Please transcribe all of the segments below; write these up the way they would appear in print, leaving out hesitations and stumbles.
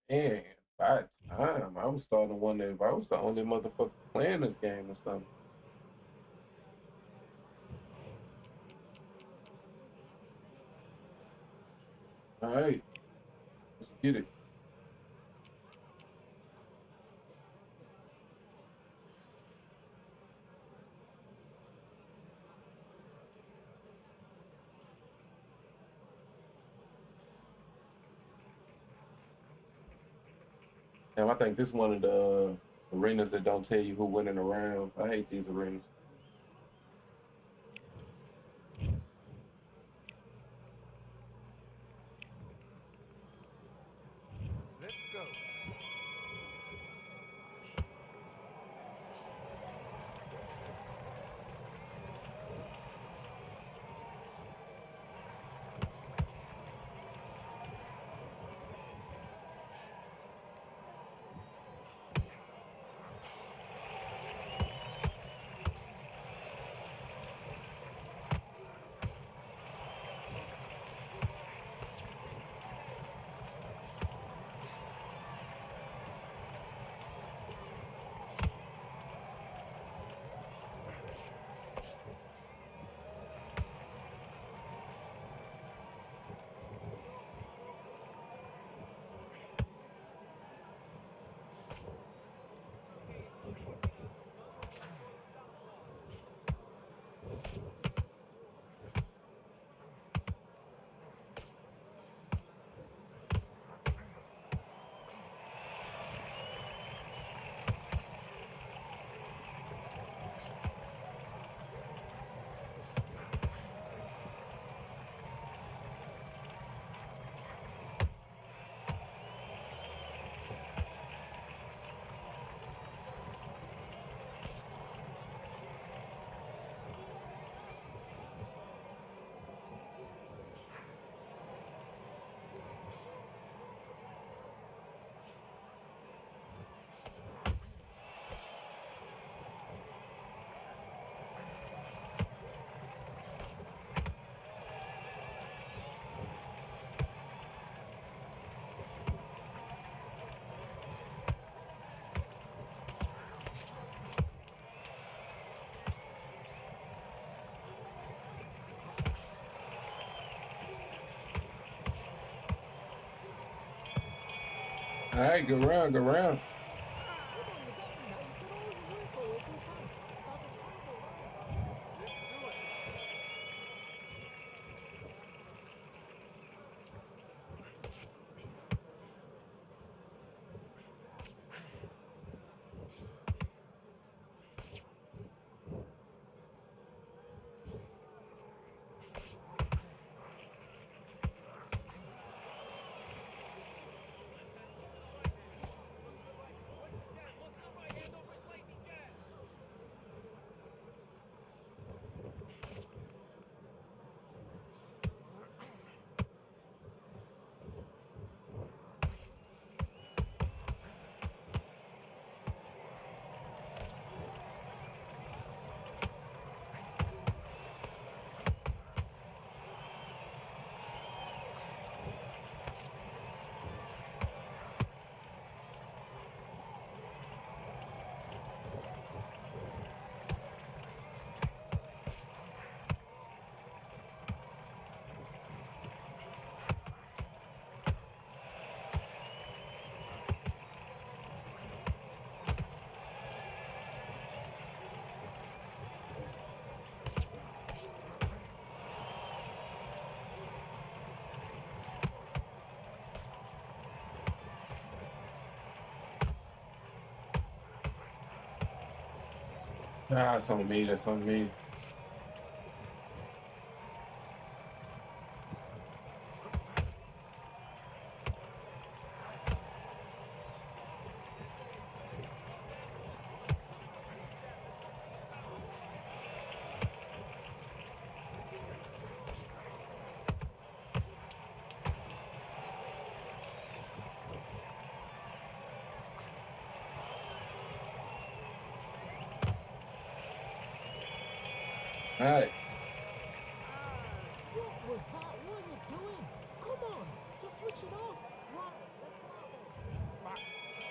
Man, by time, I was starting to wonder if I was the only motherfucker playing this game or something. All right, let's get it. Now, I think this is one of the arenas that don't tell you who winning the rounds. I hate these arenas. Let's go. All right, go round, go round. Ah, that's on me. That's on me. All right. What was that? What are you doing? Come on, just switch it off. Right, let's go out there.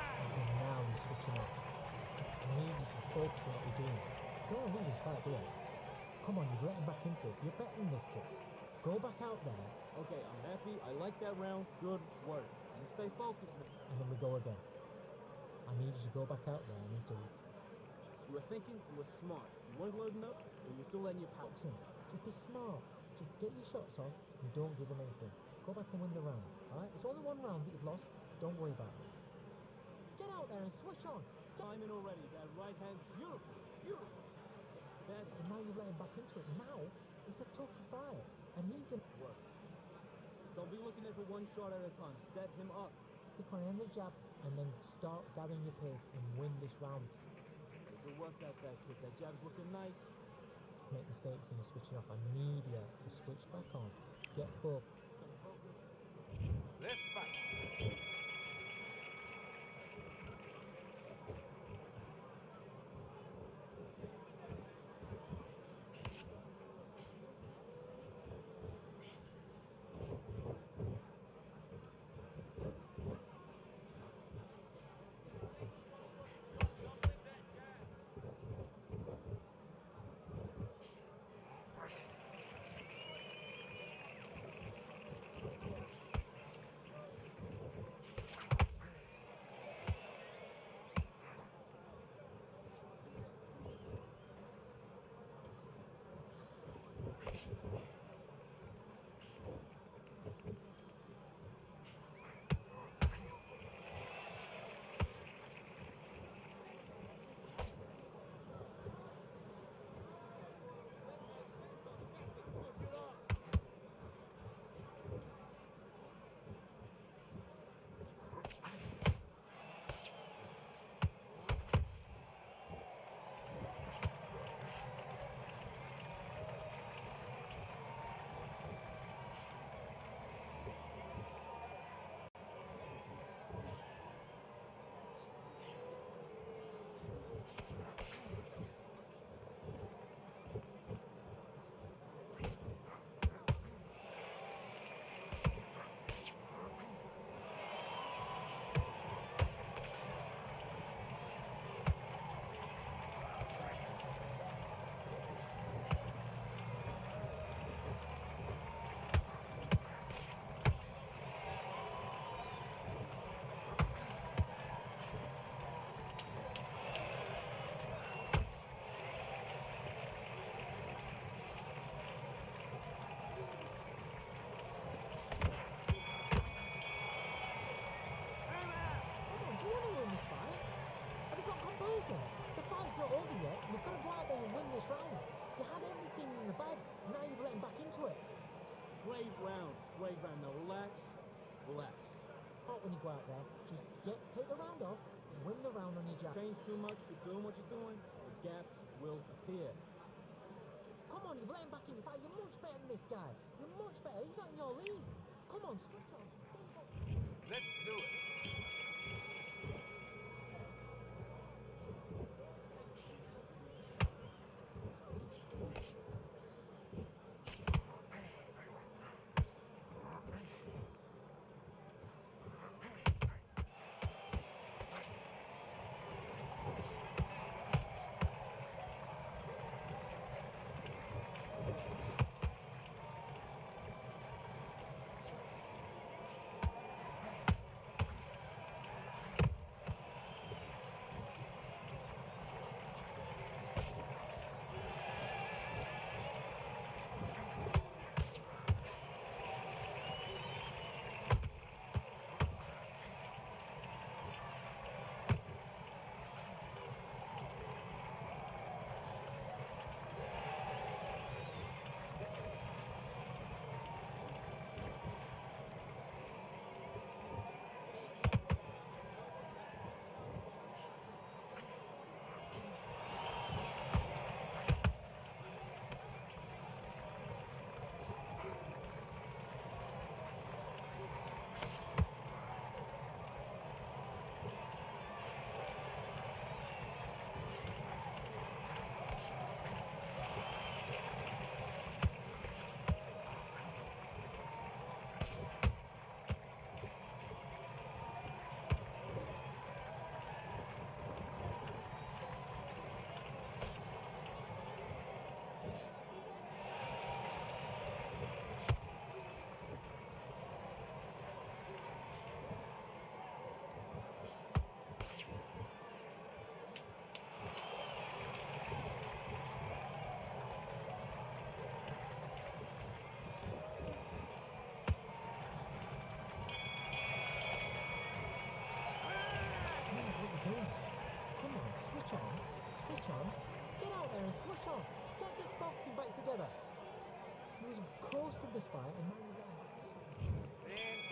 Okay, now you're switching off. I need you to focus on what you're doing. Don't want to lose this fight, do I? Come on, you're getting back into it. You're better than this kid. Go back out there, Okay, I'm happy. I like that round. Good work. You stay focused, man. and then we go again. I need you to go back out there. I need to You were thinking, you were smart. You weren't loading up, but you were still letting your power. box him. Just be smart. Just get your shots off and don't give him anything. Go back and win the round. Alright? It's only one round that you've lost. Don't worry about it. Get out there and switch on. Timing already. That right hand's beautiful. Beautiful. That's And now you've let him back into it. Now it's a tough fight. And he's gonna work. Don't be looking in for one shot at a time. Set him up. Stick on in the jab and then start gathering your pace and win this round. Good work out that kid. That jab's looking nice. Make mistakes and you're switching off. I need you to switch back on. Get focused. Stay focused. Let's fight. The fight's not over yet. You've got to go out there and win this round. You had everything in the bag. Now you've let him back into it. Great round. Great round. Now relax. Relax. Not when you go out there. Just take the round off. Win the round on your jab. Change too much. Keep doing what you're doing. The gaps will appear. Come on, you've let him back into the fight. You're much better than this guy. You're much better. He's not in your league. Come on, switch on. There you go. Let's do it. Switch on. Get out there and switch on. Get this boxing back together. He was coasting this fight and now you're getting back into it. And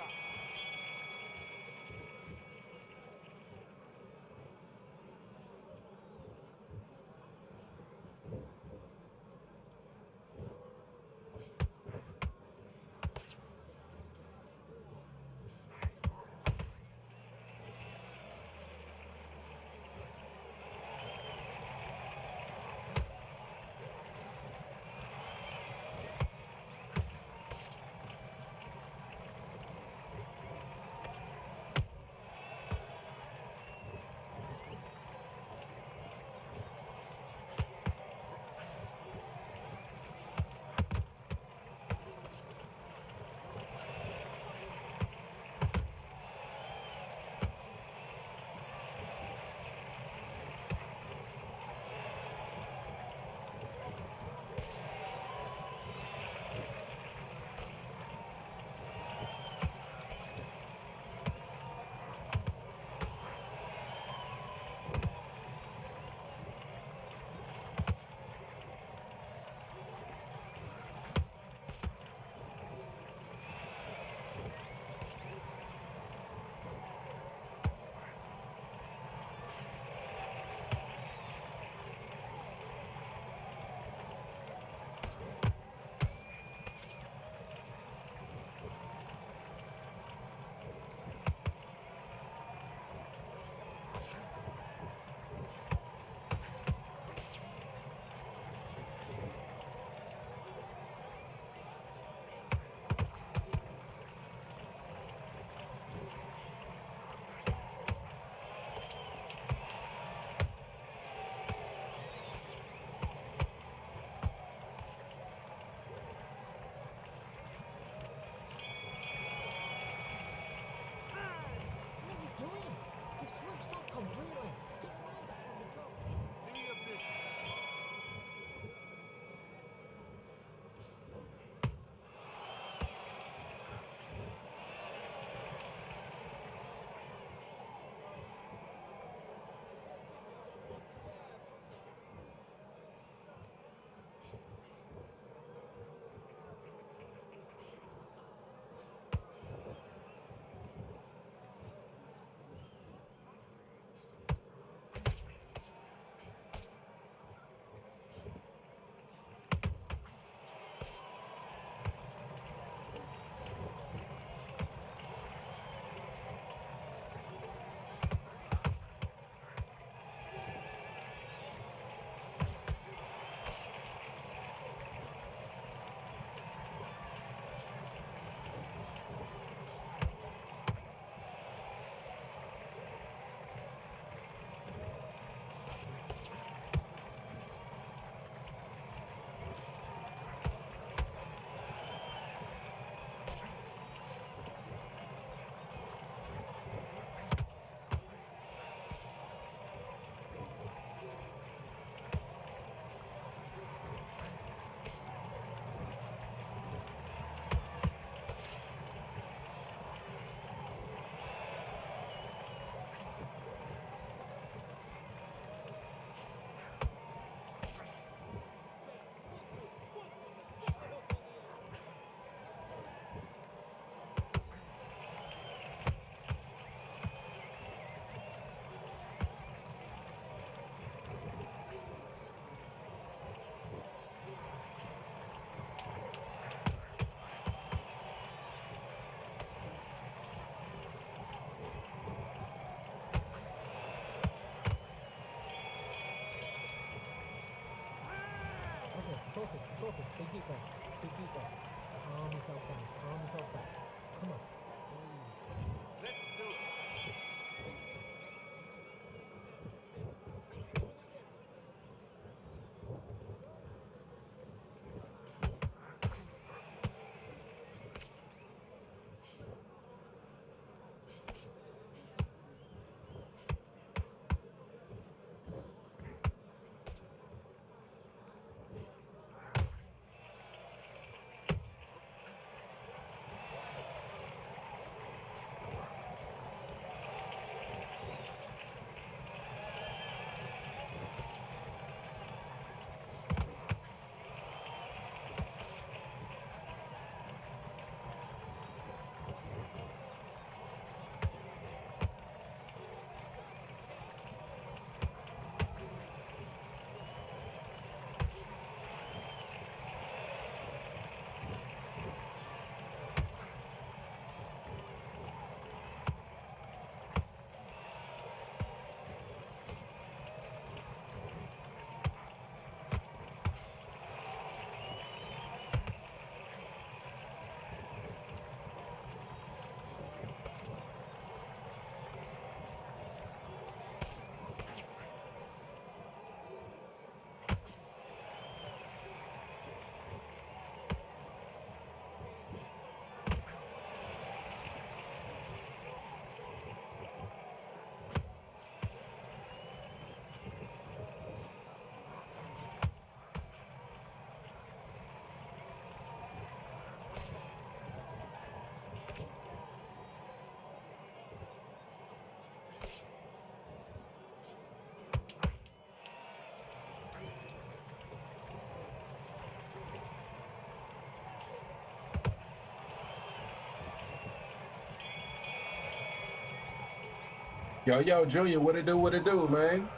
Yo, Junior, what it do, man?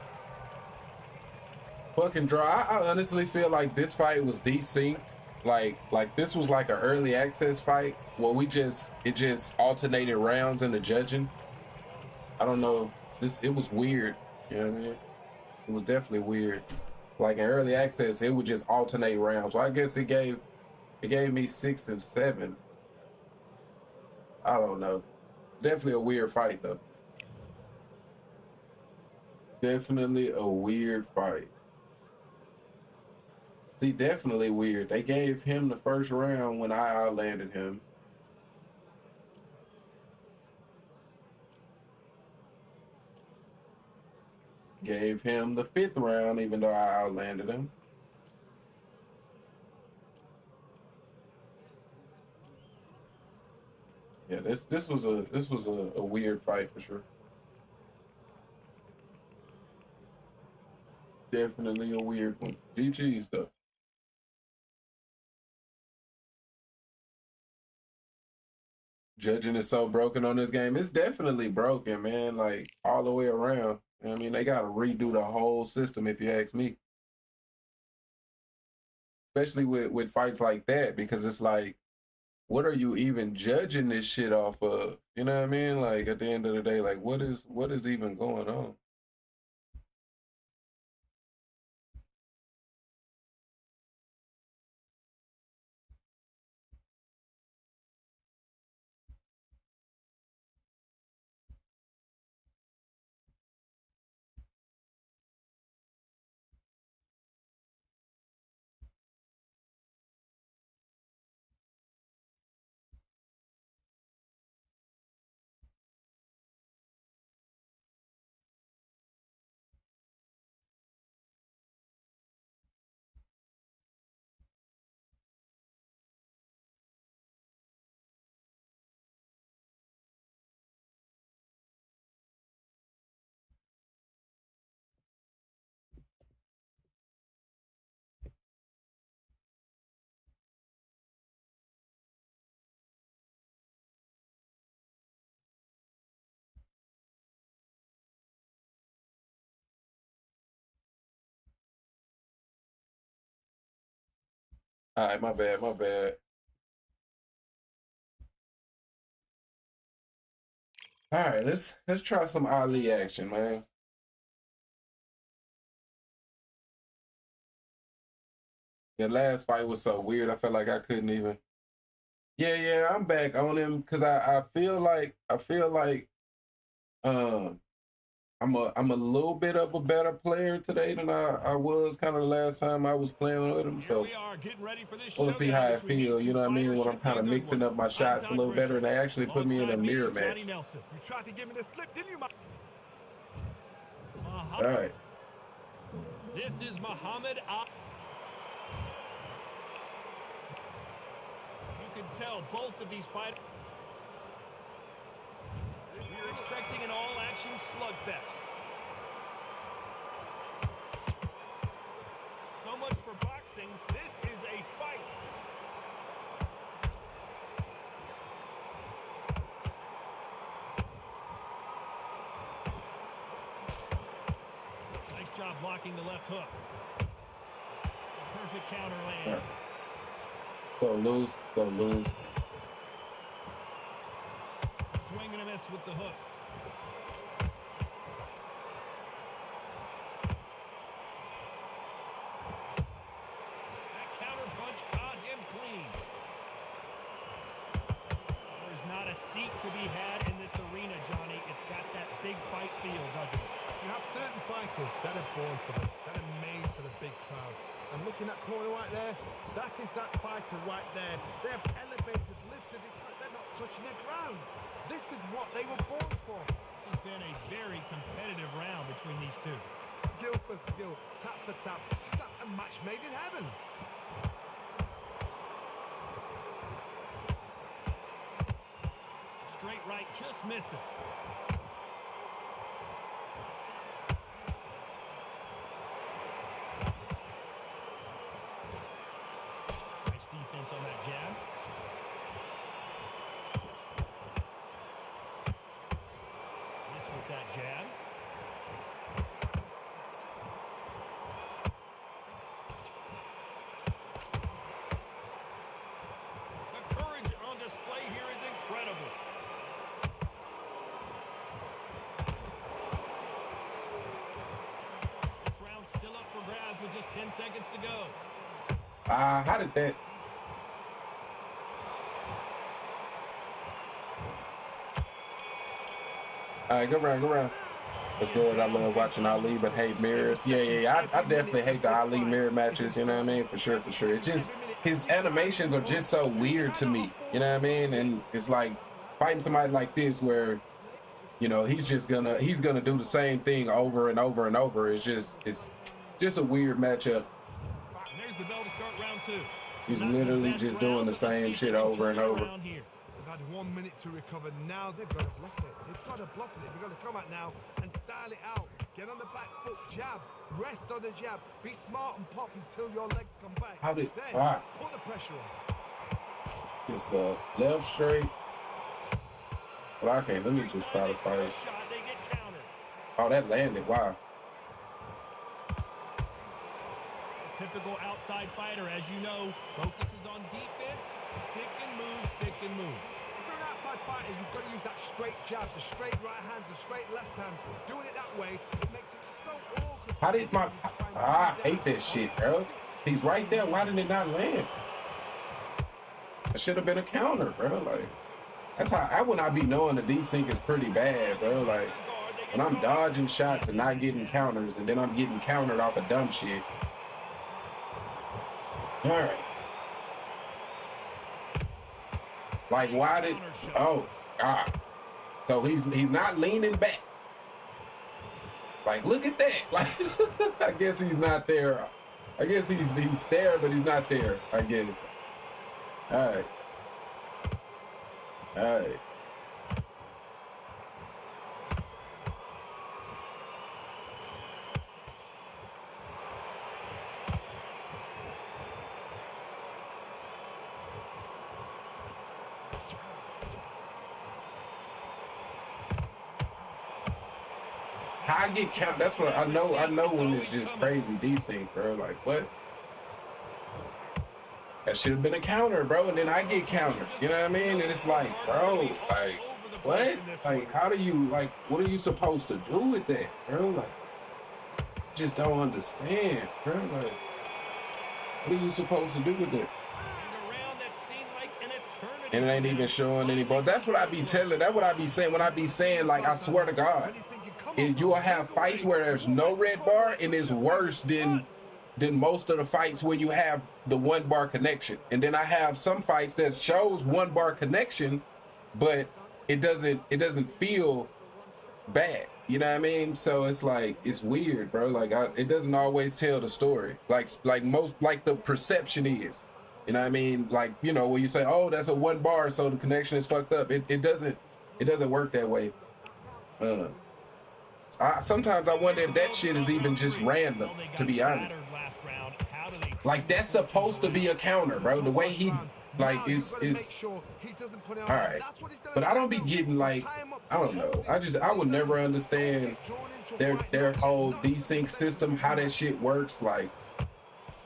Fucking draw. I honestly feel like this fight was desynced. Like this was like an early access fight where it just alternated rounds in the judging. I don't know. It was weird. You know what I mean? It was definitely weird. Like in early access, it would just alternate rounds. So I guess it gave me 6 and 7. I don't know. Definitely a weird fight though. Definitely a weird fight. See, definitely weird. They gave him the first round when I outlanded him. Gave him the 5th round even though I outlanded him. Yeah, this was a weird fight for sure. Definitely a weird one. GG's though. Judging is so broken on this game. It's definitely broken, man. Like all the way around. I mean, they gotta redo the whole system if you ask me. Especially with fights like that, because it's like, what are you even judging this shit off of? You know what I mean? Like at the end of the day, like what is even going on? All right, my bad. All right, let's try some Ali action, man. The last fight was so weird. I felt like I couldn't even. Yeah, I'm back on him because I feel like um I'm a little bit of a better player today than I was kind of the last time I was playing with him. So we'll see how I feel. You know what I mean? When I'm kind of mixing up my shots a little better, and they actually put me in a mirror match. You tried to give me the slip, didn't you? All right. This is Muhammad Ali. You can tell both of these fighters. We're expecting an all-action slugfest. So much for boxing. This is a fight. Nice job blocking the left hook. Perfect counter lands. Don't lose. Swing and a miss with the hook. That counter punch caught him clean. There's not a seat to be had in this arena, Johnny. It's got that big fight feel, doesn't it? You have certain fighters that are born for this, that are made for the big crowd. And looking at that corner right there, that is that fighter right there. They're elevated, lifted, it's like they're not touching the ground. This is what they were born for. This has been a very competitive round between these two. Skill for skill, tap for tap, just like a match made in heaven. Straight right just misses. Nice defense on that jab. Miss with that jab. to go. How did that? All right, go around. It's good. I love watching Ali, but hate mirrors. Yeah. I definitely hate the Ali mirror matches. You know what I mean? For sure. It's just his animations are just so weird to me. You know what I mean? And it's like fighting somebody like this, where you know he's gonna do the same thing over and over and over. It's just a weird matchup. There's the bell to start round 2. He's literally just doing the same shit over and over. They've had 1 minute to recover. Now they've got to bluff it. They've got to bluff it. They've got to come out now and style it out. Get on the back foot, jab. Rest on the jab. Be smart and pop until your legs come back. How did? Then put the pressure on. Just left straight. Well, okay, let me just try to fight. Oh, that landed. Wow. Typical outside fighter, as you know, focuses on defense, stick and move. If you're an outside fighter, you've got to use that straight jabs, the straight right hands, the straight left hands. Doing it that way, it makes it so awkward. How did my... I hate that shit, bro. He's right there. Why didn't it not land? It should have been a counter, bro. Like, that's how... I would not be knowing the desync is pretty bad, bro. Like, when I'm dodging shots and not getting counters, and then I'm getting countered off of dumb shit. All right. Like, why did... Oh, God. So he's not leaning back. Like, look at that. Like, I guess he's not there. I guess he's there, but he's not there, I guess. All right. All right. I get count. That's what I know. I know when it's just crazy desync, bro. Like, what? That should have been a counter, bro. And then I get countered. You know what I mean? And it's like, bro, like, what? Like, how do you, like, what are you supposed to do with that, bro? Like, just don't understand, bro. Like, what are you supposed to do with it? And it ain't even showing any ball. That's what I be telling. That's what I be saying when I be saying, like, I swear to God, you'll have fights where there's no red bar, and it's worse than most of the fights where you have the 1 bar connection. And then I have some fights that shows 1 bar connection, but it doesn't feel bad. You know what I mean? So it's like, it's weird, bro. Like, it doesn't always tell the story. Like the perception is. You know what I mean? Like, you know, when you say, oh, that's a 1 bar, so the connection is fucked up. It doesn't work that way. Sometimes I wonder if that shit is even just random, to be honest. Like, that's supposed to be a counter, bro. The way he, like, is all right. But I don't be getting, like, I don't know. I would never understand their whole desync system, how that shit works. Like,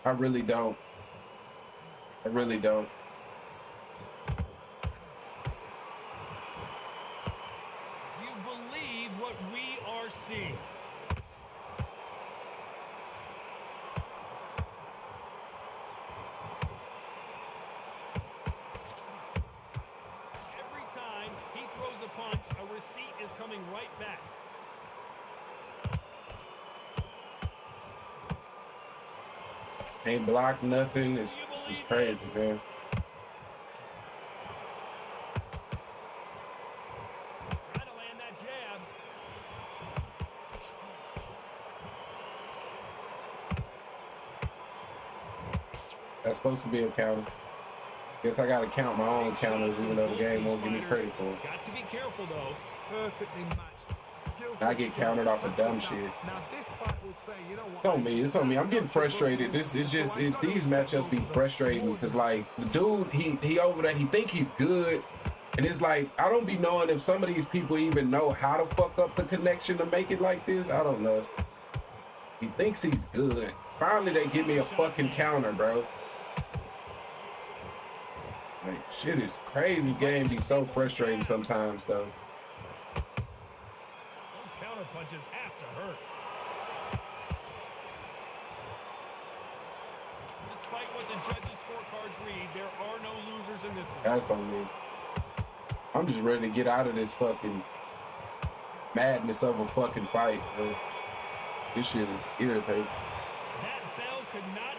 I really don't. I really don't. Do you believe what we are seeing? Every time he throws a punch, a receipt is coming right back. Ain't blocked nothing. It's just crazy, man. Trying to land that jab. That's supposed to be a counter. Guess I gotta count my own counters, even though the game won't give me credit for it. Got to be careful, though. Perfectly matched. I get countered off of dumb shit. It's on me. It's on me. I'm getting frustrated. These matchups be frustrating because, like, the dude, he over there, he think he's good, and it's like, I don't be knowing if some of these people even know how to fuck up the connection to make it like this. I don't know. He thinks he's good. Finally, they give me a fucking counter, bro. Like, shit is crazy. This game be so frustrating sometimes, though. Punches have to hurt. That's on me. I'm just ready to get out of this fucking madness of a fucking fight, bro. This shit is irritating. That bell could not.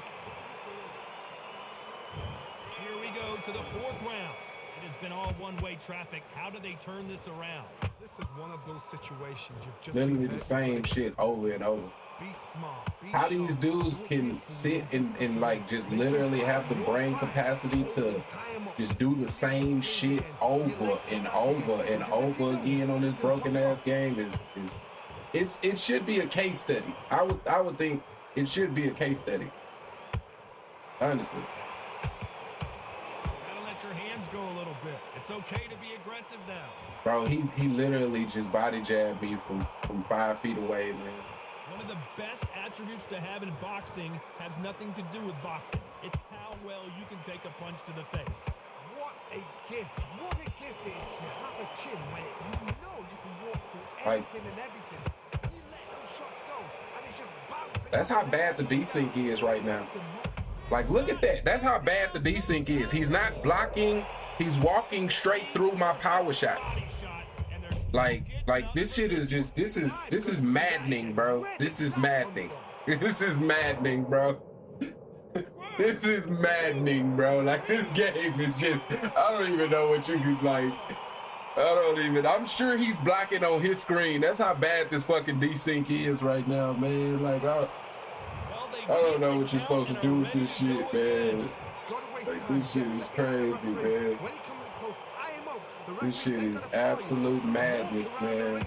Here we go to the fourth round. It has been all one-way traffic. How do they turn this around? This is one of those situations you've just Literally the same shit over and over. Be smart. How these dudes can sit and like just literally have the brain capacity to just do the same shit over and over and over again on this broken ass game it should be a case study. I would think it should be a case study. Honestly. Gotta let your hands go a little bit. It's okay to be aggressive now. Bro, he literally just body jabbed me from 5 feet away, man. One of the best attributes to have in boxing has nothing to do with boxing. It's how well you can take a punch to the face. What a gift. What a gift it is to have a chin where you know you can walk through Like, anything and everything. You let those shots go and it's just bouncing. that's how bad the desync is right now. Like, look at that. That's how bad the desync is. He's not blocking. He's walking straight through my power shots. Like this shit is just, this is maddening, bro. This is maddening. This is maddening, bro. This is maddening, bro. Like, this game is just, I don't even know what you could, like, I'm sure he's blocking on his screen. That's how bad this fucking desync is right now, man. Like, I don't know what you're supposed to do with this shit, man. Like, this shit is crazy, man. This shit is absolute madness, man.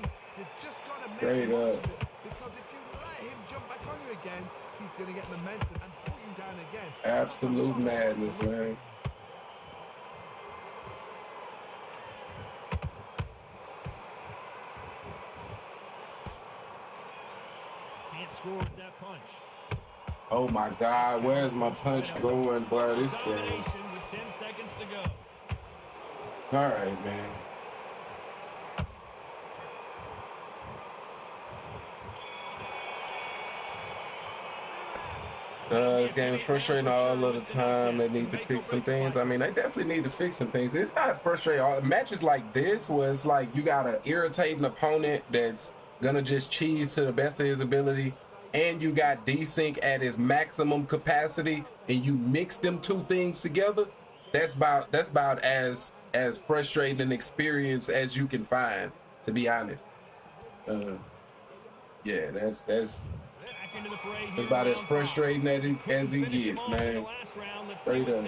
Straight up. Because if you let him jump back on you again, he's going to get momentum and pull you down again. Absolute madness, man. Can't score with that punch. Oh my God, where's my punch going, bro? This game. With 10 seconds to go. All right, man. This game is frustrating all of the time. They need to fix some things. I mean, they definitely need to fix some things. It's not frustrating. Matches like this, where it's like you got an irritating opponent that's gonna just cheese to the best of his ability, and you got desync at his maximum capacity, and you mix them two things together. That's about as frustrating an experience as you can find, to be honest. Yeah, that's about as frustrating as he gets, man. Straight up.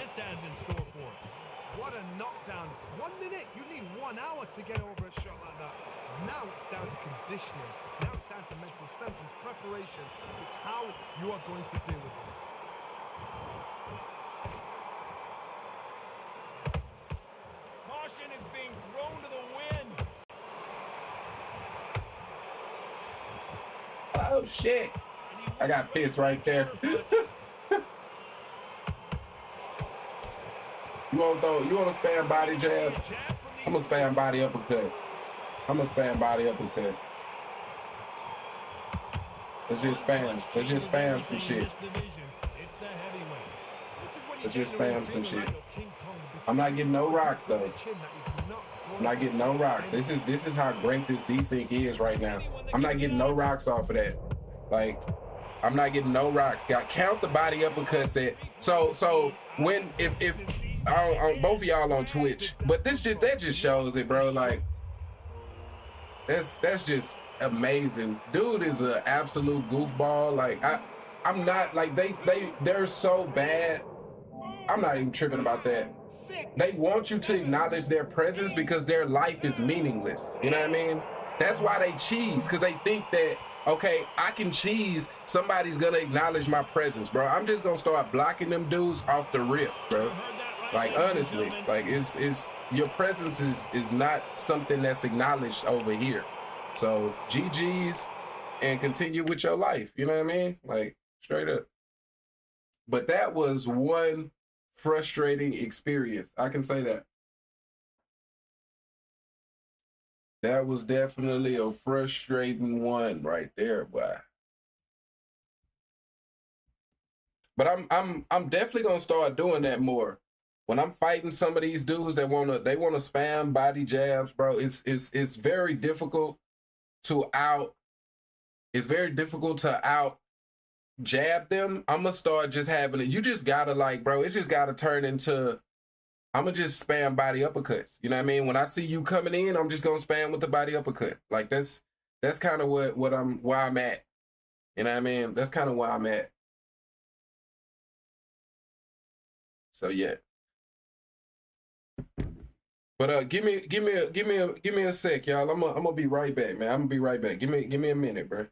What a knockdown. 1 minute, you need 1 hour to get over a shot like that. Now it's down to conditioning. Now it's down to mental strength and preparation. It's how you are going to deal with it. Caution is being thrown to the wind. Oh shit! I got pissed right there. You want to spam body jabs? I'm gonna spam body uppercut. Let's just spam. Let's just spam some shit. Let's just spam some shit. I'm not getting no rocks though. I'm not getting no rocks. This is how great this desync is right now. I'm not getting no rocks off of that. Like, I'm not getting no rocks. Got count the body uppercut set. So when if both of y'all on Twitch, but that just shows it, bro. Like, that's just amazing. Dude is an absolute goofball. Like, I'm not, like, they're so bad. I'm not even tripping about that. They want you to acknowledge their presence because their life is meaningless. You know what I mean? That's why they cheese, because they think that, okay, I can cheese, somebody's gonna acknowledge my presence, bro. I'm just gonna start blocking them dudes off the rip, bro. Like, honestly, like, it's your presence is not something that's acknowledged over here. So GG's and continue with your life. You know what I mean? Like, straight up. But that was one frustrating experience. I can say that. That was definitely a frustrating one right there, boy. But I'm definitely gonna start doing that more. when I'm fighting some of these dudes that wanna spam body jabs, bro, it's very difficult to out. It's very difficult to out jab them. I'm gonna start just having it. You just gotta like, bro. It just gotta turn into. I'm gonna just spam body uppercuts. You know what I mean? When I see you coming in, I'm just gonna spam with the body uppercut. Like that's kind of where I'm at. You know what I mean? That's kind of where I'm at. So yeah. But give me a sec, y'all. I'm gonna be right back, man. I'm gonna be right back. Give me a minute, bro.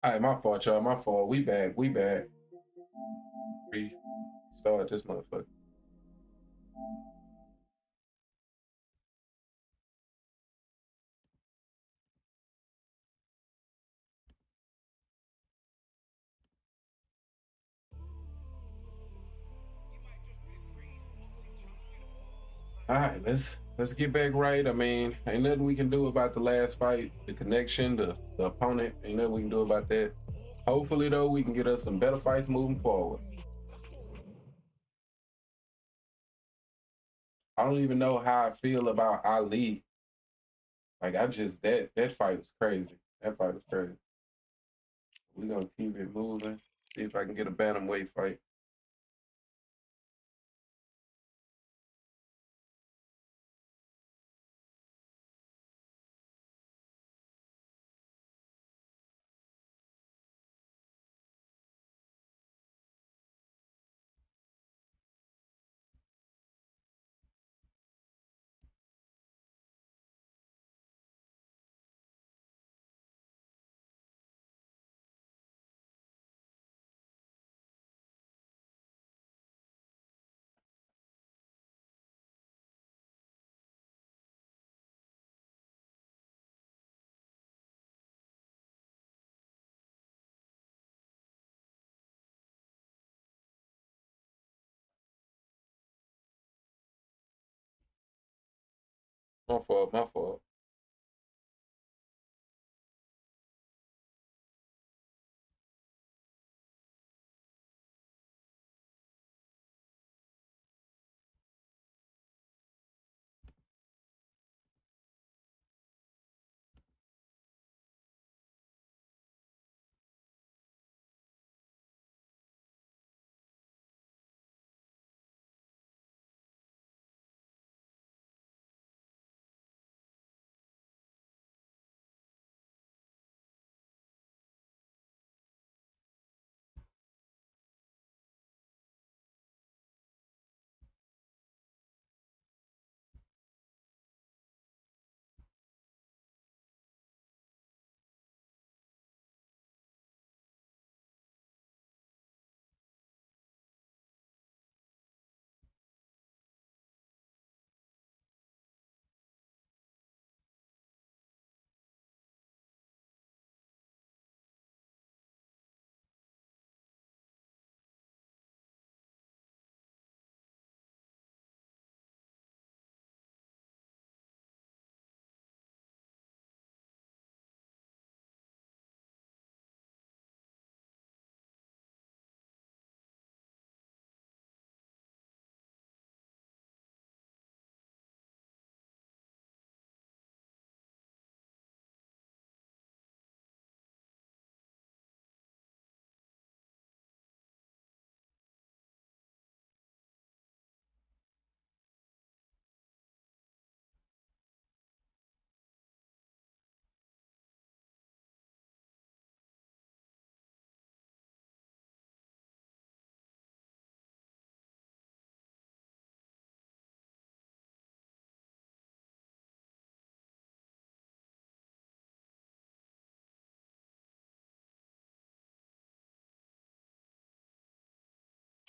All right, my fault, y'all. My fault. We back. We back. Restart this motherfucker. All right, let's get back right. I mean, ain't nothing we can do about the last fight, the connection, the opponent. Ain't nothing we can do about that. Hopefully, though, we can get us some better fights moving forward. I don't even know how I feel about Ali. Like I just that fight was crazy. That fight was crazy. We're gonna keep it moving. See if I can get a bantamweight fight. My fault, my fault.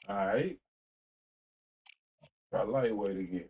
All right. Try lightweight again.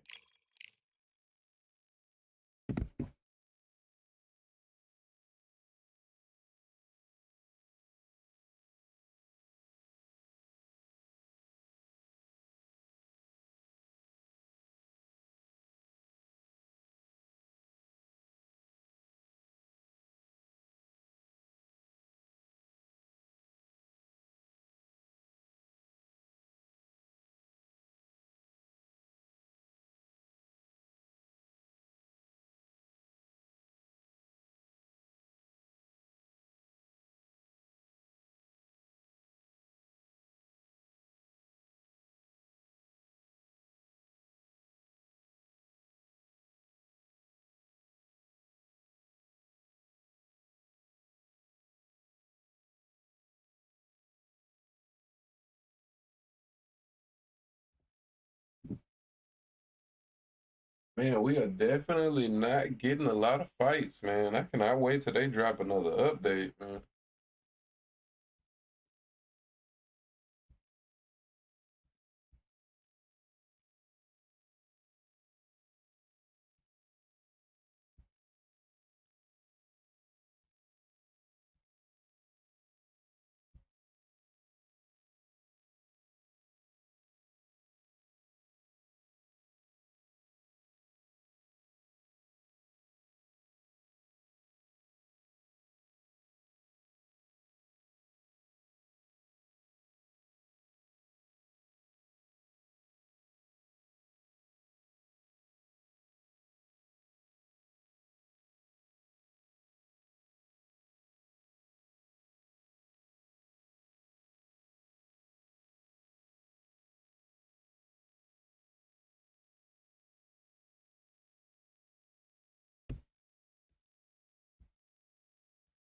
Man, we are definitely not getting a lot of fights, man. I cannot wait till they drop another update, man.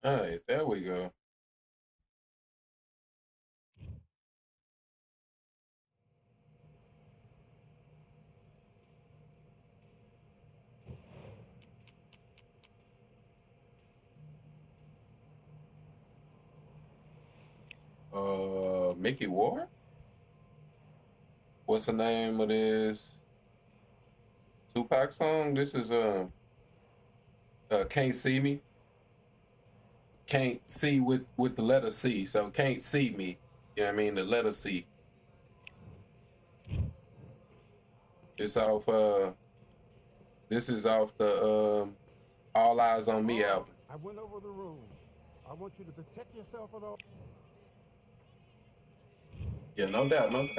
All right, there we go. Mickey Ward? What's the name of this Tupac song? This is Can't See Me. Can't see with the letter C, so can't see me. You know what I mean? The letter C. It's off this is off the All Eyes on Me album. I went over the rules. I want you to protect yourself at all. Yeah, no doubt, man.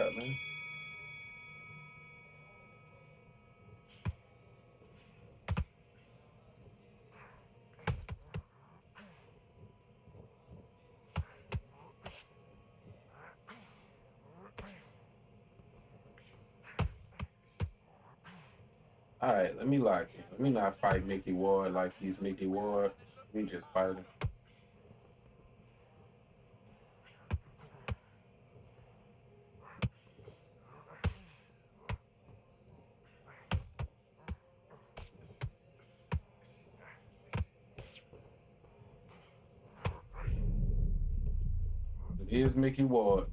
All right, let me lock in. Let me not fight Mickey Ward like he's Mickey Ward. Let me just fight him. It is Mickey Ward.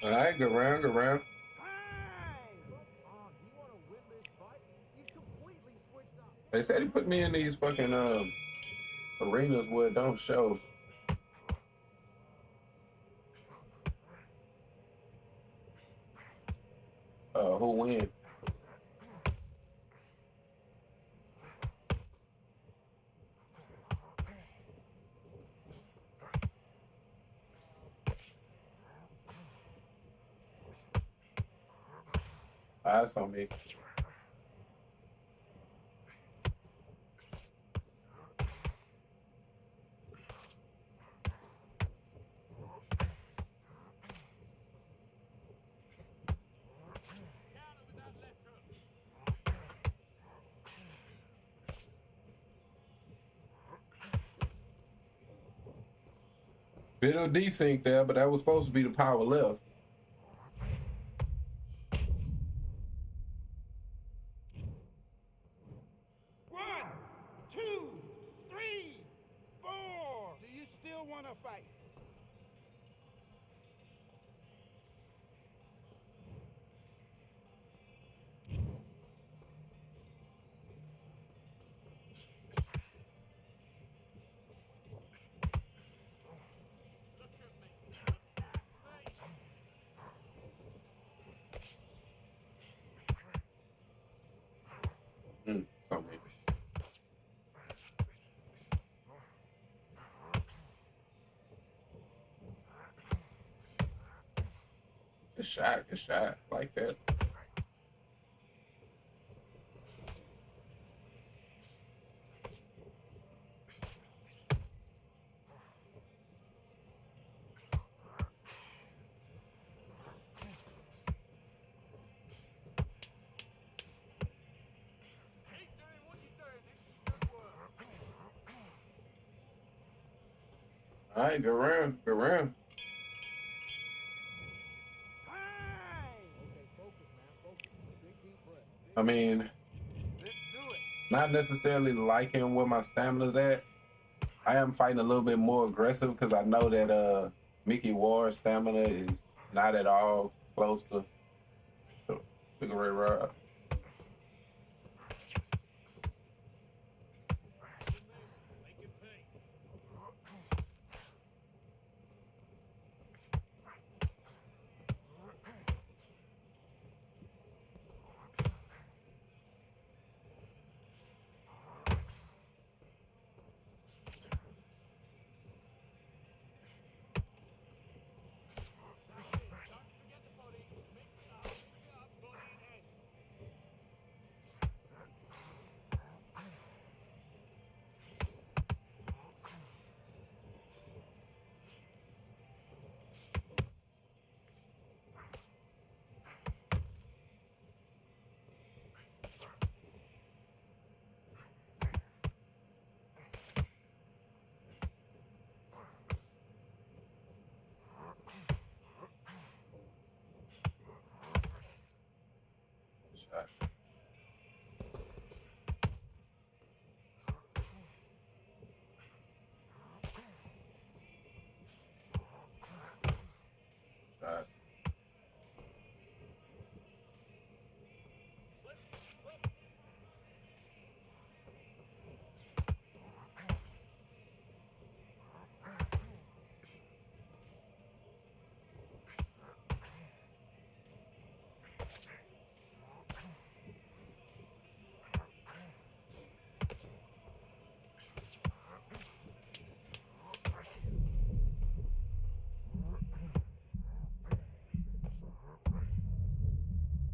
All right, go round, go round. They said he put me in these fucking arenas where it don't show. Who win? Eyes on me. Bit of desync there, but that was supposed to be the power left. One, two, three, four. Do you still want to fight? It's on me. Good shot, like that. All right, good round. Good round. Okay, focus, man. Focus. Big deep breath. I mean, Let's do it. not necessarily liking where my stamina's at. I am fighting a little bit more aggressive because I know that Mickey Ward's stamina is not at all close to Sugar Ray Rod. Shot. Shot.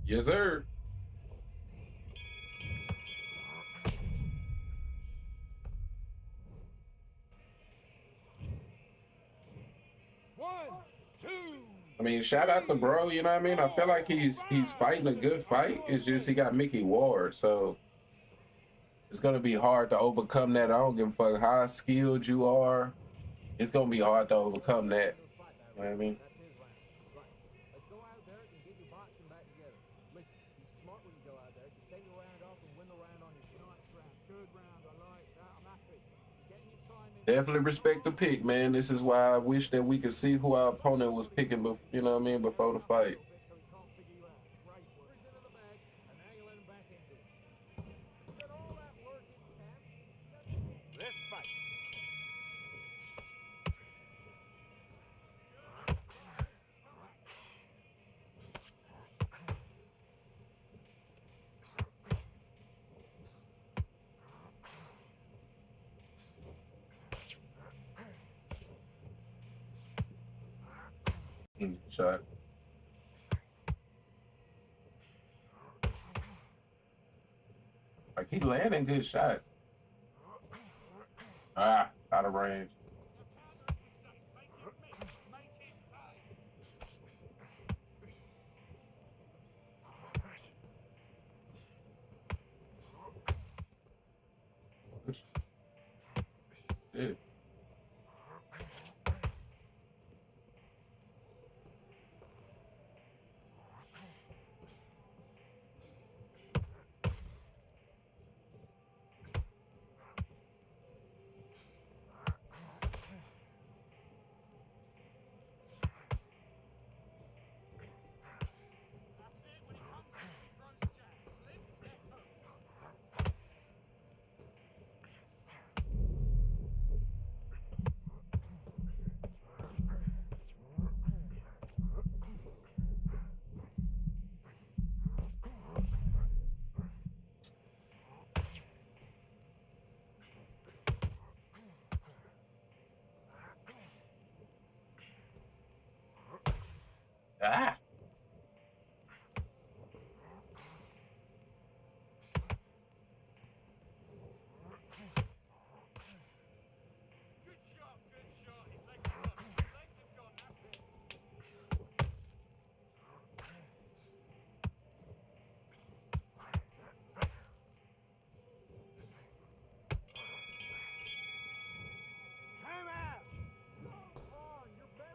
Yes, sir. One, two. I mean, shout out to bro. You know what I mean? I feel like he's fighting a good fight. It's just he got Mickey Ward, so it's gonna be hard to overcome that. I don't give a fuck how skilled you are. It's gonna be hard to overcome that. You know what I mean? That's his round. Right. Let's go out there and get your boxing back together. Listen, be smart when you go out there. Just take the round off and win the round on your nice round. Good round. I like that. I'm happy. You're getting your time in. Definitely respect the pick, man. This is why I wish that we could see who our opponent was picking, you know what I mean, before the fight. So he can't figure you out. Great work. He's into the bag, and now you let him back into it. Put all that work in, Cam. Let's fight. Shot. Like he landing good shot. Ah, out of range. Shit.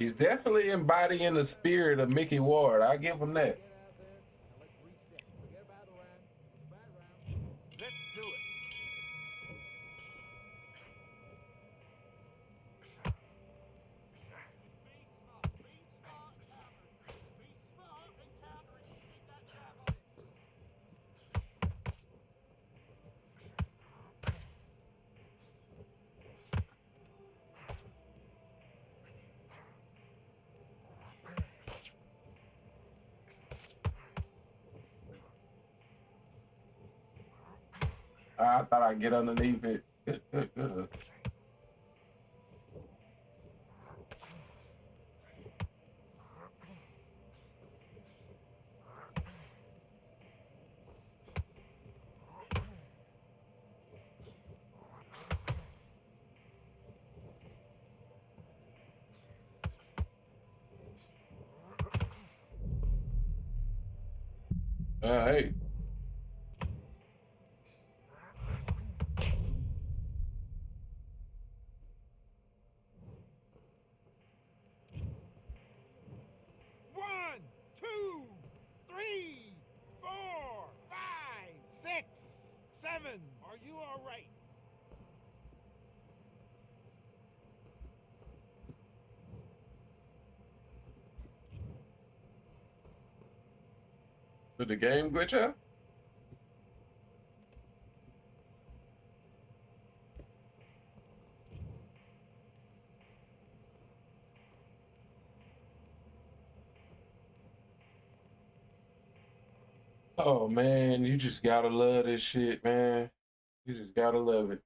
He's definitely embodying the spirit of Mickey Ward. I give him that. Get out there and let's reset. Forget about the round. It's a bad round. Let's do it. I thought I'd get underneath it. Hey. One, two, three, 4, 5, 6, 7. Are you all right? Did the game glitch out? Oh man, you just gotta love this shit, man. You just gotta love it.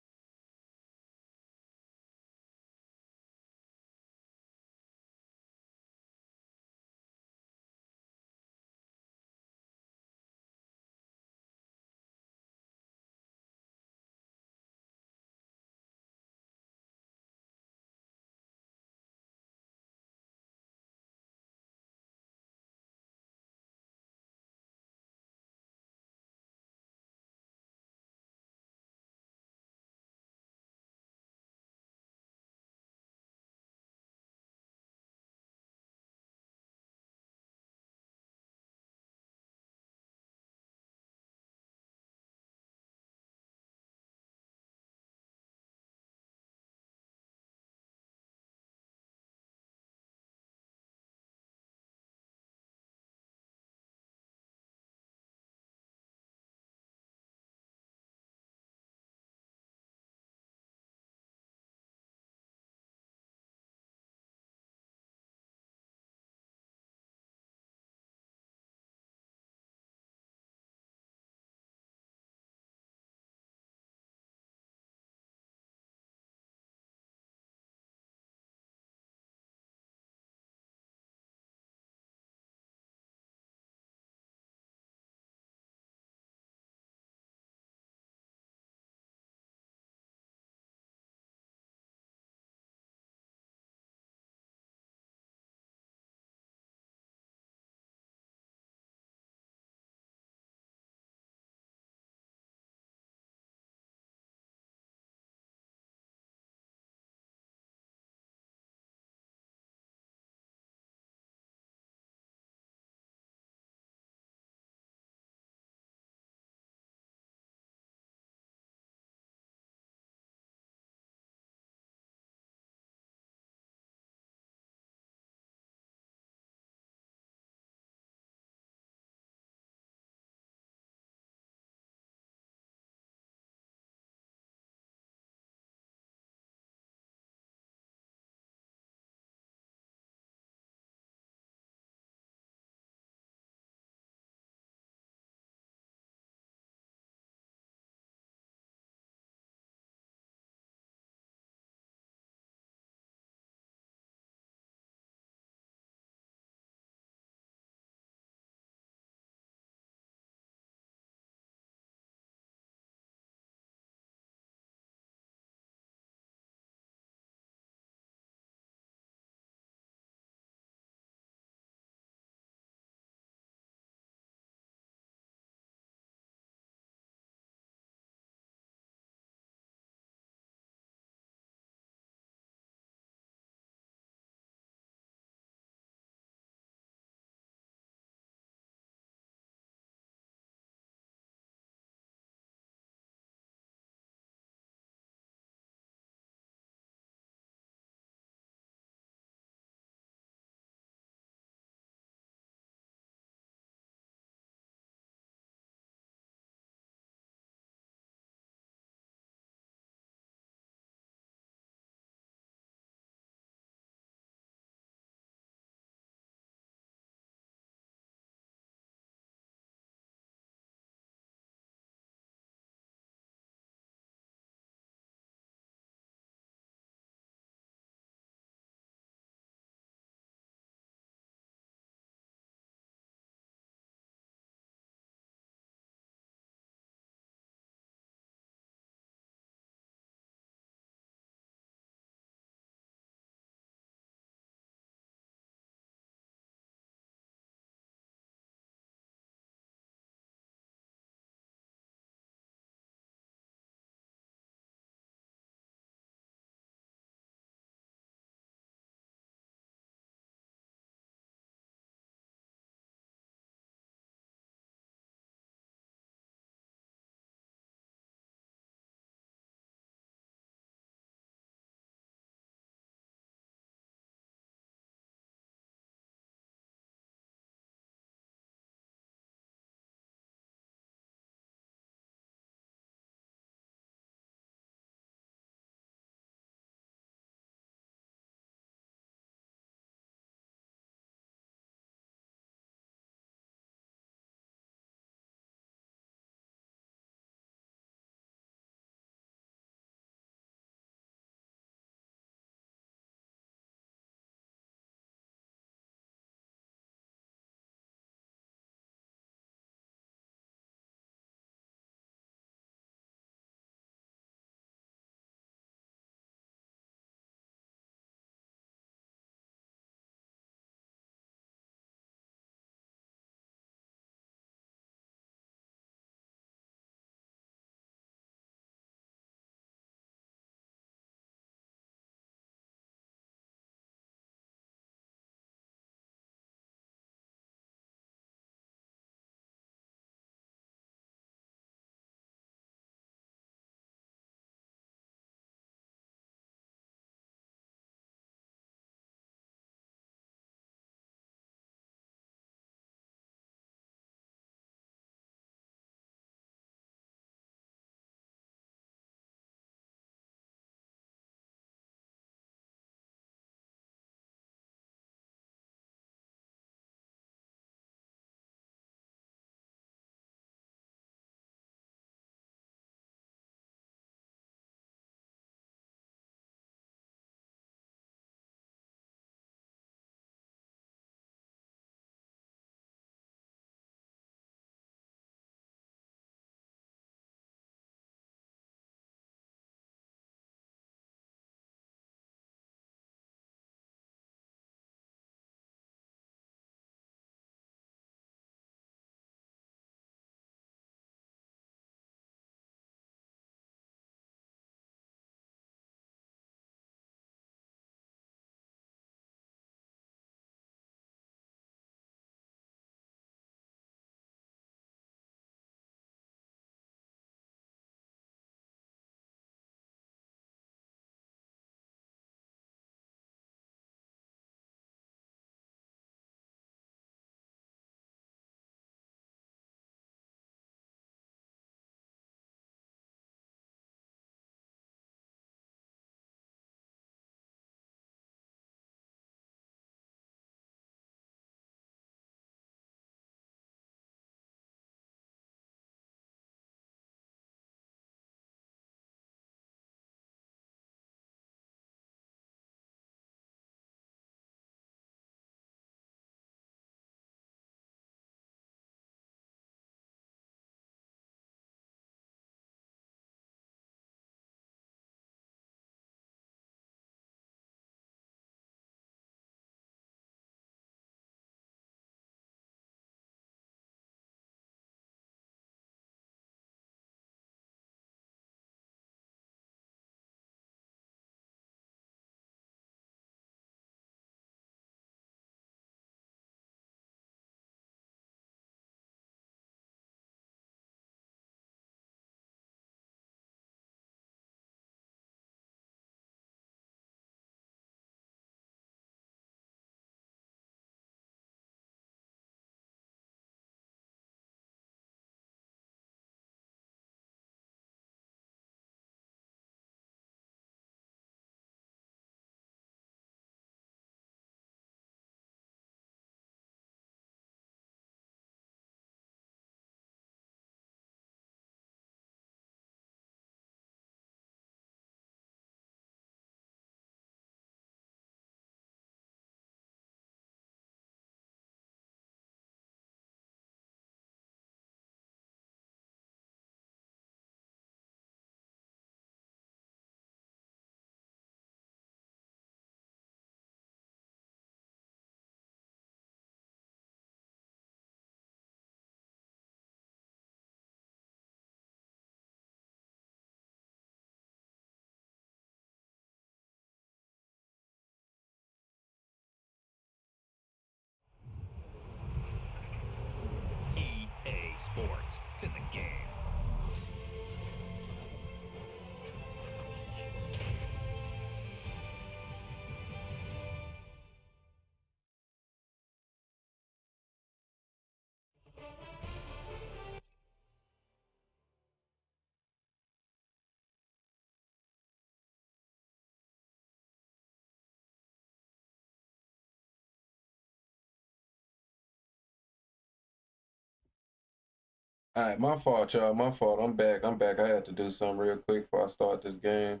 All right, my fault, y'all. My fault. I'm back. I'm back. I had to do something real quick before I start this game.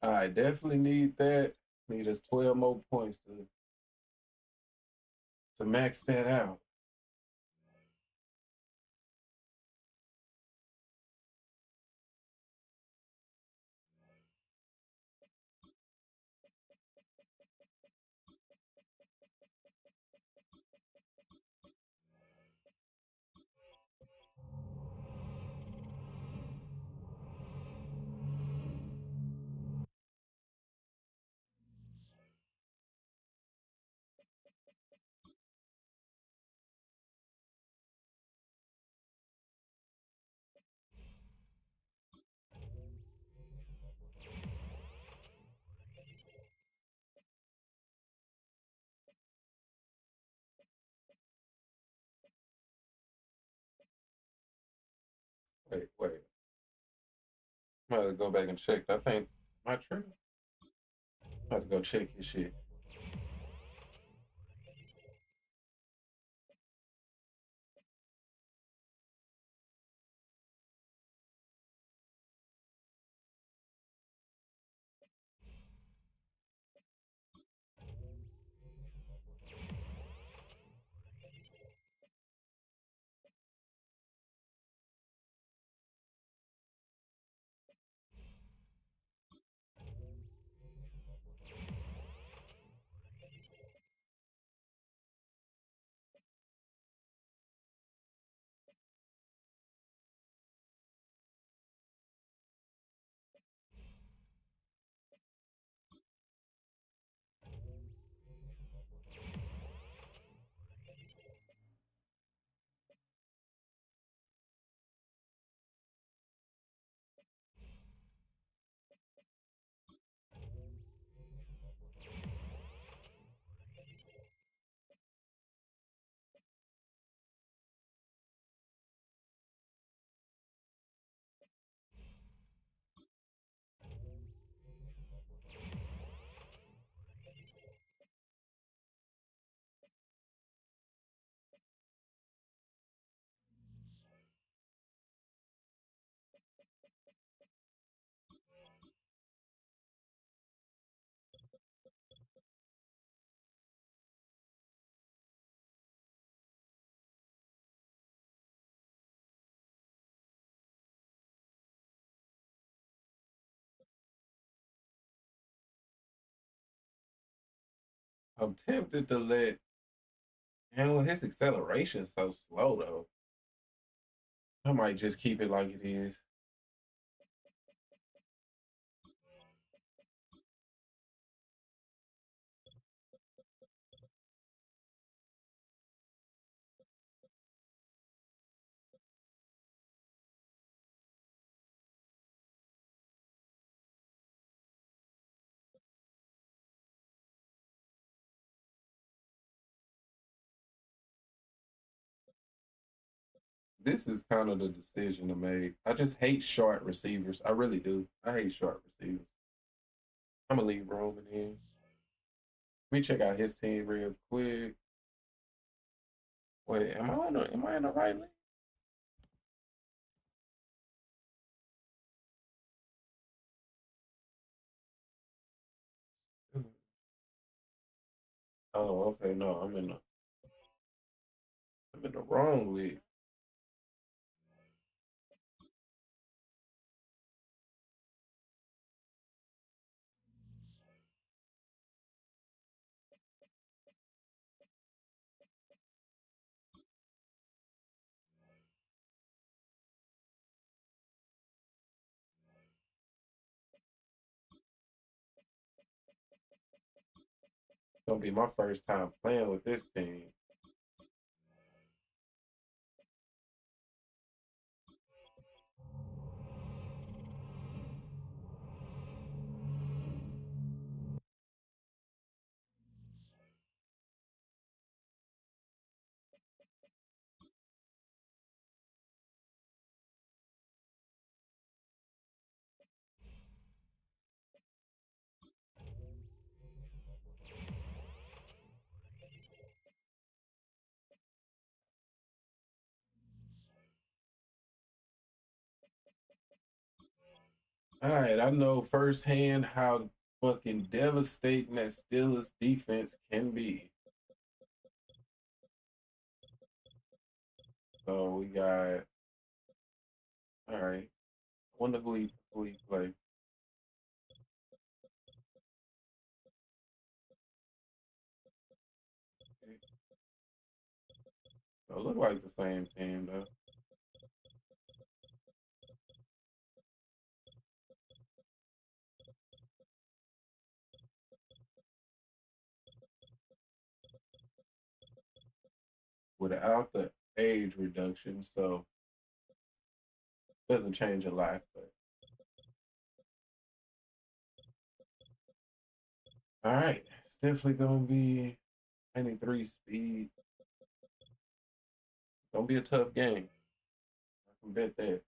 I definitely need that. Need us 12 more points to max that out. Wait. I'm gonna go back and check. I think my trip. I have to go check his shit. I'm tempted to let. And his acceleration's so slow though. I might just keep it like it is. This is kind of the decision to make. I just hate short receivers. I really do. I hate short receivers. I'm gonna leave Roman in. Let me check out his team real quick. Wait, am I in the right league? Oh, okay. No, I'm in the wrong league. It's gonna be my first time playing with this team. All right, I know firsthand how fucking devastating that Steelers defense can be. So we got all right. I wonder who he play. So it look like the same team though. Without the age reduction, so it doesn't change a lot. But all right, it's definitely gonna be 93 speed. Gonna be a tough game. I can bet that.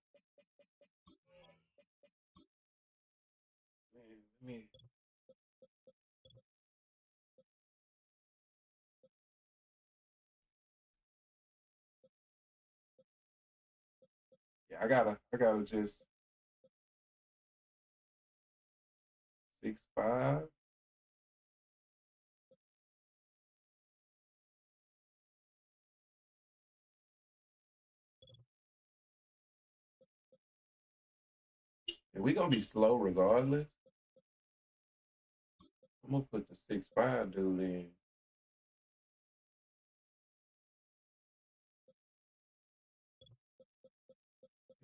Man, let me. Yeah, I gotta just 6'5". And we gonna be slow regardless. I'm gonna put the 6'5" dude in.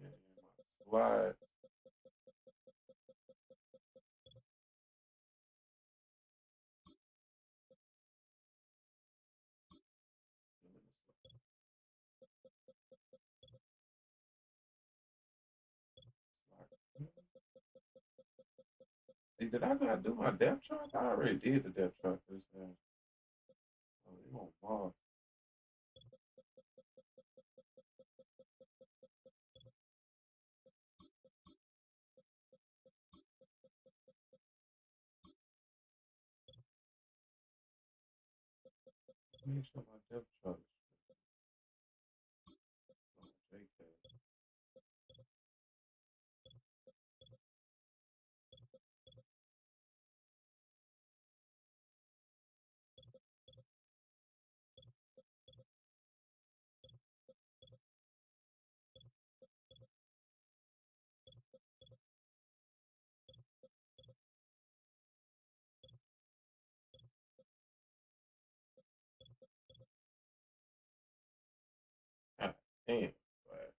Yeah, my slide. See, did I not do my depth chart? I already did the depth chart this time. Oh, they won't mark. Make sure my depth chart is on JK. Ah, damn. But,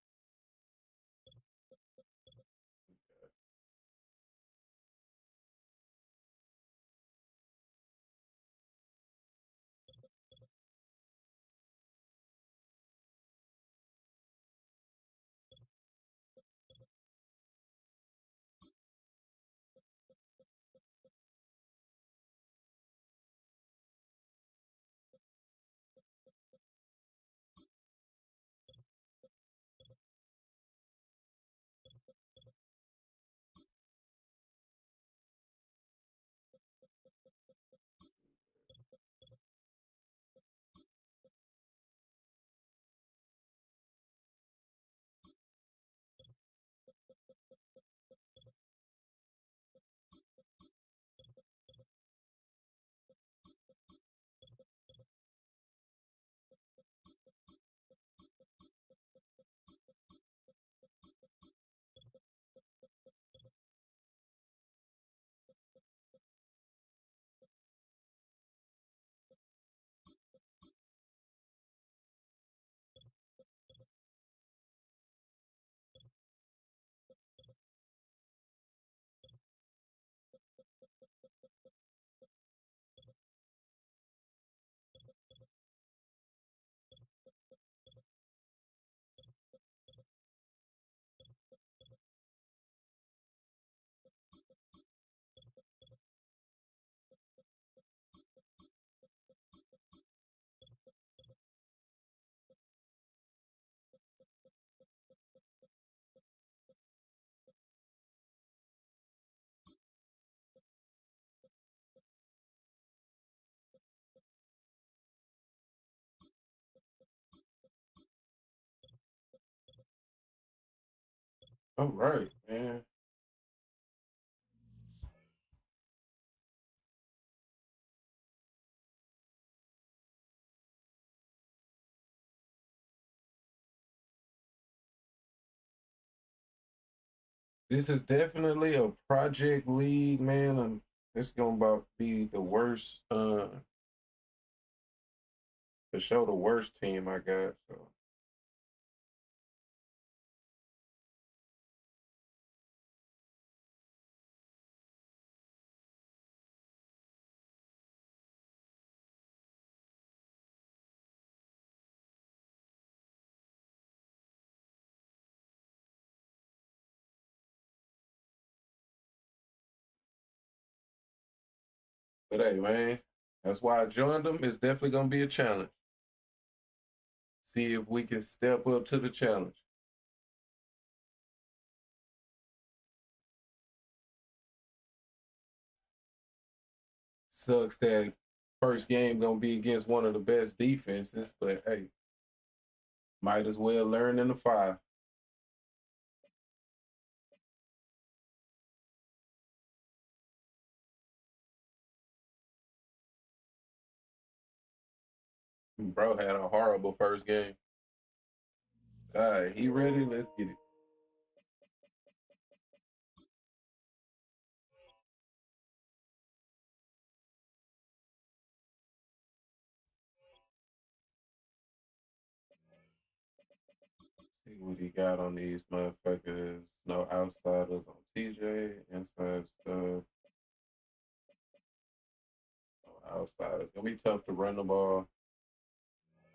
all right, man. This is definitely a project league, man. And it's gonna about be the worst, to show the worst team I got. So, but hey, man, that's why I joined them. It's definitely gonna be a challenge. See if we can step up to the challenge. Sucks that first game gonna be against one of the best defenses, but hey, might as well learn in the five. Bro had a horrible first game. All right, he ready? Let's get it. See what he got on these motherfuckers. No outsiders on TJ. Inside stuff. No outsiders. Gonna be tough to run the ball.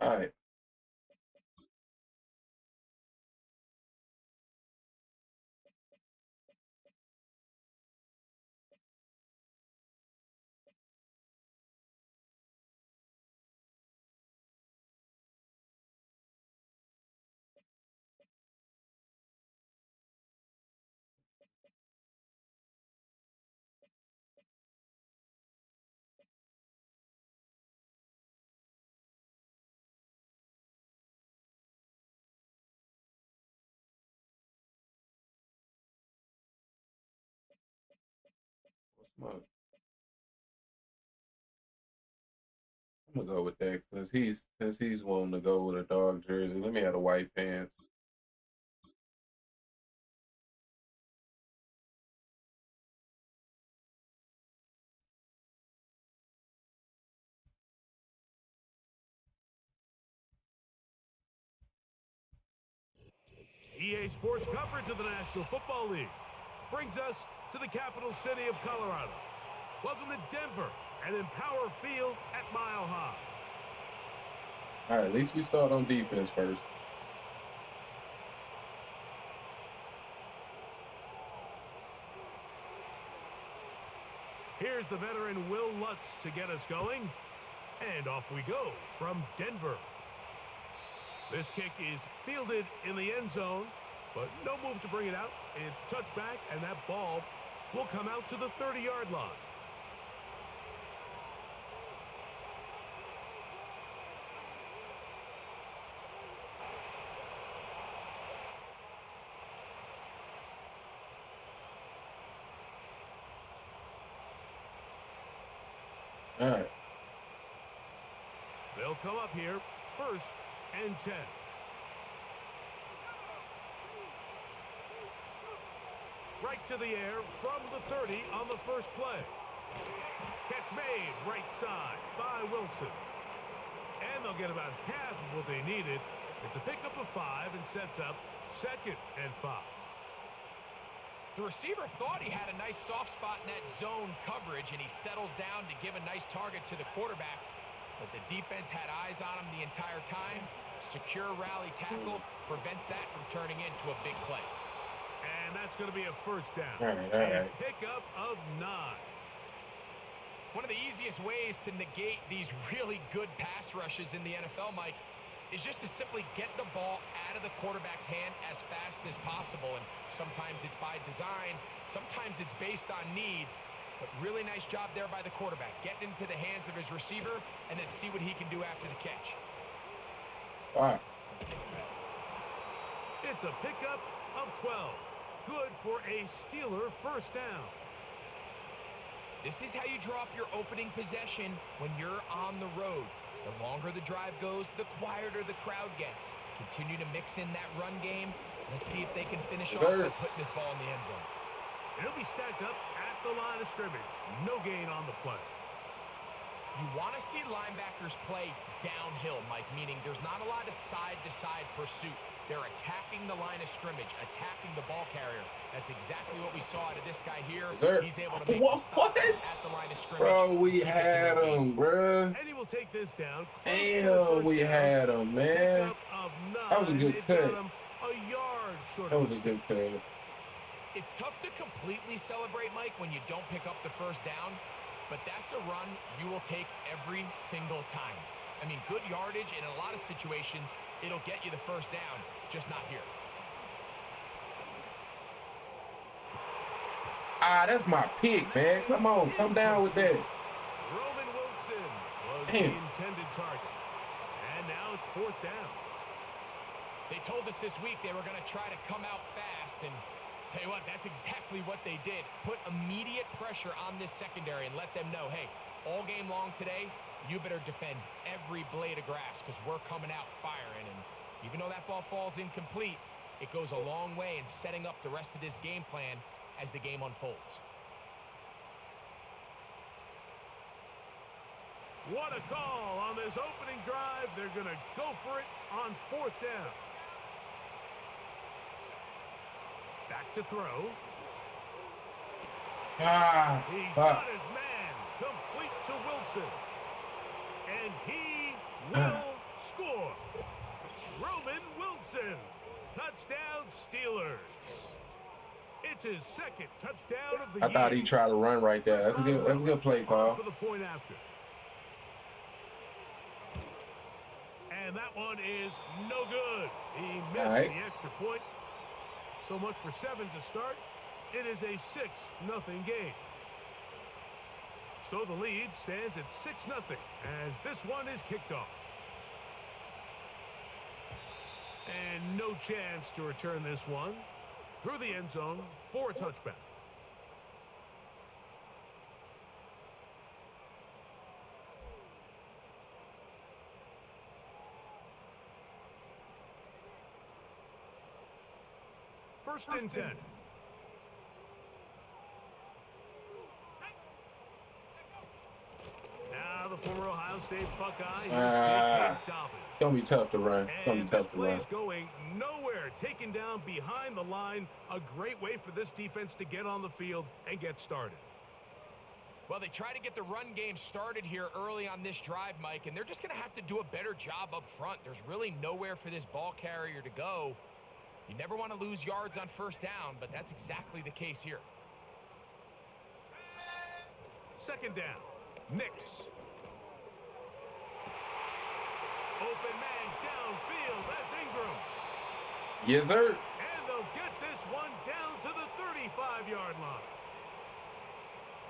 All right. What's my? I'm gonna go with that since he's wanting to go with a dog jersey. Let me have the white pants. EA Sports coverage of the National Football League brings us to the capital city of Colorado. Welcome to Denver and Empower Field at Mile High. All right, at least we start on defense first. Here's the veteran Will Lutz to get us going. And off we go from Denver. This kick is fielded in the end zone, but no move to bring it out. It's touchback, and that ball will come out to the 30-yard line. All right. They'll come up here, 1st and 10. Right to the air from the 30 on the first play. Catch made right side by Wilson. And they'll get about half of what they needed. It's a pickup of 5 and sets up 2nd and 5. The receiver thought he had a nice soft spot in that zone coverage, and he settles down to give a nice target to the quarterback. But the defense had eyes on him the entire time. Secure rally tackle prevents that from turning into a big play. And that's going to be a 1st down. All right. A pickup of 9. One of the easiest ways to negate these really good pass rushes in the NFL, Mike, is just to simply get the ball out of the quarterback's hand as fast as possible. And sometimes it's by design, sometimes it's based on need. But really nice job there by the quarterback, getting into the hands of his receiver and then see what he can do after the catch. All right. It's a pickup of 12. Good for a Steeler 1st down. This is how you draw up your opening possession when you're on the road. The longer the drive goes, the quieter the crowd gets. Continue to mix in that run game. Let's see if they can finish off by putting this ball in the end zone. It'll be stacked up at the line of scrimmage. No gain on the play. You want to see linebackers play downhill, Mike, meaning there's not a lot of side-to-side pursuit. They're attacking the line of scrimmage, attacking the ball carrier. That's exactly what we saw out of this guy here. He's able to make the stop at the line of scrimmage. Bro, we had him, bro. And he will take this down. Damn, we had him, man. That was a good cut. That was a good cut. It's tough to completely celebrate, Mike, when you don't pick up the first down, but that's a run you will take every single time. I mean, good yardage, and in a lot of situations, it'll get you the first down, just not here. Ah, that's my pick, man. Come on, come down with that. Roman Wilson was the intended target. And now it's fourth down. They told us this week they were going to try to come out fast, and tell you what, that's exactly what they did. Put immediate pressure on this secondary and let them know, hey, all game long today, you better defend every blade of grass because we're coming out firing. And even though that ball falls incomplete, it goes a long way in setting up the rest of this game plan as the game unfolds. What a call on this opening drive. They're going to go for it on fourth down. Back to throw. He's got his man. Complete to Wilson. And he will score. Roman Wilson. Touchdown Steelers. It's his second touchdown of the year. I thought he tried to run right there. That's a good play, Paul. For the point after. And that one is no good. He missed the extra point. So much for 7 to start. It is a 6-0 game. So the lead stands at 6-0 as this one is kicked off. And no chance to return this one through the end zone for a touchback. First and 10. Now the former Ohio State Buckeye. Gonna be tough to run. And this play is going nowhere. Taken down behind the line. A great way for this defense to get on the field and get started. Well, they try to get the run game started here early on this drive, Mike, and they're just going to have to do a better job up front. There's really nowhere for this ball carrier to go. You never want to lose yards on first down, but that's exactly the case here. Second down. Nix. Open man downfield. That's Ingram. Yes, sir. And they'll get this one down to the 35-yard line.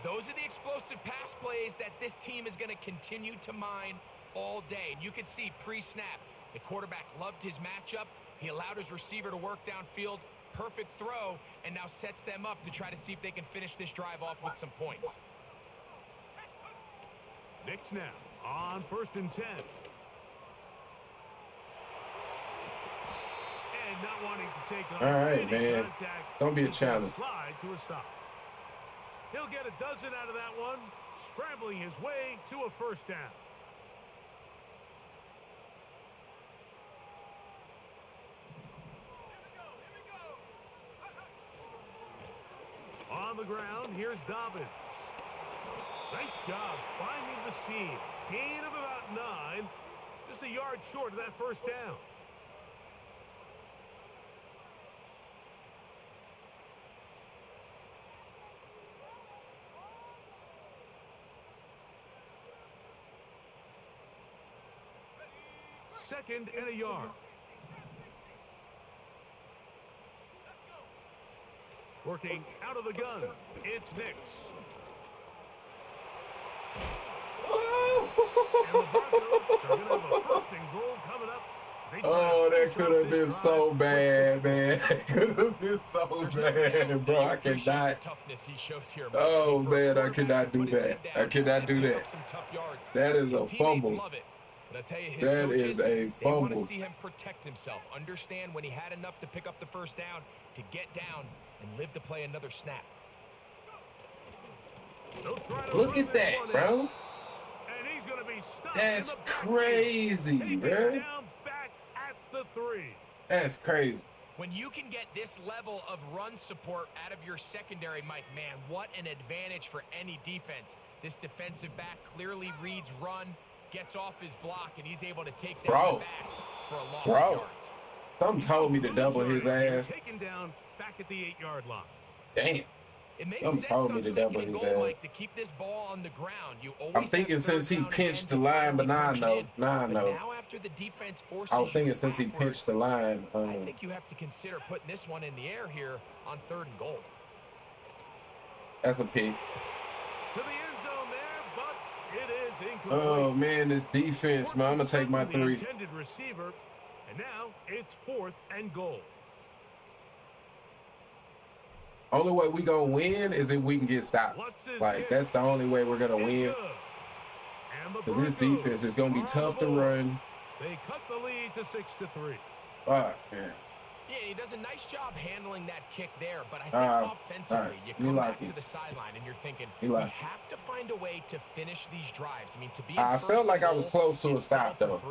Those are the explosive pass plays that this team is going to continue to mine all day. And you can see pre-snap, the quarterback loved his matchup. He allowed his receiver to work downfield. Perfect throw, and now sets them up to try to see if they can finish this drive off with some points. Nix now on first and 10. And not wanting to take on all right, man. Don't be a challenge. Slide to a stop. He'll get a dozen out of that one, scrambling his way to a first down. On the ground, here's Dobbins. Nice job finding the seam. Gain of about 9, just a yard short of that first down. Second and a yard. Working out of the gun, it's Nix. And the Broncos are going to have a first and goal coming up. Oh, that could have been so bad, man. That could have been so bad, bro. I cannot. Oh, man, I cannot do that. I cannot do that. That is a fumble. But I tell you, his That coaches, is a they want to fumble. see him protect himself, understand when he had enough to pick up the first down, to get down and live to play another snap. Look at that, bro. And he's going to be stuck. That's crazy, bro. Down back at the 3. That's crazy. When you can get this level of run support out of your secondary, Mike, man, what an advantage for any defense. This defensive back clearly reads run, gets off his block, and he's able to take that back for a loss of yards. Something told me to double his ass. Taken down back at the 8-yard line. Damn. It makes Something sense told on me to second double and his goal, ass. Mike, to keep this ball on the ground. You always I'm thinking have since he third down pinched the and line, but now I punch it know. in. Now I But know. now after the defense forces I was thinking you since he backwards, pinched the line. I think you have to consider putting this one in the air here on 3rd and goal. That's a pick. To the end zone there, but it is incomplete. Oh man, this defense, man. I'm gonna take my 3. Intended receiver, and now it's 4th and goal. Only way we gonna win is if we can get stops. Like that's the only way we're gonna win. Because this defense is gonna be tough to run. They cut the lead to 6-3. Fuck, man. Yeah, he does a nice job handling that kick there, but I think offensively, you come back to the sideline and you're thinking, we have to find a way to finish these drives. I mean, to be I felt like I was close to a stop, though.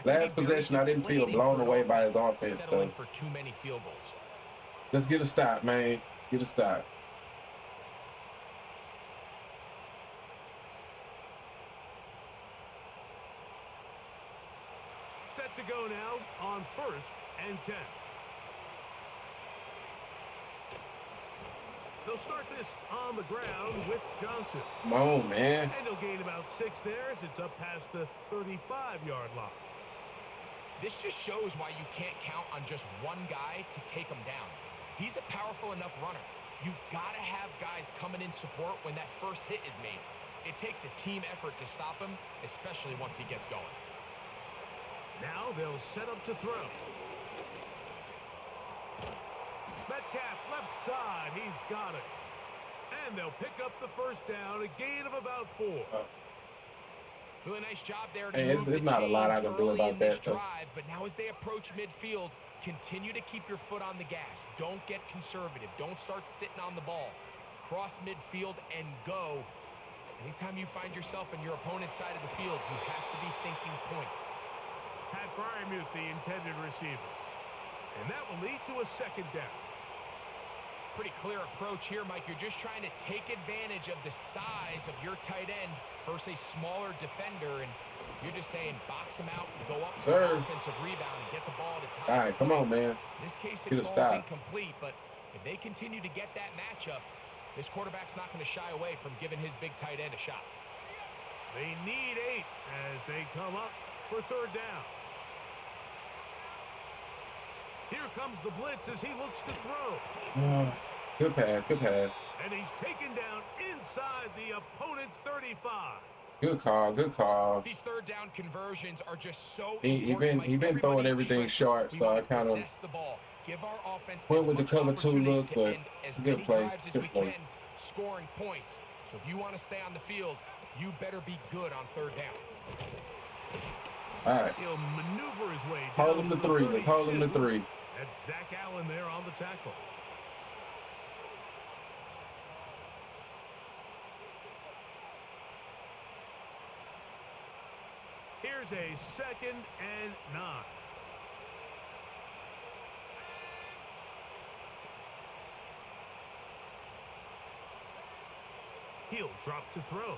Last possession, I didn't feel blown away by his offense, though. For too many field goals. Let's get a stop, man. Let's get a stop. Set to go now on 1st and 10. They'll start this on the ground with Johnson. Come on, man. And they'll gain about 6 there as it's up past the 35-yard line. This just shows why you can't count on just one guy to take him down. He's a powerful enough runner. You've got to have guys coming in support when that first hit is made. It takes a team effort to stop him, especially once he gets going. Now they'll set up to throw. Metcalf left side, he's got it. And they'll pick up the first down, a gain of about 4. Really nice job there. Hey, it's not a lot I can do about that, though. But now as they approach midfield, continue to keep your foot on the gas. Don't get conservative. Don't start sitting on the ball. Cross midfield and go. Anytime you find yourself on your opponent's side of the field, you have to be thinking points. Pat Fryermuth, the intended receiver. And that will lead to a 2nd down. Pretty clear approach here, Mike. You're just trying to take advantage of the size of your tight end versus a smaller defender, and you're just saying box him out, go up for an offensive rebound, and get the ball at its highest. All right, come on, man. In this case, it falls incomplete, but if they continue to get that matchup, this quarterback's not going to shy away from giving his big tight end a shot. They need 8 as they come up for 3rd down. Here comes the blitz as he looks to throw. Good pass, good pass. And he's taken down inside the opponent's 35. Good call, good call. These 3rd down conversions are just so He been throwing everything short, so I kind of went with the cover 2 look, but it's a good play. Good play. Scoring points. So if you want to stay on the field, you better be good on 3rd down. All right. He'll maneuver his way. Let's hold him to 3. Let's hold him to 3. That's Zach Allen there on the tackle. Here's a 2nd and 9. He'll drop to throw.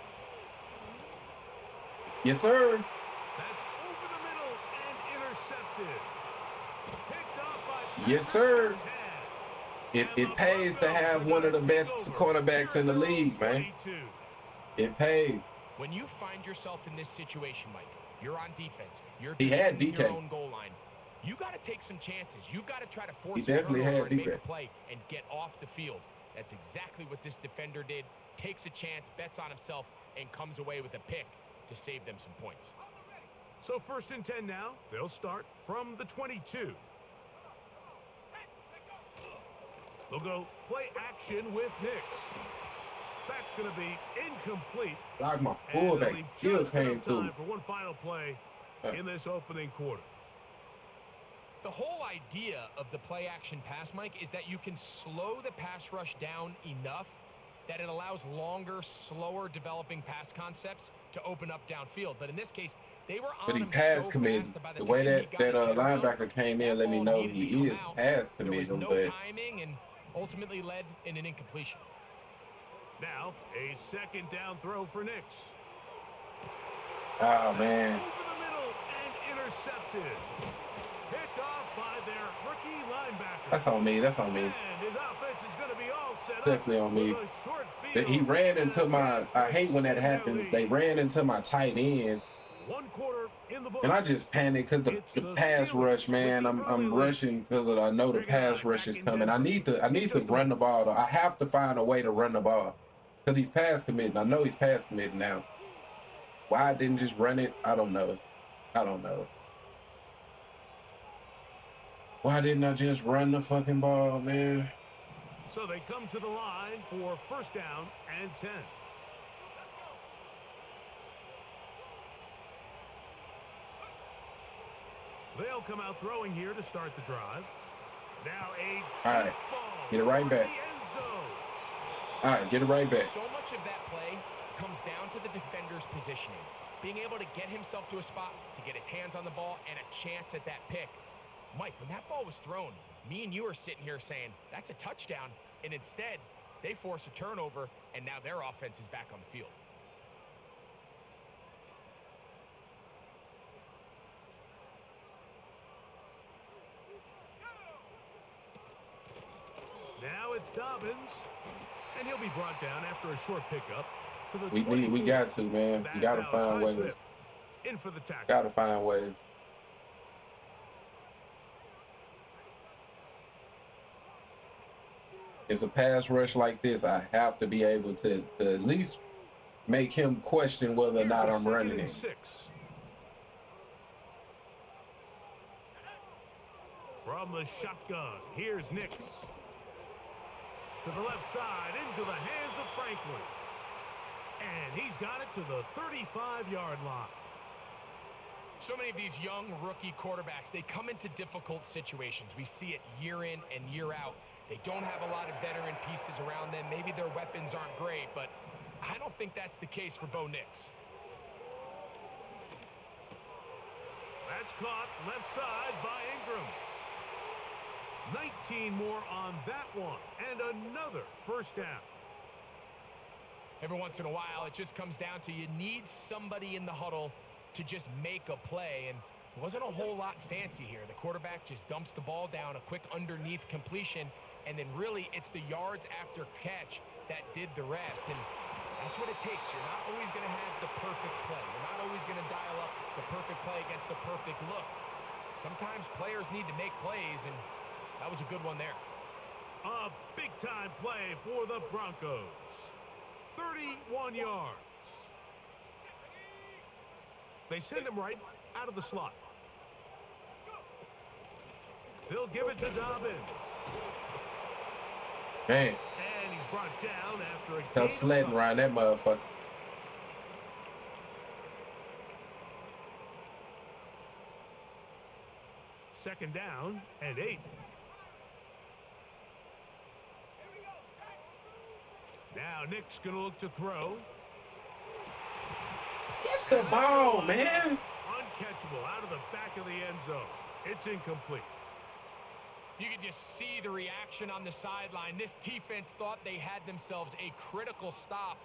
Yes, sir. That's over the middle and intercepted. Picked off by Yes, sir. It pays to have one of the best cornerbacks in the league, man. It pays. When you find yourself in this situation, Mike, you're on defense. You're he had defending DK. your own goal line. You got to take some chances. You've got to try to force He definitely a turnover had and make DK. a play and get off the field. That's exactly what this defender did. Takes a chance, bets on himself, and comes away with a pick to save them some points. So 1st and 10 now. They'll start from the 22. They'll go play action with Nix. That's going to be incomplete. Like my fullback still came through. For one final play. in this opening quarter. The whole idea of the play-action pass, Mike, is that you can slow the pass rush down enough that it allows longer, slower developing pass concepts to open up downfield. But in this case, they were on But he him pass so committed. fast that by The the way time he that got his head around, linebacker came in, that let me ball know needed to he come is out. pass There was committed, no but timing and ultimately led in an incompletion. Now, a second down throw for Nix. oh man, Over the middle and intercepted. Picked off by their rookie linebacker. that's on me. That's on me. And his offense is going to be all set up Definitely on me. with a short field He ran and into a my. chance I to hate when that extend their happens. lead. They ran into my tight end, 1 quarter in the book. and I just panicked because the pass rush, man. I'm rushing because I know the pass rush is coming. I need to run the ball though. I have to find a way to run the ball because he's pass committing. I know he's pass committing now. Why I didn't just run it? I don't know. Why didn't I just run the fucking ball, man? So they come to the line for first down and 10. They'll come out throwing here to start the drive. Now a All right, ball get it right for back. the end zone. All right, get it right back. So much of that play comes down to the defender's positioning. Being able to get himself to a spot, to get his hands on the ball, and a chance at that pick. Mike, when that ball was thrown, me and you are sitting here saying, that's a touchdown. And instead, they force a turnover, and now their offense is back on the field. Now it's Dobbins, and he'll be brought down after a short pickup. To the We got to, man. We got to find ways. In for the tackle. Got to find ways. It's a pass rush like this. I have to be able to at least make him question whether or not I'm running it. 6. From the shotgun, here's Nix. To the left side, into the hands of Franklin. And he's got it to the 35-yard line. So many of these young rookie quarterbacks, they come into difficult situations. We see it year in and year out. They don't have a lot of veteran pieces around them. Maybe their weapons aren't great, but I don't think that's the case for Bo Nix. That's caught left side by Ingram. 19 more on that one, and another first down. Every once in a while, it just comes down to you need somebody in the huddle to just make a play, and it wasn't a whole lot fancy here. The quarterback just dumps the ball down, a quick underneath completion, and then really it's the yards after catch that did the rest, and that's what it takes. You're not always going to have the perfect play. You're not always going to dial up the perfect play against the perfect look. Sometimes players need to make plays, and that was a good one there. A big-time play for the Broncos. 31 yards. They send him right out of the slot. They'll give it to Dobbins. Man, And he's brought down after a tough sledding around that motherfucker. Second down and 8. Now Nick's going to look to throw. Catch the ball, man. Uncatchable out of the back of the end zone. It's incomplete. You can just see the reaction on the sideline. This defense thought they had themselves a critical stop.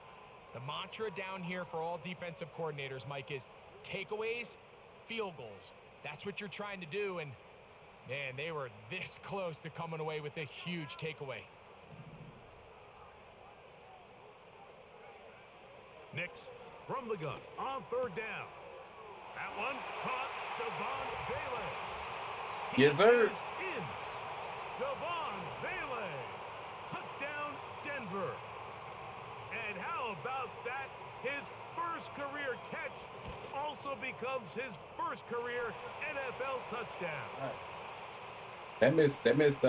The mantra down here for all defensive coordinators, Mike, is takeaways, field goals. That's what you're trying to do, and man, they were this close to coming away with a huge takeaway. Nix from the gun on third down. That one caught Devon Vele. Yes, sir. Is in. Devon Vele. Touchdown, Denver. And how about that? His first career catch also becomes his first career NFL touchdown. That missed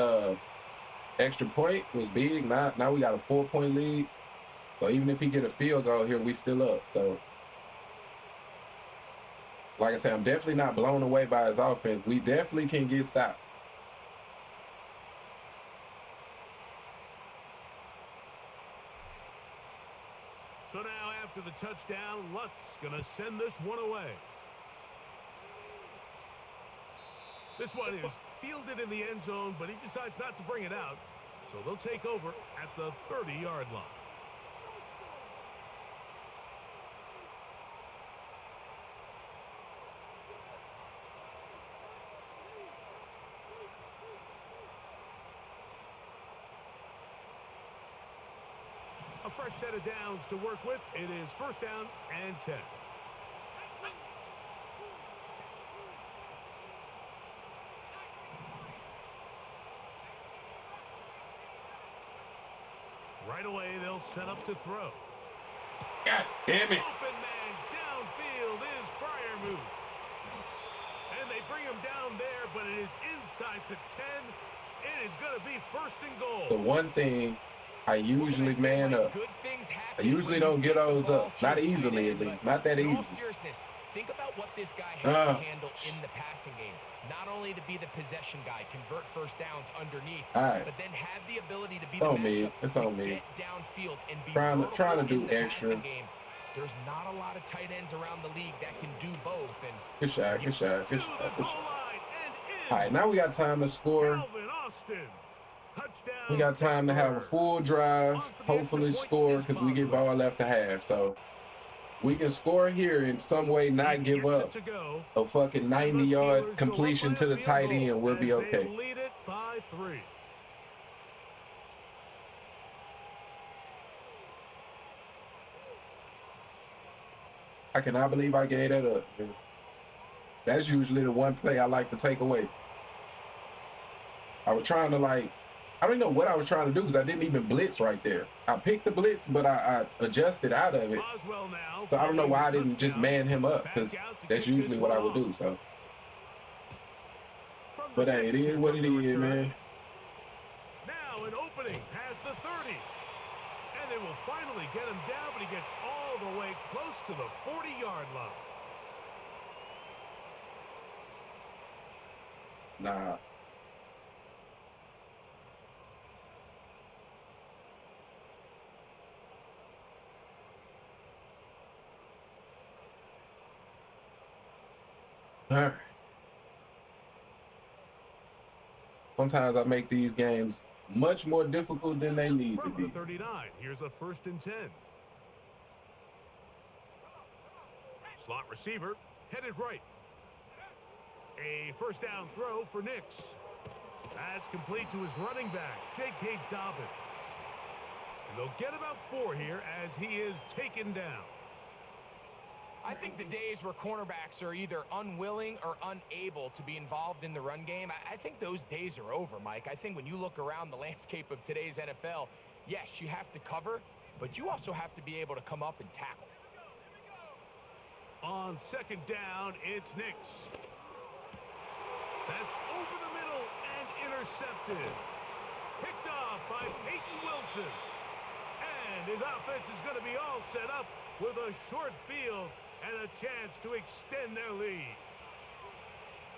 extra point was big. Now we got a 4-point lead. So even if he get a field goal here, we still up. So like I said, I'm definitely not blown away by his offense. We definitely can get stopped. So now after the touchdown, Lutz going to send this one away. This one is fielded in the end zone, but he decides not to bring it out. So they'll take over at the 30-yard line. A fresh set of downs to work with. It is first down and 10. Right away, they'll set up to throw. God damn it. Open man downfield is Fryermuth. And they bring him down there, but it is inside the 10. It is going to be first and goal. The one thing I usually man up. I usually don't get those up. Not easily, at least. Not that easy. Think about what this guy has to handle in the passing game. Not only to be the possession guy, convert first downs underneath, but then have the ability to be the matchup. It's on me. Get downfield and be trying to do extra. Game. There's not a lot of tight ends around the league that can do both. And good shot. All right, now we got time to score. We got time to have a full drive, hopefully score, because we get ball after half. So we can score here in some way, not give up a fucking 90-yard completion to the tight end. We'll be okay. Lead it by 3. I cannot believe I gave that up. That's usually the one play I like to take away. I was trying to I don't know what I was trying to do because I didn't even blitz right there. I picked the blitz, but I adjusted out of it. So I don't know why I didn't just man him up because that's usually what I would do. So, but hey, it is what it is, man. Now an opening past the 30. And they will finally get him down, but he gets all the way close to the 40-yard line. Nah. All right. Sometimes I make these games much more difficult than they need to be. From the 39, here's a first and 10. Slot receiver, headed right. A first down throw for Nix. That's complete to his running back, J.K. Dobbins. And they'll get about 4 here as he is taken down. I think the days where cornerbacks are either unwilling or unable to be involved in the run game, I think those days are over, Mike. I think when you look around the landscape of today's NFL, yes, you have to cover, but you also have to be able to come up and tackle. On second down, it's Nix. That's over the middle and intercepted. Picked off by Peyton Wilson. And his offense is going to be all set up with a short field and a chance to extend their lead.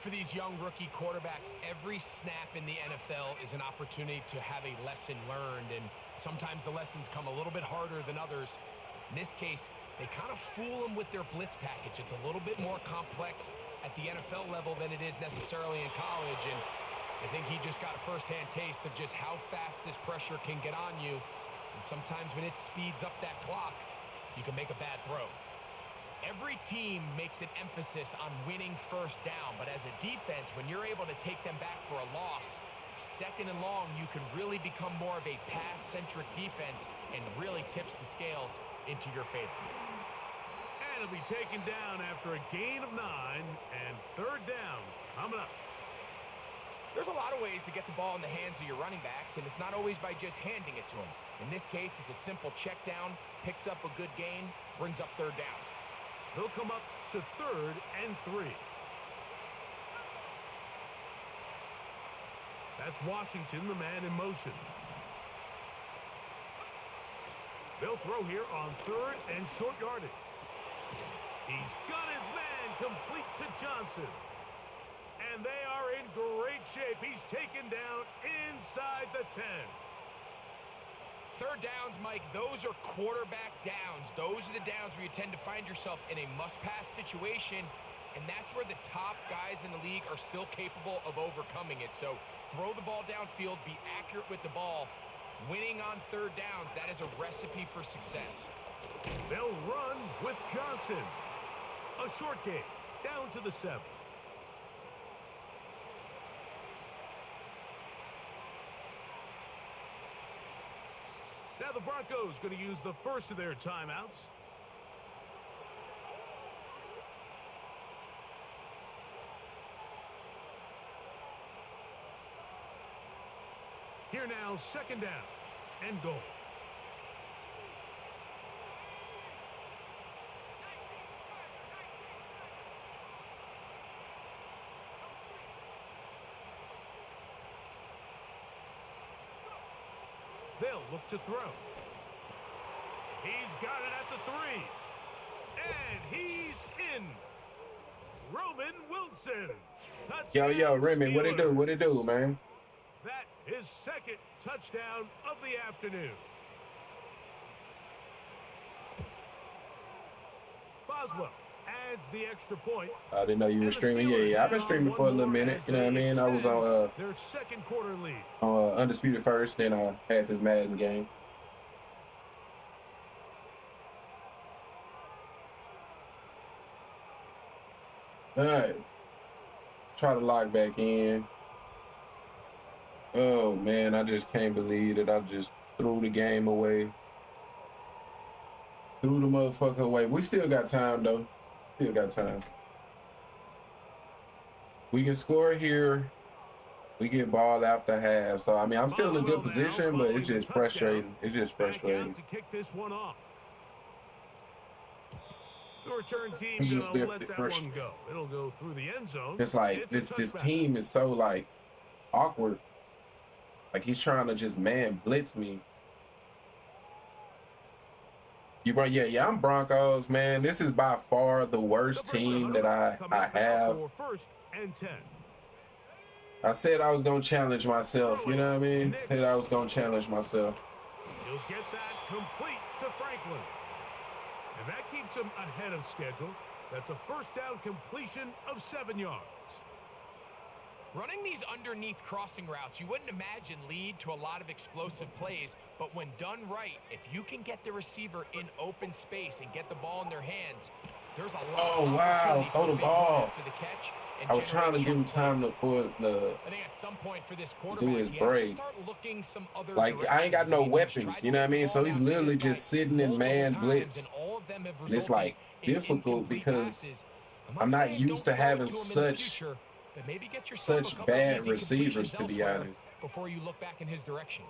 For these young rookie quarterbacks, every snap in the NFL is an opportunity to have a lesson learned, and sometimes the lessons come a little bit harder than others. In this case, they kind of fool them with their blitz package. It's a little bit more complex at the NFL level than it is necessarily in college, and I think he just got a first-hand taste of just how fast this pressure can get on you, and sometimes when it speeds up that clock, you can make a bad throw. Every team makes an emphasis on winning first down, but as a defense, when you're able to take them back for a loss, second and long, you can really become more of a pass-centric defense and really tips the scales into your favor. And it'll be taken down after a gain of 9 and third down coming up. There's a lot of ways to get the ball in the hands of your running backs, and it's not always by just handing it to them. In this case, it's a simple check down, picks up a good gain, brings up third down. They'll come up to third and 3. That's Washington, the man in motion. They'll throw here on third and short yardage. He's got his man complete to Johnson. And they are in great shape. He's taken down inside the 10. Third downs, Mike, those are quarterback downs. Those are the downs where you tend to find yourself in a must-pass situation, and that's where the top guys in the league are still capable of overcoming it. So throw the ball downfield, be accurate with the ball. Winning on third downs, that is a recipe for success. They'll run with Johnson. A short game, down to the 7. Now the Broncos going to use the first of their timeouts. Here now, second down and goal. They'll look to throw. He's got it at the 3. And he's in. Roman Wilson. Yo, Remy, what it do? What it do, man? That is second touchdown of the afternoon. Boswell adds the extra point. I didn't know you were streaming. Yeah, I've been streaming for a little minute. You know what I mean? I was on their second quarter lead. Undisputed First, then I had this Madden game. All right, try to lock back in. Oh man, I just can't believe that I just threw the game away. Threw the motherfucker away. We still got time though. Still got time. We can score here. We get ball after half. So I mean, I'm still in a good position, but it's just frustrating. It's just frustrating. To kick this one off. The return team It's just gonna let definitely that frustrating. one go. It'll go through the end zone. It's like this touchback. team is so like awkward. Like he's trying to just man blitz me. You right? Yeah. I'm Broncos, man. This is by far the worst team that I have. For first and 10. I said I was gonna challenge myself. You know what I mean? Said I was gonna challenge myself. He'll get that complete to Franklin. And that keeps him ahead of schedule. That's a first down completion of 7 yards. Running these underneath crossing routes, you wouldn't imagine lead to a lot of explosive plays, but when done right, if you can get the receiver in open space and get the ball in their hands, there's a lot Oh of wow! opportunity Throw to the make ball. after the catch and I was trying to generate give him chunk time to plays. put the I think at some point for this quarterback, his he has to break. start looking some other Like I ain't got directions. no I mean, he's weapons. tried You to know what I get the mean? So ball he's out to literally this guy just sitting in multiple man times, blitz. and all of them have And it's resulted like in difficult incomplete because passes. I'm not saying used don't to throw it having to him in the such future, but maybe get yourself a such couple bad easy receivers, completions to be elsewhere honest. before you look back in his direction.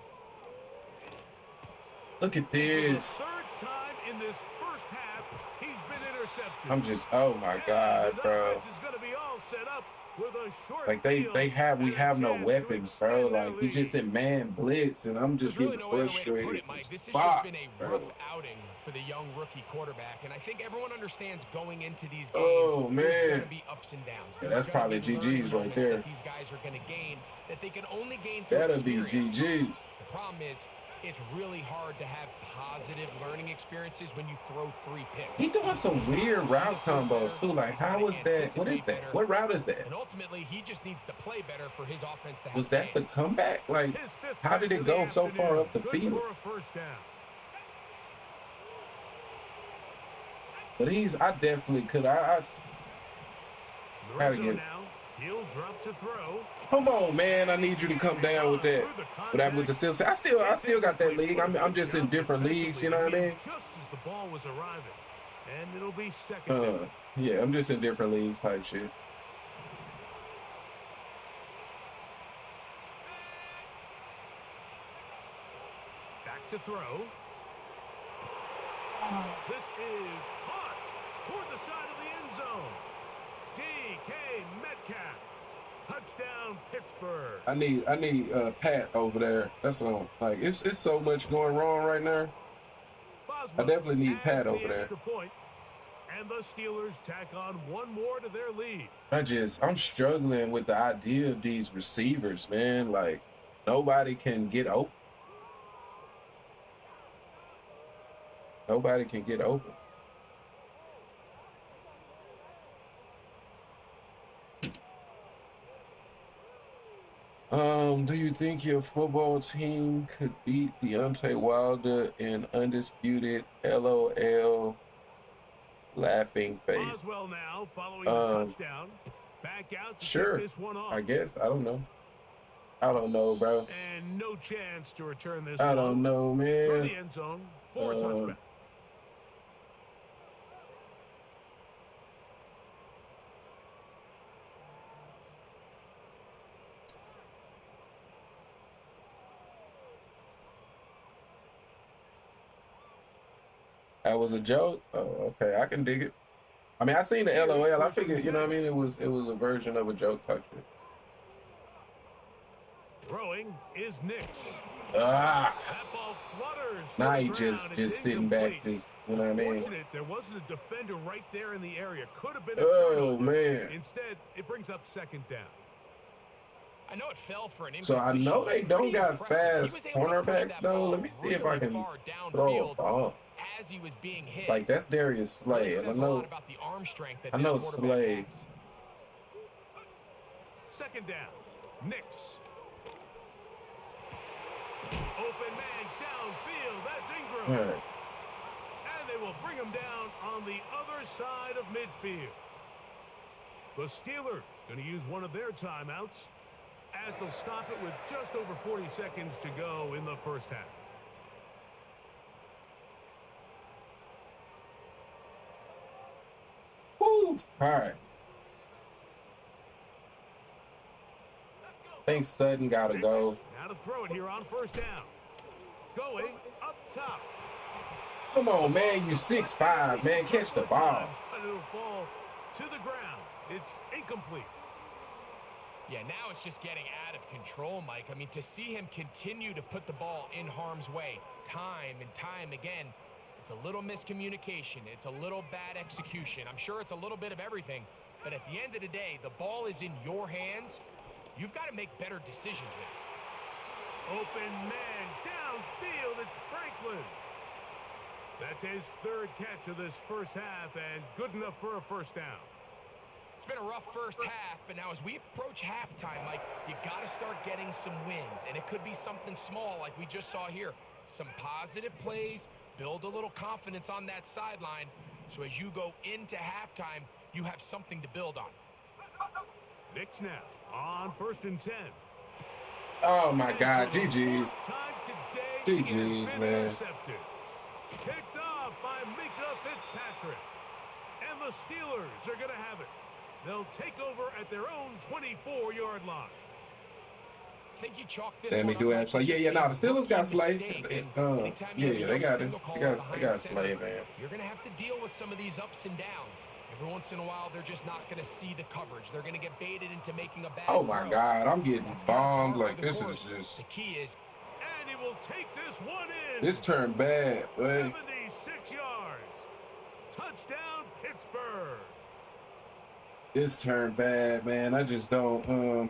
Look at For the this. third time in this first half, he's been intercepted. I'm just, oh my And God, his bro. offense is going to be all set up with a short Like we field and a have no chance to weapons, bro. extend their Like he's lead. just in man blitz, and I'm just There's really getting no other way to put frustrated. it, Mike. This has Fuck, just been a bro. rough outing for the young rookie quarterback, and I think everyone understands going into these games. Oh, There's man. going to be ups and downs. Yeah, There's that's gonna probably be learning GG's right moments there. that these guys are going to gain that they can only gain through That'll be experience. GG's. The problem is, it's really hard to have positive learning experiences when you throw 3 picks. He doing some weird route combos too. Like, how is that? What is that? What route is that? And ultimately, he just needs to play better for his offense to have Was that the gains. comeback? Like, His fifth how did catch it of the go so far up the afternoon. Good field? for a first down. But I definitely could. The Gotta red zone get- now. He'll drop to throw. Come on, man. I need you to come down with that. With the still. I still got that league. I'm just in different leagues. You know what I mean? Just as the ball was arriving, and it'll be second down. Yeah. I'm just in different leagues type shit. Back to throw. This is caught toward the side of the end zone. DK Metcalf. Touchdown, Pittsburgh. I need Pat over there. That's all. Like it's so much going wrong right now. Boswell I definitely need adds Pat the over there. extra point, And the Steelers tack on one more to their lead. I'm struggling with the idea of these receivers, man. Like, nobody can get open. Nobody can get open. Do you think your football team could beat Deontay Wilder in undisputed LOL laughing face? Boswell now following the touchdown. Back out to sure, take this one off. I guess. I don't know. I don't know, bro. And no chance to return this I don't know, man. Through the end zone for a touchback. That was a joke. Oh, okay, I can dig it. I mean, I seen the LOL. I figured, you know what I mean? It was a version of a joke type shit. Throwing is Nix. Ah. That ball flutters. Now he just sitting back, just, you know what I mean? There wasn't a defender right there in the area. Could have been a oh turnover. Man. Instead, it brings up second down. I know it fell for an So I know they don't got fast cornerbacks though. Let me see if I can throw a ball. As he was being hit. Like, that's Darius Slay, and I know Slay. Second down, Nix. Open man downfield. That's Ingram. All right. And they will bring him down on the other side of midfield. The Steelers going to use one of their timeouts as they'll stop it with just over 40 seconds to go in the first half. Woo! All right. I think Sutton got to go. Now to throw it here on first down. Going up top. Come on, man. You 6'5", man. Catch the ball. It'll fall to the ground. It's incomplete. Yeah, now it's just getting out of control, Mike. I mean, to see him continue to put the ball in harm's way time and time again, it's a little miscommunication. It's a little bad execution. I'm sure it's a little bit of everything. But at the end of the day, the ball is in your hands. You've got to make better decisions with it. Open man downfield. It's Franklin. That's his third catch of this first half and good enough for a first down. It's been a rough first half, but now as we approach halftime, Mike, you got to start getting some wins. And it could be something small like we just saw here. Some positive plays, build a little confidence on that sideline. So as you go into halftime, you have something to build on. Nix now on 1st and 10. Oh, my God. GG's. GG's, man. Picked off by Mika Fitzpatrick. And the Steelers are going to have it. They'll take over at their own 24-yard line. I think you chalk this Damn, one do up, the Steelers got Slay. Anytime you have a they got single it. call They got behind Slay, center, man. You're going to have to deal with some of these ups and downs. Every once in a while, they're just not going to see the coverage. They're going to get baited into making a bad Oh, my throw. God. I'm getting That's bombed. par Like, for the this course. is just... The key is... And he will take this one in. This turned bad, man. 76 yards. Touchdown, Pittsburgh. This turned bad, man. I just don't...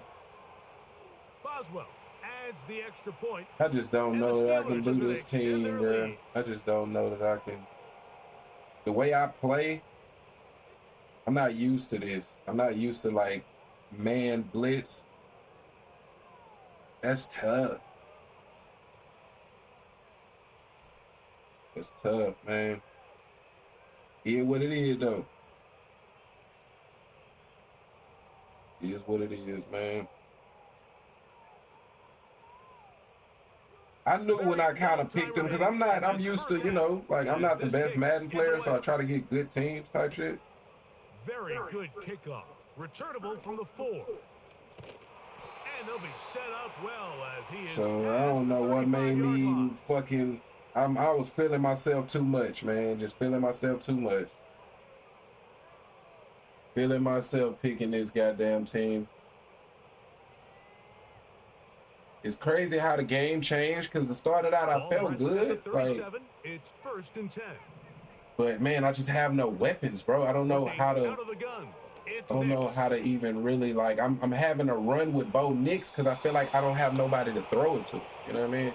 Boswell adds the extra point. I just don't know that I can do this team, bro. I just don't know that I can. The way I play, I'm not used to this. I'm not used to, like, man blitz. That's tough. It's tough, man. Here's what it is, though. It is what it is, man. I knew when I kind of picked them because I'm used to, you know, like I'm not the best Madden player, so I try to get good teams type shit. Very good kickoff. Returnable from the 4. And they'll be set up well as he is. So I don't know what made me fucking. I was feeling myself too much, man. Just feeling myself too much. Feeling myself picking this goddamn team. It's crazy how the game changed because it started out I felt good. Like, it's 1st and 10. But man, I just have no weapons, bro. I don't know how to. Out of the gun. It's I don't know Nick. how to even really like. I'm having a run with Bo Nix because I feel like I don't have nobody to throw it to. You know what I mean?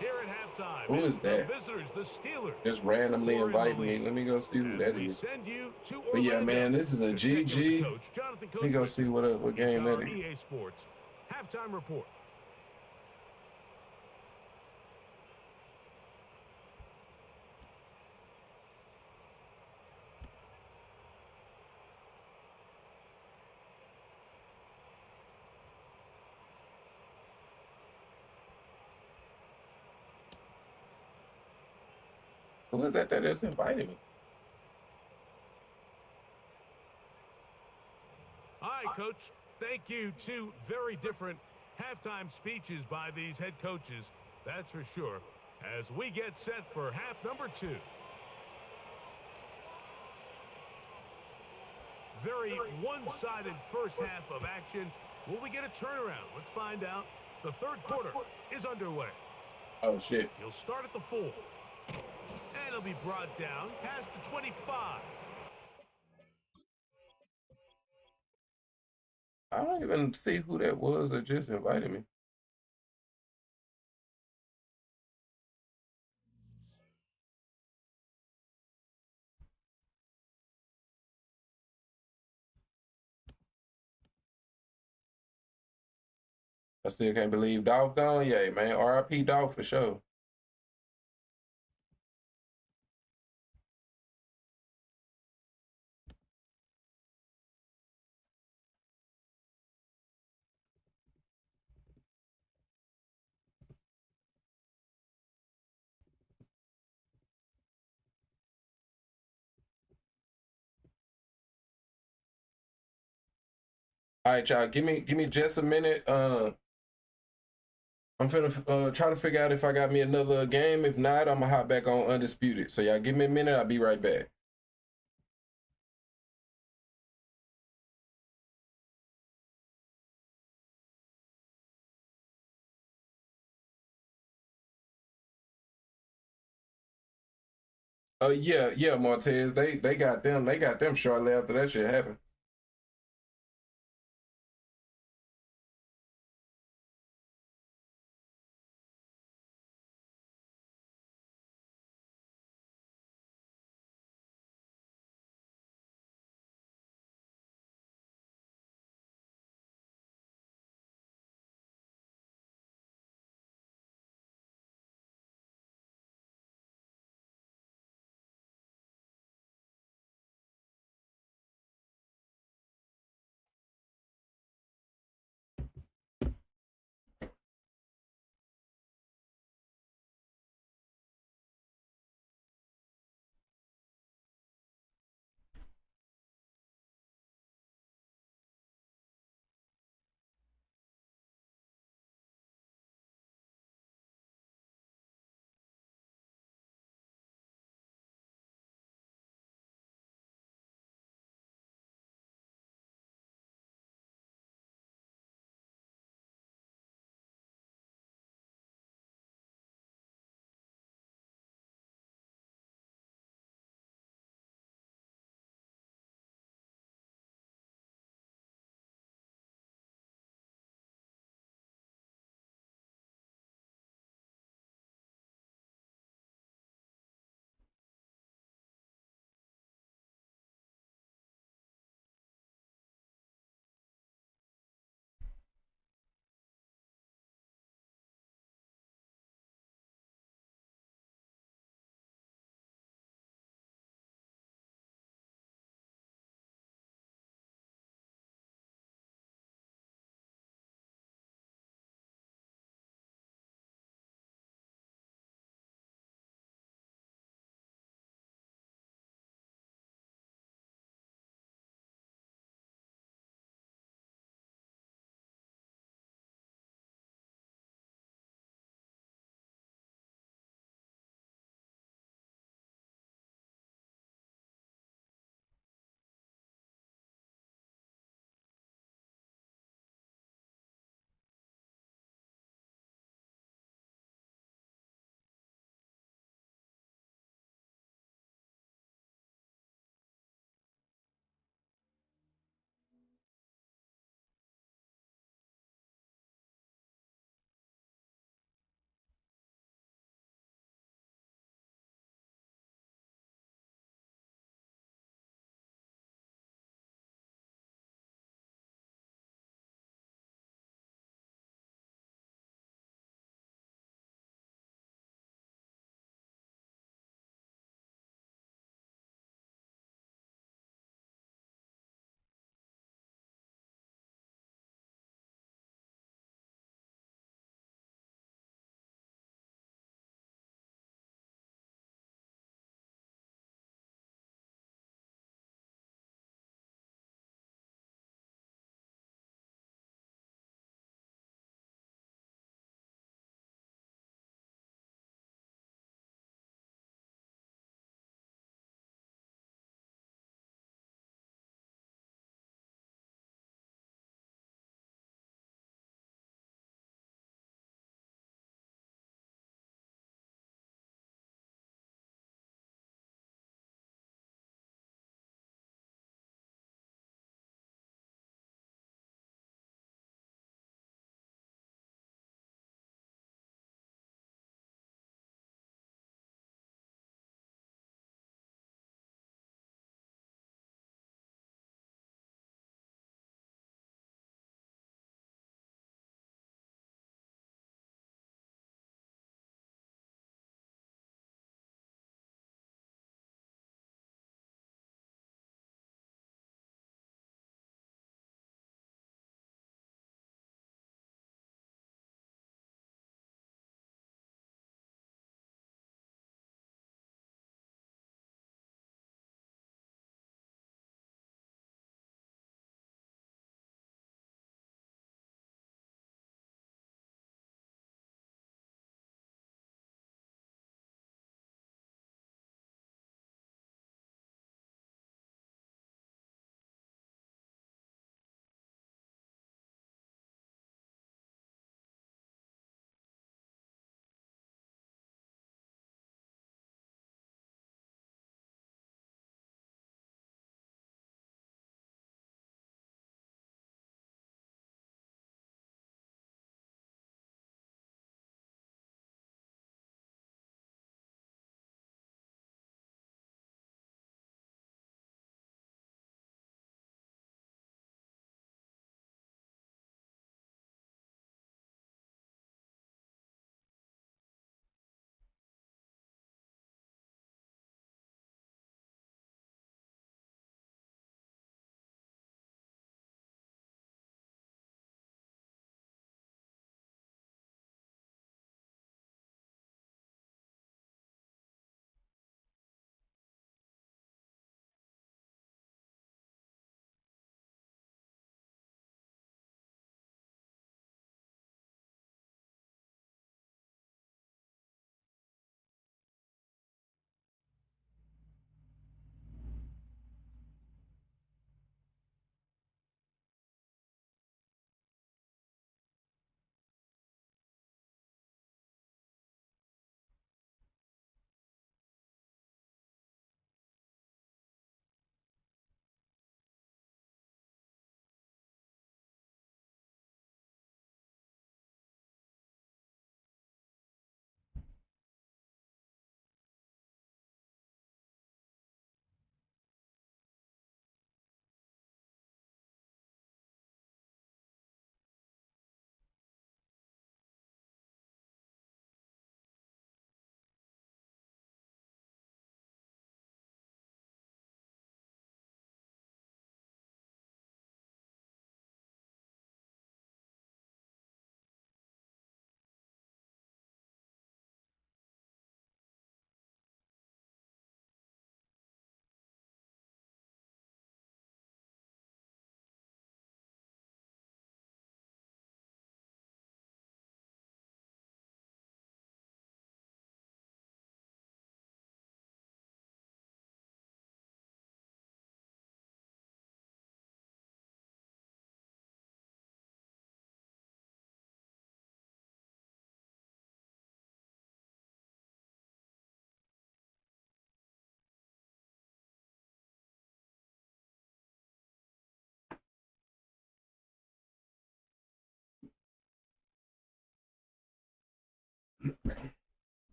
Here at halftime, Who it's is the that? visitors, the Steelers. Just randomly who are in the inviting me. lead. Let me go see who As that we is. send you to But yeah, Orlando, man, this is a here's Technos GG. coach, Jonathan Let me go see what He's game got that our is. EA Sports halftime report. Who is that just invited me? Hi, Coach. Thank you. Two very different halftime speeches by these head coaches, that's for sure, as we get set for half number 2. Very one-sided first half of action. Will we get a turnaround? Let's find out. The third quarter is underway. Oh shit. He'll start at the 4. And he'll be brought down past the 25. I don't even see who that was that just invited me. I still can't believe Dolph gone. Yeah, man. RIP Dolph for sure. All right, y'all. Give me just a minute. I'm finna try to figure out if I got me another game. If not, I'm gonna hop back on Undisputed. So y'all give me a minute. I'll be right back. Yeah, Martez. They got them. They got them shortly after that shit happened.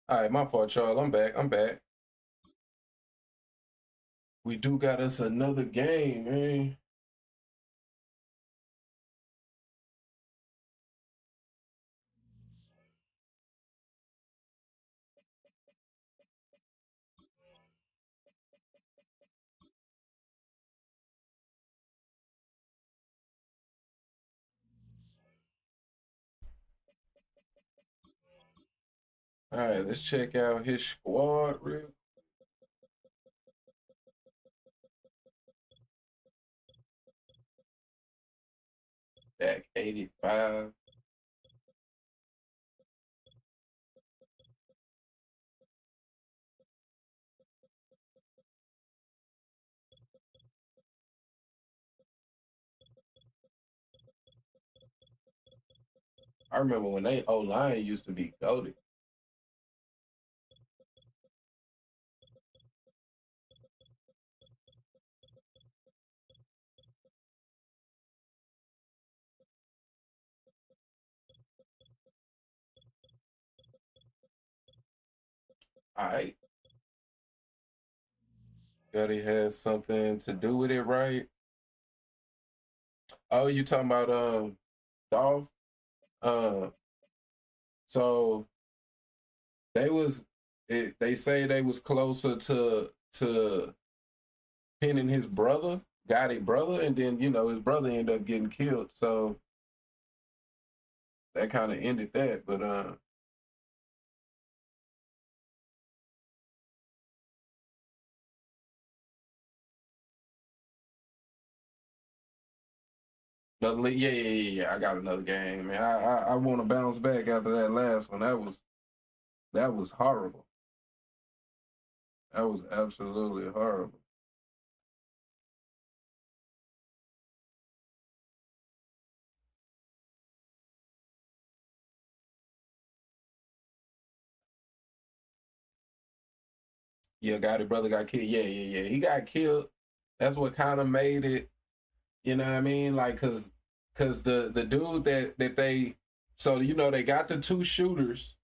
All right, my fault, Charles. I'm back. I'm back. We do got us another game, man. All right, let's check out his squad real. Back 85. I remember when they O-line used to be goated. All right. Gotti has something to do with it, right? Oh, you talking about Dolph? Uh, so they was they say they was closer to pinning his brother, Gotti brother, and then his brother ended up getting killed. So that kind of ended that. But yeah. I got another game, man. I want to bounce back after that last one. That was horrible. That was absolutely horrible. Yeah, Gotti brother got killed. Yeah. He got killed. That's what kind of made it. You know what I mean? Like, cause the dude that they so they got the two shooters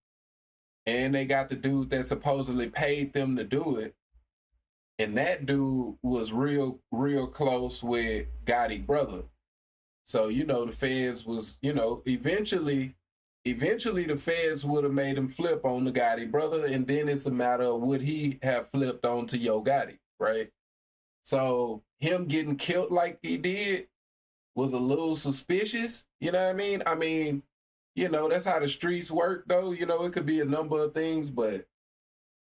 and they got the dude that supposedly paid them to do it. And that dude was real close with Gotti brother. So, the feds was, eventually the feds would have made him flip on the Gotti brother, and then it's a matter of would he have flipped on to Yo Gotti, right? So him getting killed like he did was a little suspicious, you know what I mean? I mean, that's how the streets work though, it could be a number of things, but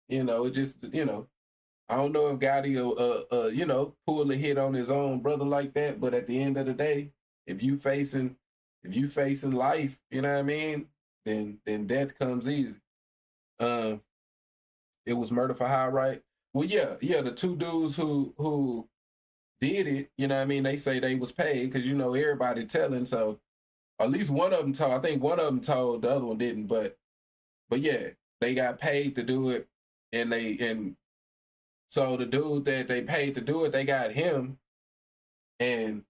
it just, I don't know if Gotti pull a hit on his own brother like that, but at the end of the day, if you facing life, you know what I mean, then death comes easy. It was murder for hire, right? Well, yeah, the two dudes who did it, you know what I mean, they say they was paid because everybody telling, so at least one of them told. I think one of them told, the other one didn't, but yeah, they got paid to do it, and so the dude that they paid to do it, they got him, and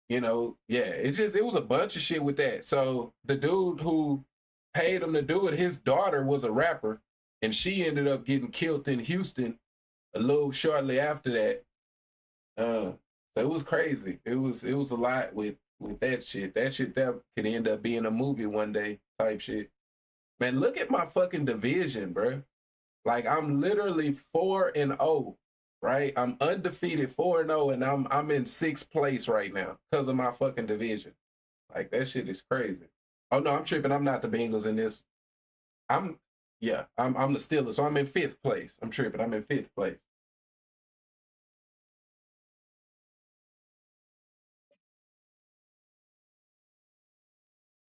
yeah, it was a bunch of shit with that. So the dude who paid him to do it, his daughter was a rapper, and she ended up getting killed in Houston a little shortly after that. So it was crazy. It was a lot with that shit. That shit that could end up being a movie one day type shit. Man, look at my fucking division, bro. Like I'm literally 4-0, right? I'm undefeated 4-0, and I'm in sixth place right now because of my fucking division. Like that shit is crazy. Oh no, I'm tripping. I'm not the Bengals in this. I'm yeah, I'm the Steelers, so I'm in fifth place. I'm tripping. I'm in fifth place.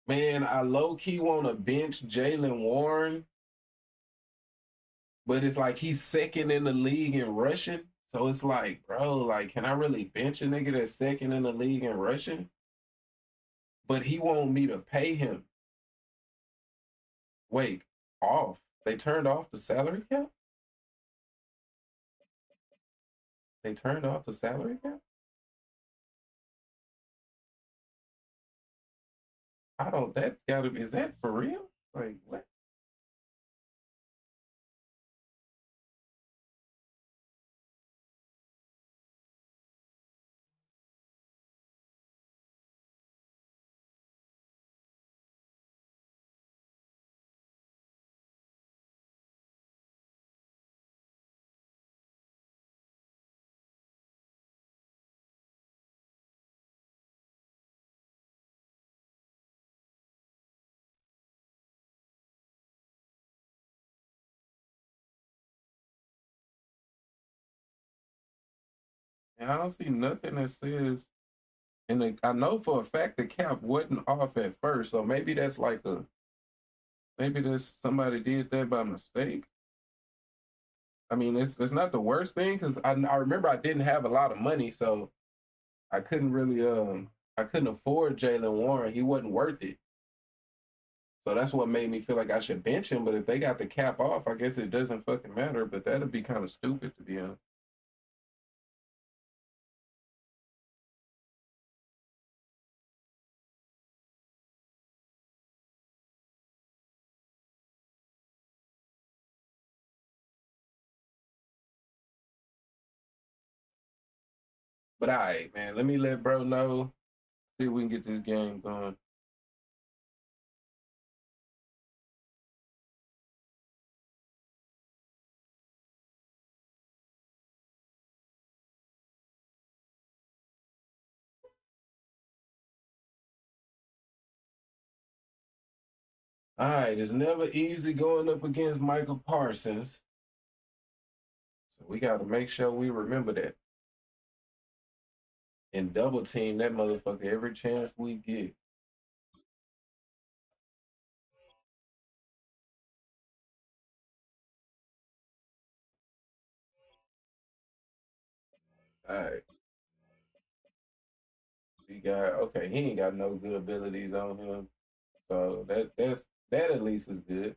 Man, I low-key want to bench Jalen Warren, but it's like he's second in the league in rushing. So it's like, bro, like, can I really bench a nigga that's second in the league in rushing? But he want me to pay him. Wait, off. They turned off the salary cap? They turned off the salary cap? I don't, that's gotta be, is that for real? Like, what? And I don't see nothing that says, and I know for a fact the cap wasn't off at first, so maybe that's like a, maybe there's somebody did that by mistake. I mean, it's not the worst thing because I remember I didn't have a lot of money, so I couldn't really I couldn't afford Jalen Warren. He wasn't worth it. So that's what made me feel like I should bench him. But if they got the cap off, I guess it doesn't fucking matter. But that'd be kind of stupid to be honest. But all right, man, let me let bro know. See if we can get this game going. All right, it's never easy going up against Michael Parsons. So we got to make sure we remember that. And double team that motherfucker every chance we get. All right. He got, okay, he ain't got no good abilities on him. So that at least is good.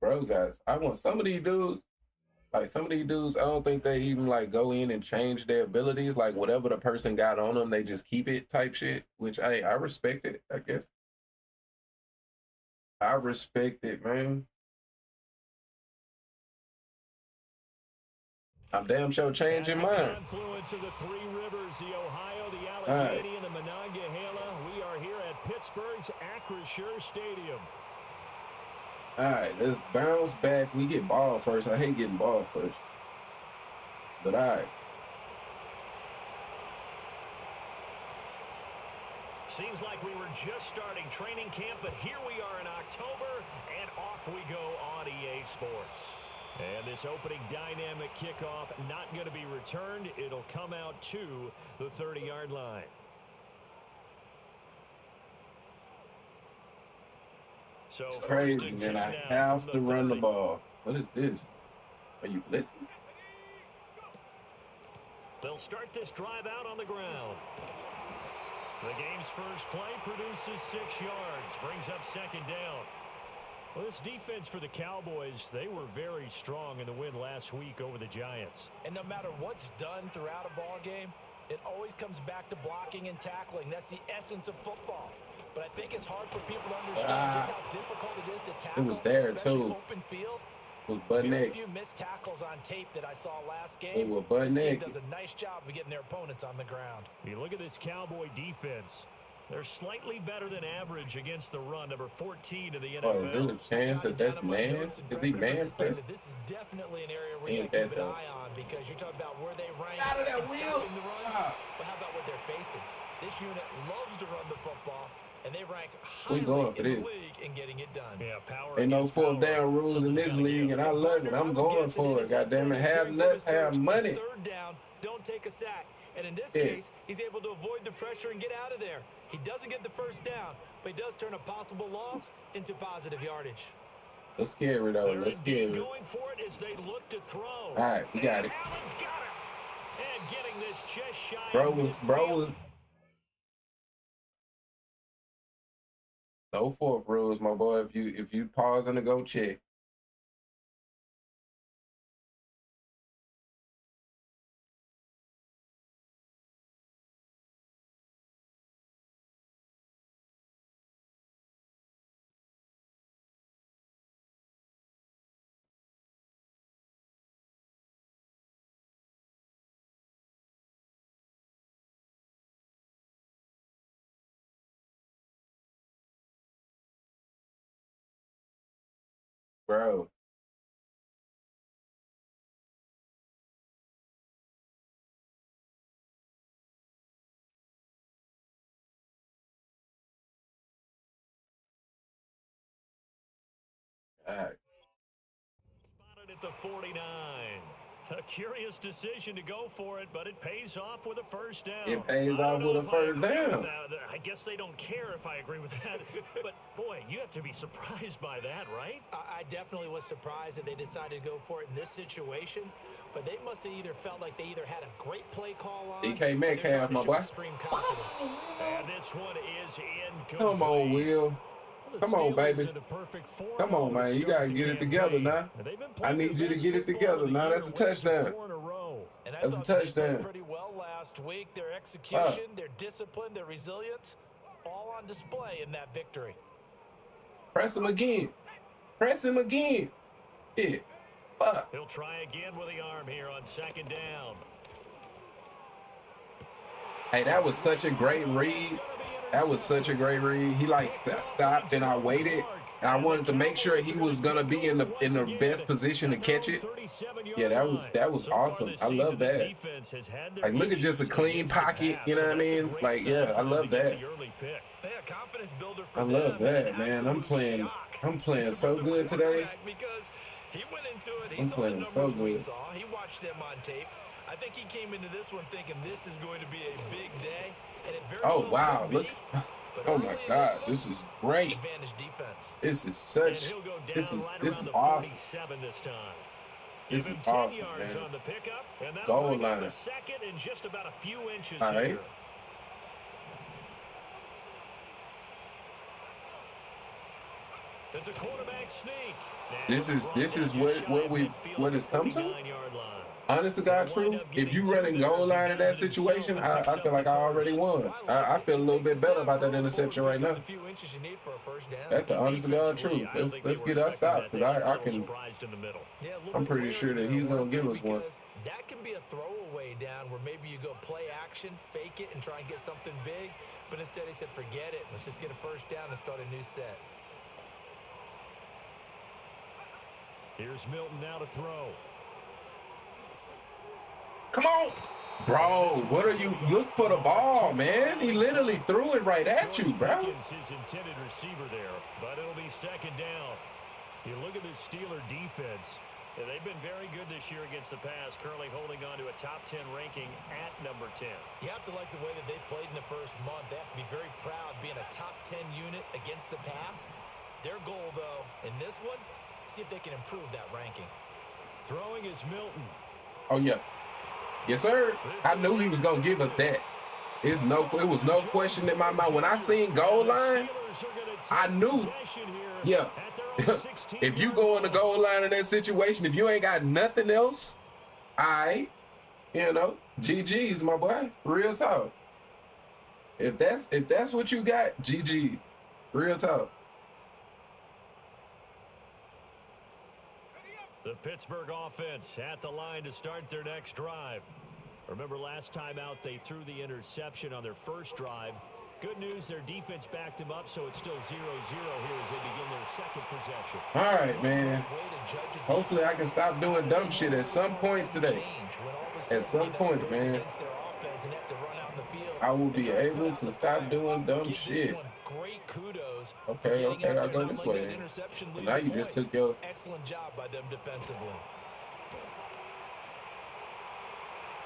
Bro, guys, I want some of these dudes, like some of these dudes, I don't think they even like go in and change their abilities. Like whatever the person got on them, they just keep it type shit, which I respect it, I guess. I respect it, man. I'm damn sure changing mine. Confluence of the three rivers, the Ohio, the All right. Allegheny, and the Monongahela. We are here at Pittsburgh's Acrisure Stadium. All right, let's bounce back. We get ball first. I hate getting ball first. But all right. Seems like we were just starting training camp, but here we are in October, and off we go on EA Sports. And this opening dynamic kickoff not going to be returned. It'll come out to the 30-yard line. So It's crazy, man. I have to run the ball. What is this? Are you listening? They'll start this drive out on the ground. The game's first play produces 6 yards, brings up second down. Well, this defense for the Cowboys, they were very strong in the win last week over the Giants. And no matter what's done throughout a ball game, it always comes back to blocking and tackling. That's the essence of football. But I think it's hard for people to understand just how difficult it is to tackle. It was there too. Open field. It was butt Very neck. few missed tackles on tape that I saw last game. It was butt This team neck. does a nice job of getting their opponents on the ground. You look at this Cowboy defense. They're slightly better than average against the run, number 14 in the NFL. Oh, is there a chance that that's man? Is he man first? This is definitely an area where He you ain't got to keep that an though. eye on because you're talking about where they rank Out of that in wheel. stopping the run. Ah. But how about what they're facing? This unit loves to run the football, and they rank We highly going for in the this. league in getting it done. Yeah, power Ain't no against fourth power. down rules in this league, and I love it. I'm going for it. Goddamn it, have nuts, have money. It's third down, don't take a sack. And in this Yeah. case, he's able to avoid the pressure and get out of there. He doesn't get the first down, but he does turn a possible loss into positive yardage. Let's get it though. They're Let's indeed get it. going for it as they look to throw. All right, we got it. Allen's got it. And getting this just shy Bro of was midfield. no fourth rules, my boy. If you pause and go check. Bro. All right. Spotted at the 49. A curious decision to go for it, but it pays off with a first down. It pays I off don't know with a if I first agree with down. that. I guess they don't care if I agree with that. But, boy, you have to be surprised by that, right? I definitely was surprised that they decided to go for it in this situation, but they must have either felt like they either had a great play call on. DK Metcalf, my boy. Extreme confidence. And this one is incomplete. Come on, Will. Come on, baby. Come on, man. You gotta get it together now. I need you to get it together now. That's a touchdown. And I That's a thought they played touchdown. pretty well last week. Their execution, their discipline, their resilience, all on display in that victory. Press him again. Press him again. Yeah. Fuck. He'll try again with the arm here on second down. Hey, that was such a great read. That was such a great read. He like stopped and I waited. And I wanted to make sure he was gonna be in the best position to catch it. Yeah, that was awesome. I love that. Like, look at just a clean pocket. You know what I mean? Like, yeah, I love that. Confidence builder for I love that, man. I'm playing so good today. Because he went into it. He I'm saw playing the so numbers we good. saw. He watched them on tape. I think he came into this one thinking this is going to be a big day, and it very Oh well wow, could look. be. But Oh early my in God, one, this is great. advantage defense. This is such this is awesome. This time. This Give is him 10 awesome, yards man. on the pickup, and that'll Goal bring up line. the second in just about a few inches All right. here. It's a quarterback sneak. This is what it's come to. Honest to God, truth. If you running goal line in that situation, I feel like I already won. I feel a little bit better about that interception right now. That's the honest to God truth. Let's get us stopped because I can. I'm pretty sure that he's gonna give us one. That can be a throwaway down where maybe you go play action, fake it, and try and get something big. But instead he said, forget it. Let's just get a first down and start a new set. Here's Milton now to throw. Come on, bro. What are you? Look for the ball, man. He literally threw it right at you, bro. His intended receiver there, but it'll be second down. You look at this Steeler defense. They've been very good this year against the pass, currently holding on to a top 10 ranking at number 10. You have to like the way that they've played in the first month. They have to be very proud being a top 10 unit against the pass. Their goal, though, in this one, see if they can improve that ranking. Throwing is Milton. Oh yeah, yes sir. I knew he was gonna give us that. It was no question in my mind when I seen goal line. I knew. Yeah. If you go on the goal line in that situation, if you ain't got nothing else, GG's, my boy. Real talk. If that's what you got, GG. Real talk. The Pittsburgh offense at the line to start their next drive. Remember last time out, they threw the interception on their first drive. Good news, their defense backed them up, so it's still 0-0 here as they begin their second possession. All right, man. Hopefully I can stop doing dumb shit at some point today. At some point, man. I will be able to stop doing dumb shit. great kudos for Okay, getting okay, out there I'll and go not this letting way that then. interception So lead now to you just points. took your. Excellent job by them defensively.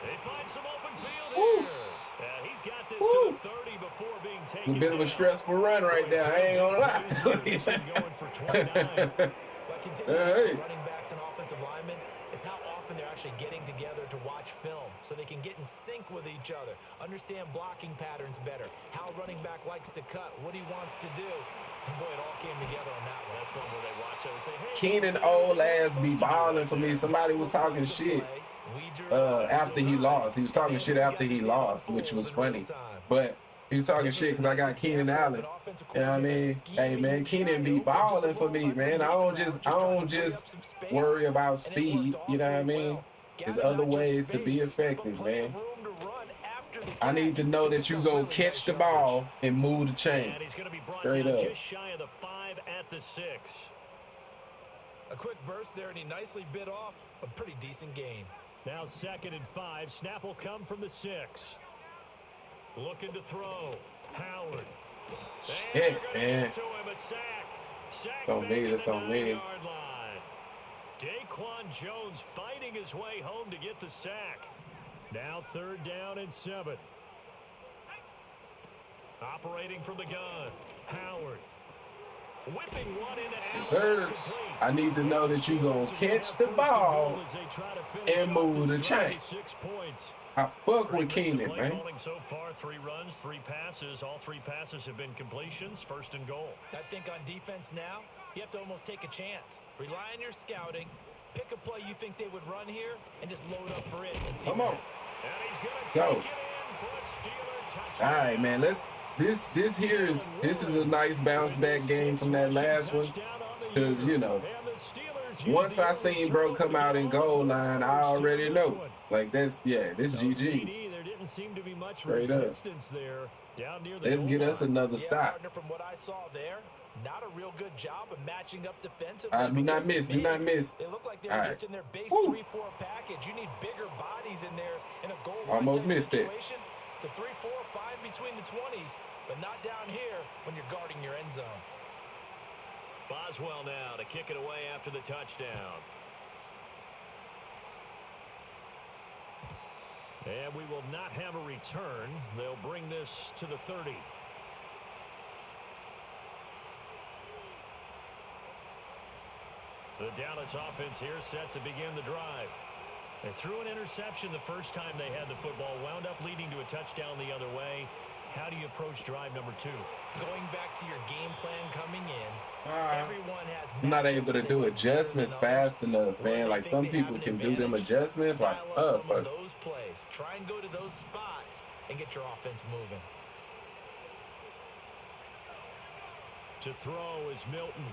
They find some open field Woo, here. And he's got this to woo. the 30 before being It's a taken bit of a down. stressful run right Boy, there. I ain't real gonna big plays here. This one lie. going for 29. What continues Hey, running backs and offensive linemen is how often they're actually getting together to watch film so they can get in sync with each other, understand blocking patterns better, how a running back likes to cut, what he wants to do. And boy, it all came together on that one. That's one where they watch it and say, hey, Keenan old ass be balling for me. Somebody was talking shit after he lost. He was talking shit after he lost, which was funny. But he was talking shit because I got Keenan Allen. You know what I mean? Hey man, Keenan be balling for me, man. I don't just worry about speed. You know what I mean? There's other ways to be effective, man. I need to know that you gonna catch the ball and move the chain. And he's going to be brought Straight down up. just shy of the 5 at the 6. A quick burst there, and he nicely bit off a pretty decent gain. Now 2nd and 5. Snap will come from the 6. Looking to throw. Howard. Shit, man. To him, a sack. Sack Don't back mean at that's the on me. 9-yard line. Daquan Jones fighting his way home to get the sack. Now 3rd down and 7. Operating from the gun. Howard. Whipping one into Yes, Allen. sir. I need to know that you gonna catch the ball and move the chain. 6 points. I fuck with Keenan, Play man. calling so far, 3 runs, 3 passes. All 3 passes have been completions. 1st and goal. I think on defense now, you have to almost take a chance. Rely on your scouting. Pick a play you think they would run here and just load up for it and see. Come on. And he's going to Go. take it in for a Steeler touchdown. All right, man. This is a nice bounce back game from that last one. Because, you know, once I seen bro come out in goal line, I already know. Like, this GG. There didn't seem to be much Straight up. resistance there down near the Let's goal get us line. another Yeah, stop. partner, from what I saw there, not a real good job of matching up defensively. Do not miss. Do not miss. They look like All they're right. just in their base Woo. 3-4 package. You need bigger bodies in there in a goal line Almost type missed it. situation. The 3-4, fine between the 20s, but not down here when you're guarding your end zone. Boswell now to kick it away after the touchdown. And we will not have a return. They'll bring this to the 30. The Dallas offense here set to begin the drive. They threw an interception the first time they had the football, wound up leading to a touchdown the other way. How do you approach drive number 2? Going back to your game plan coming in, Uh, everyone has I'm not able to matchups do that adjustments are better than fast enough, others. Where man. they Like think some they have people an can do them advantage, adjustments. Like, dial up some of fuck. those plays. Try and go to those spots and get your offense moving. To throw is Milton.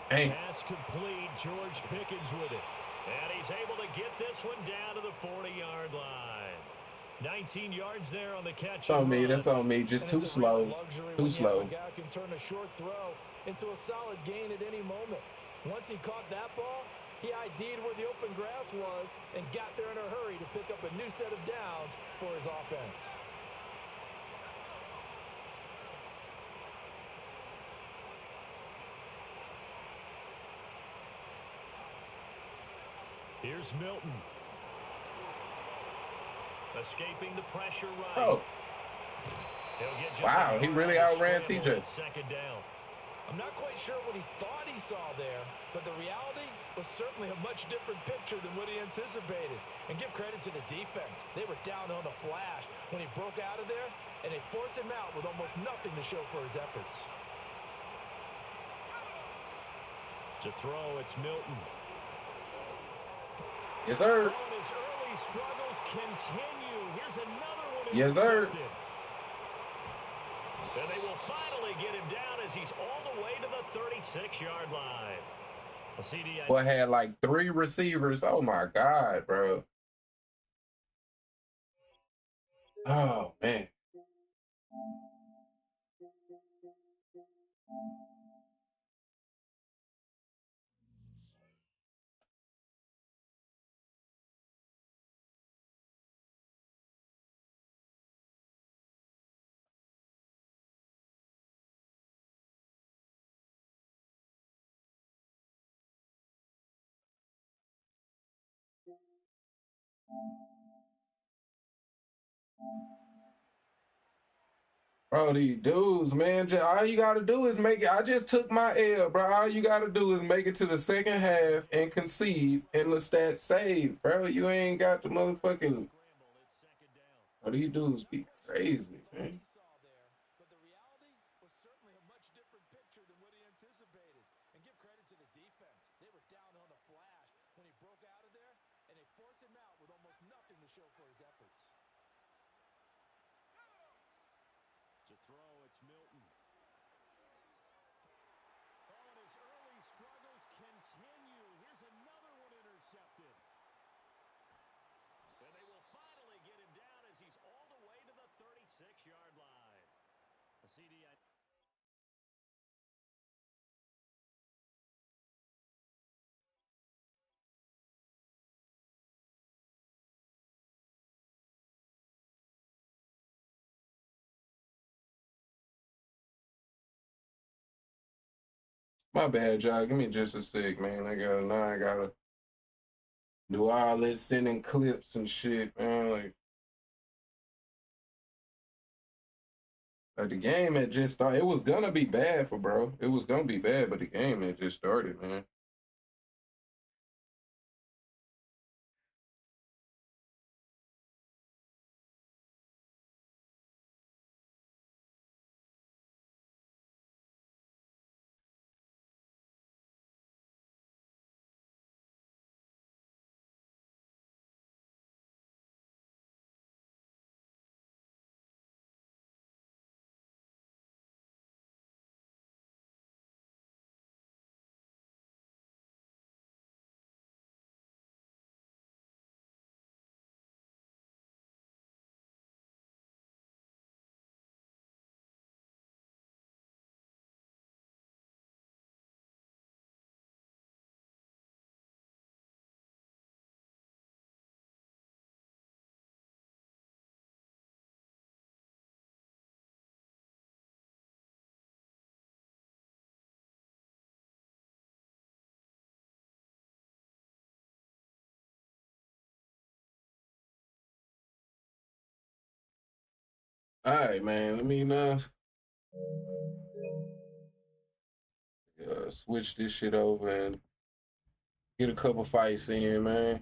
Hey, Pass complete. George Pickens with it. And he's able to get this one down to the 40-yard line. 19 yards there on the catch. that's on and me. run. That's on me. Just And too it's a real slow. luxury Too when you have slow. a guy who can turn a short throw into a solid gain at any moment. Once he caught that ball, he ID'd where the open grass was and got there in a hurry to pick up a new set of downs for his offense. Here's Milton. Escaping the pressure right. Oh, He'll get just wow, a he yard really on the outran scramble TJ. at 2nd down. I'm not quite sure what he thought he saw there, but the reality was certainly a much different picture than what he anticipated. And give credit to the defense. They were down on the flash when he broke out of there, and they forced him out with almost nothing to show for his efforts. To throw, it's Milton. yes, sir. And his early struggles continue. Here's another one. Yes, sir. intercepted. And they will finally get him down as he's all the way to the 36-yard line. A CD. Boy had like 3 receivers. Oh my God, bro. Oh man. Bro, these dudes, man, all you gotta do is make it. I just took my L, bro. All you gotta do is make it to the second half and concede and the stat save, bro. You ain't got the motherfucking. Bro, these dudes be crazy, man. But the reality was certainly a much different picture than what he anticipated. And give credit to the defense. They were down on a flash when he broke out of there, and they forced him out with almost nothing to show for his efforts. To throw, it's Milton. Oh, and his early struggles continue. Here's another one intercepted. And they will finally get him down as he's all the way to the 36-yard line. A CD. My bad, y'all. Give me just a sec, man. I gotta do all this sending clips and shit, man. Like the game had just started. It was gonna be bad for bro. It was gonna be bad, but the game had just started, man. All right, man. Let me switch this shit over and get a couple fights in, man.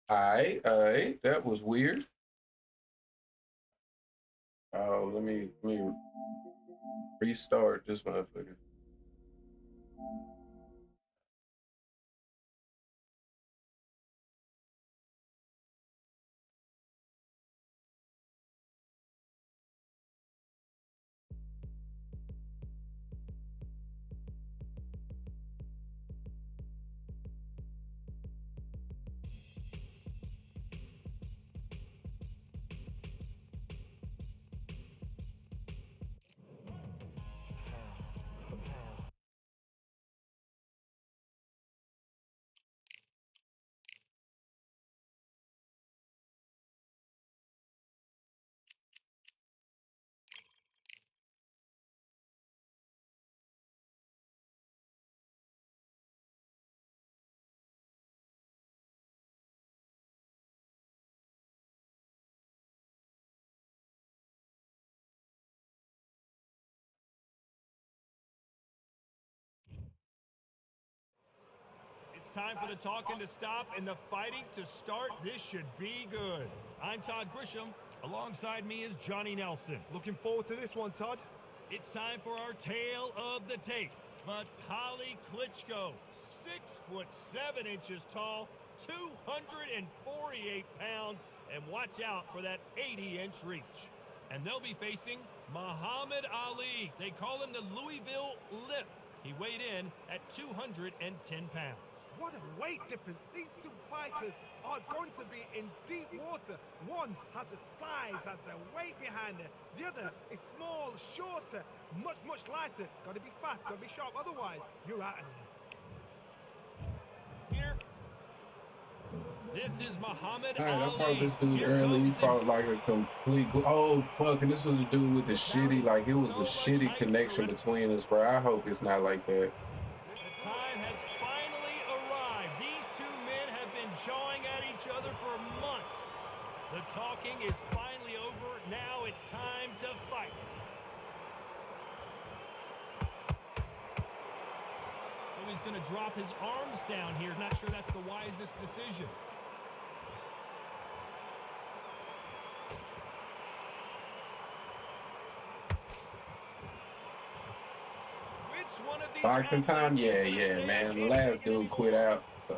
All right, that was weird. Oh, let me restart this motherfucker. It's time for the talking to stop and the fighting to start. This should be good. I'm Todd Grisham. Alongside me is Johnny Nelson. Looking forward to this one, Todd. It's time for our tale of the tape. Vitaly Klitschko, 6'7" tall, 248 pounds, and watch out for that 80-inch reach. And they'll be facing Muhammad Ali. They call him the Louisville Lip. He weighed in at 210 pounds. What a weight difference. These two fighters are going to be in deep water. One has the size, has the weight behind it. The other is small, shorter, much lighter. Got to be fast, got to be sharp. Otherwise, you're out of there. Here. This is Muhammad All right, I Ali. fought this dude Here early. He comes fought like a complete. Oh fuck! And this was the dude with the shitty. Like it was a shitty connection between us, bro. I hope it's not like that. The time has finally arrived. These two men have been jawing at each other for months. The talking is finally over. Now it's time to fight. So he's going to drop his arms down here. Not sure that's the wisest decision. Which one of these Boxing time, athletes is yeah, gonna yeah, say man. they The can't last take it dude quit anymore? out. So.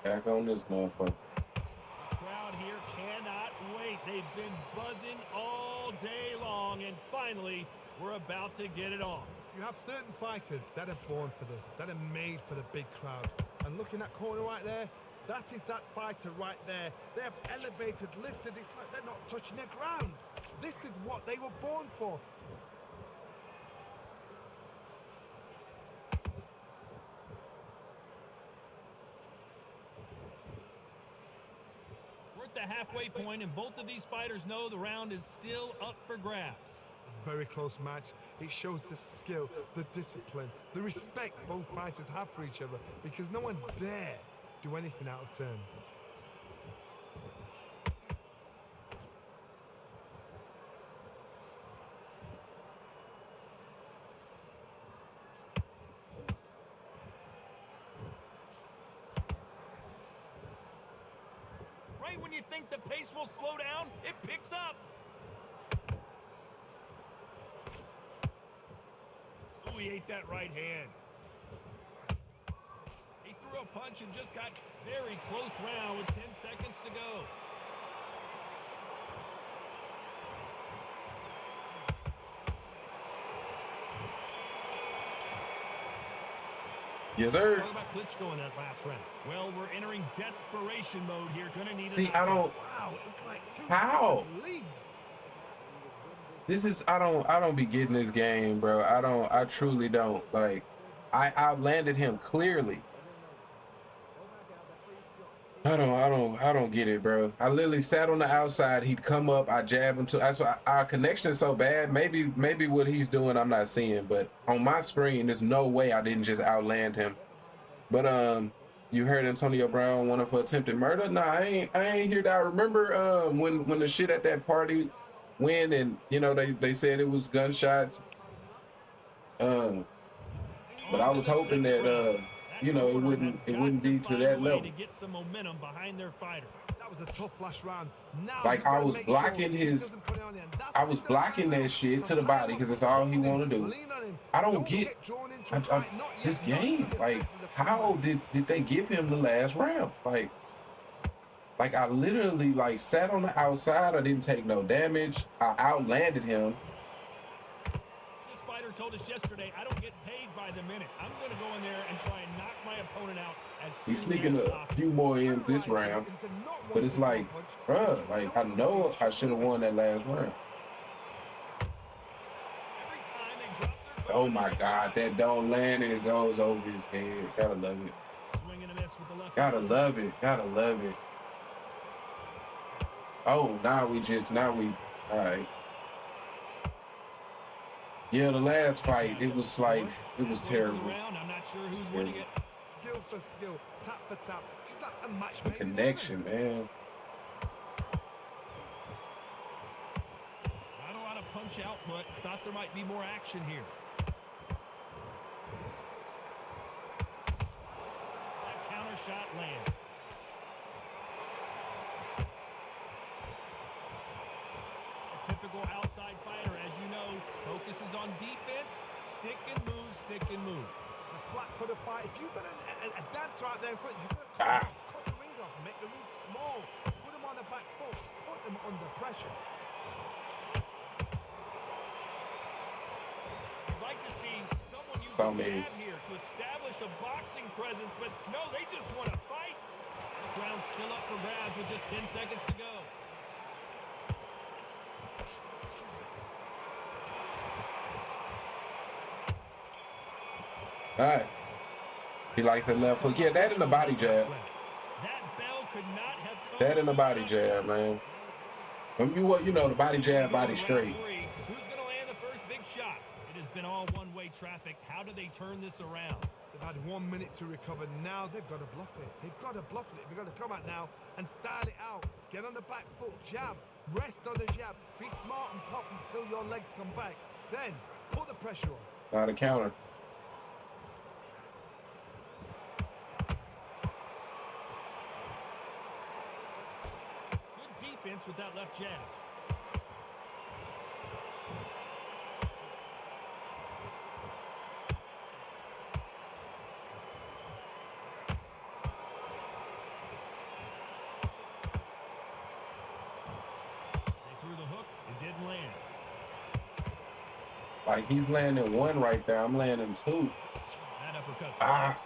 Back on this motherfucker. The crowd here cannot wait. They've been buzzing all day long, and finally, we're about to get it on. You have certain fighters that are born for this, that are made for the big crowd. And looking at corner right there, that is that fighter right there. They have elevated, lifted, it's like they're not touching the ground. This is what they were born for. We're at the halfway point, and both of these fighters know the round is still up for grabs. Very close match. It shows the skill, the discipline, the respect both fighters have for each other because no one dare do anything out of turn. Right when you think the pace will slow down, it picks up. Ooh, he ate that right hand. He threw a punch and just got very close round with 10 seconds to go. Yes, sir. Talk about Klitschko in that last round. Well, we're entering desperation mode here. Gonna need See, a I don't. Wow, it's like two How? different leagues. This is I don't be getting this game, bro. I truly don't. Like I outlanded him clearly. I don't get it, bro. I literally sat on the outside. He'd come up. I jab him to. That's why our connection is so bad. Maybe what he's doing I'm not seeing, but on my screen, there's no way I didn't just outland him. But you heard Antonio Brown wanted for attempted murder? Nah, I ain't hear that. I remember when the shit at that party went and you know they said it was gunshots. But I was hoping that you know, it wouldn't be to that level. To get some momentum behind their fighter. That was a tough last round. Now Like I was blocking that shit to the body because that's all he want to do. I don't get this game. Like, how did they give him the last round? Like I literally like sat on the outside. I didn't take no damage. I outlanded him. This fighter told us yesterday, I don't get paid by the minute. I'm going to go in there and try and knock my opponent out as soon He's sneaking a few more in this round. But it's like, bruh, like I know I should have won that last round. Oh my God, that don't land and it goes over his head. Gotta love it. Gotta love it. Gotta love it. Oh, now we, all right. Yeah, the last fight, it was like, it was terrible. I'm not sure who's winning it. Skill for skill, tap for tap. She's like a match. The connection, man. Not a lot of punch output. Thought there might be more action here. That counter shot lands. A typical outside fighter, as you know, focuses on defense, stick and move, stick and move. Flat for the fight. If you've got a dance right there in front, you've got to cut the ring off, make the ring small, put them on the back foot, put them under pressure. I'd like to see someone use a jab here to establish a boxing presence, but no, they just want to fight. This round's still up for grabs with just 10 seconds to go. All right. He likes that left hook. Yeah, that in the body jab. That in the body jab, man. When you know the body jab, body straight. Who's going to land the first big shot? It has been all one-way traffic. How do they turn this around? They've had 1 minute to recover. Now they've got to bluff it. They've got to bluff it. They've got to come out now and style it out. Get on the back foot, jab, rest on the jab. Be smart and pop until your legs come back. Then put the pressure on. Not a counter. With that left jab. They threw the hook. It didn't land. Like he's landing one right there. I'm landing two. That uppercut. Ah.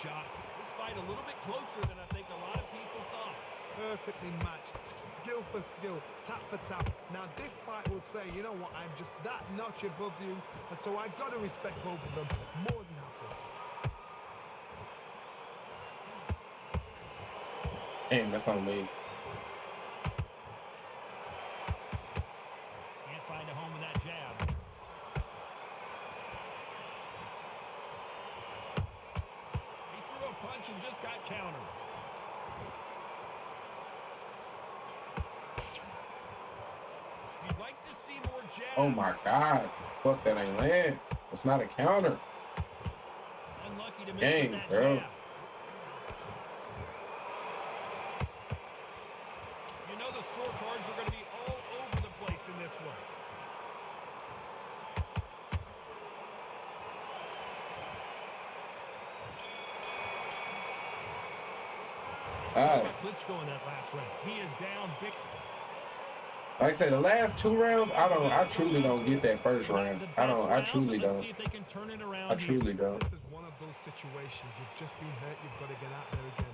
Shot. This fight a little bit closer than I think a lot of people thought. Perfectly matched. Skill for skill. Tap for tap. Now this fight will say, you know what, I'm just that notch above you. And so I've got to respect both of them more than happens. Damn, that's on me. Can't find a home with that jab. Punch and just got countered. You'd like to see more jabs. Oh my God. Fuck, that ain't land. It's not a counter. Unlucky to miss Dang, that bro. jab. You know the scorecards are going to be all over the place in this one. Klitschko in that last round. He is down big. Like I say, the last two rounds, I truly don't get that first round. I truly don't. I truly don't. This is one of those situations. You've just been hurt. You've got to get out there again.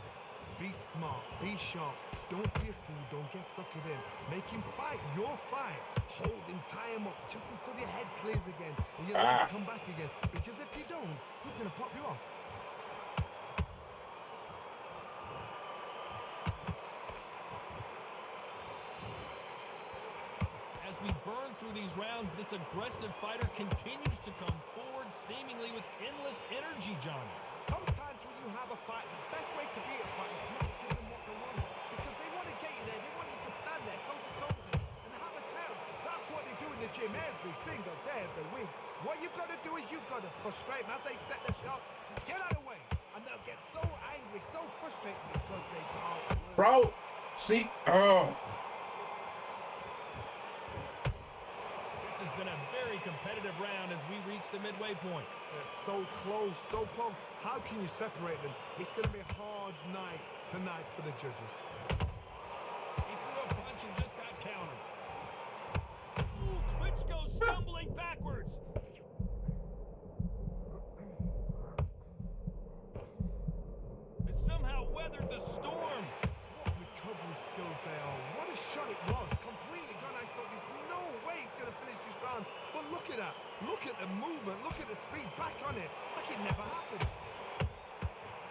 Be smart. Be sharp. Don't be a fool. Don't get suckered in. Make him fight your fight. Hold him, tie him up just until your head clears again and your legs come back again. Because if you don't, he's going to pop you off. We burn through these rounds, this aggressive fighter continues to come forward, seemingly with endless energy, John. Sometimes when you have a fight, the best way to beat a fight is not give them what they want. Because they want to get you there. They want you to stand there toe-to-toe with them and have a tell. That's what gym every single day of the week. What you've got to do is you've got to frustrate them as they set the shots. Get out of the way. And they'll get so angry, so frustrated because they can't. Bro, see, oh. This has been a very competitive round as we reach the midway point. They're so close, so close. How can you separate them? It's going to be a hard night tonight for the judges. He threw a punch and just got countered. Ooh, Klitschko stumbling backwards. Has somehow weathered the storm. What recovery skills they are. What a shot it was. Completely gone. I thought there's no way he's going to finish this round. But look at that. Look at the movement. Look at the speed. Back on it. Like it never happened.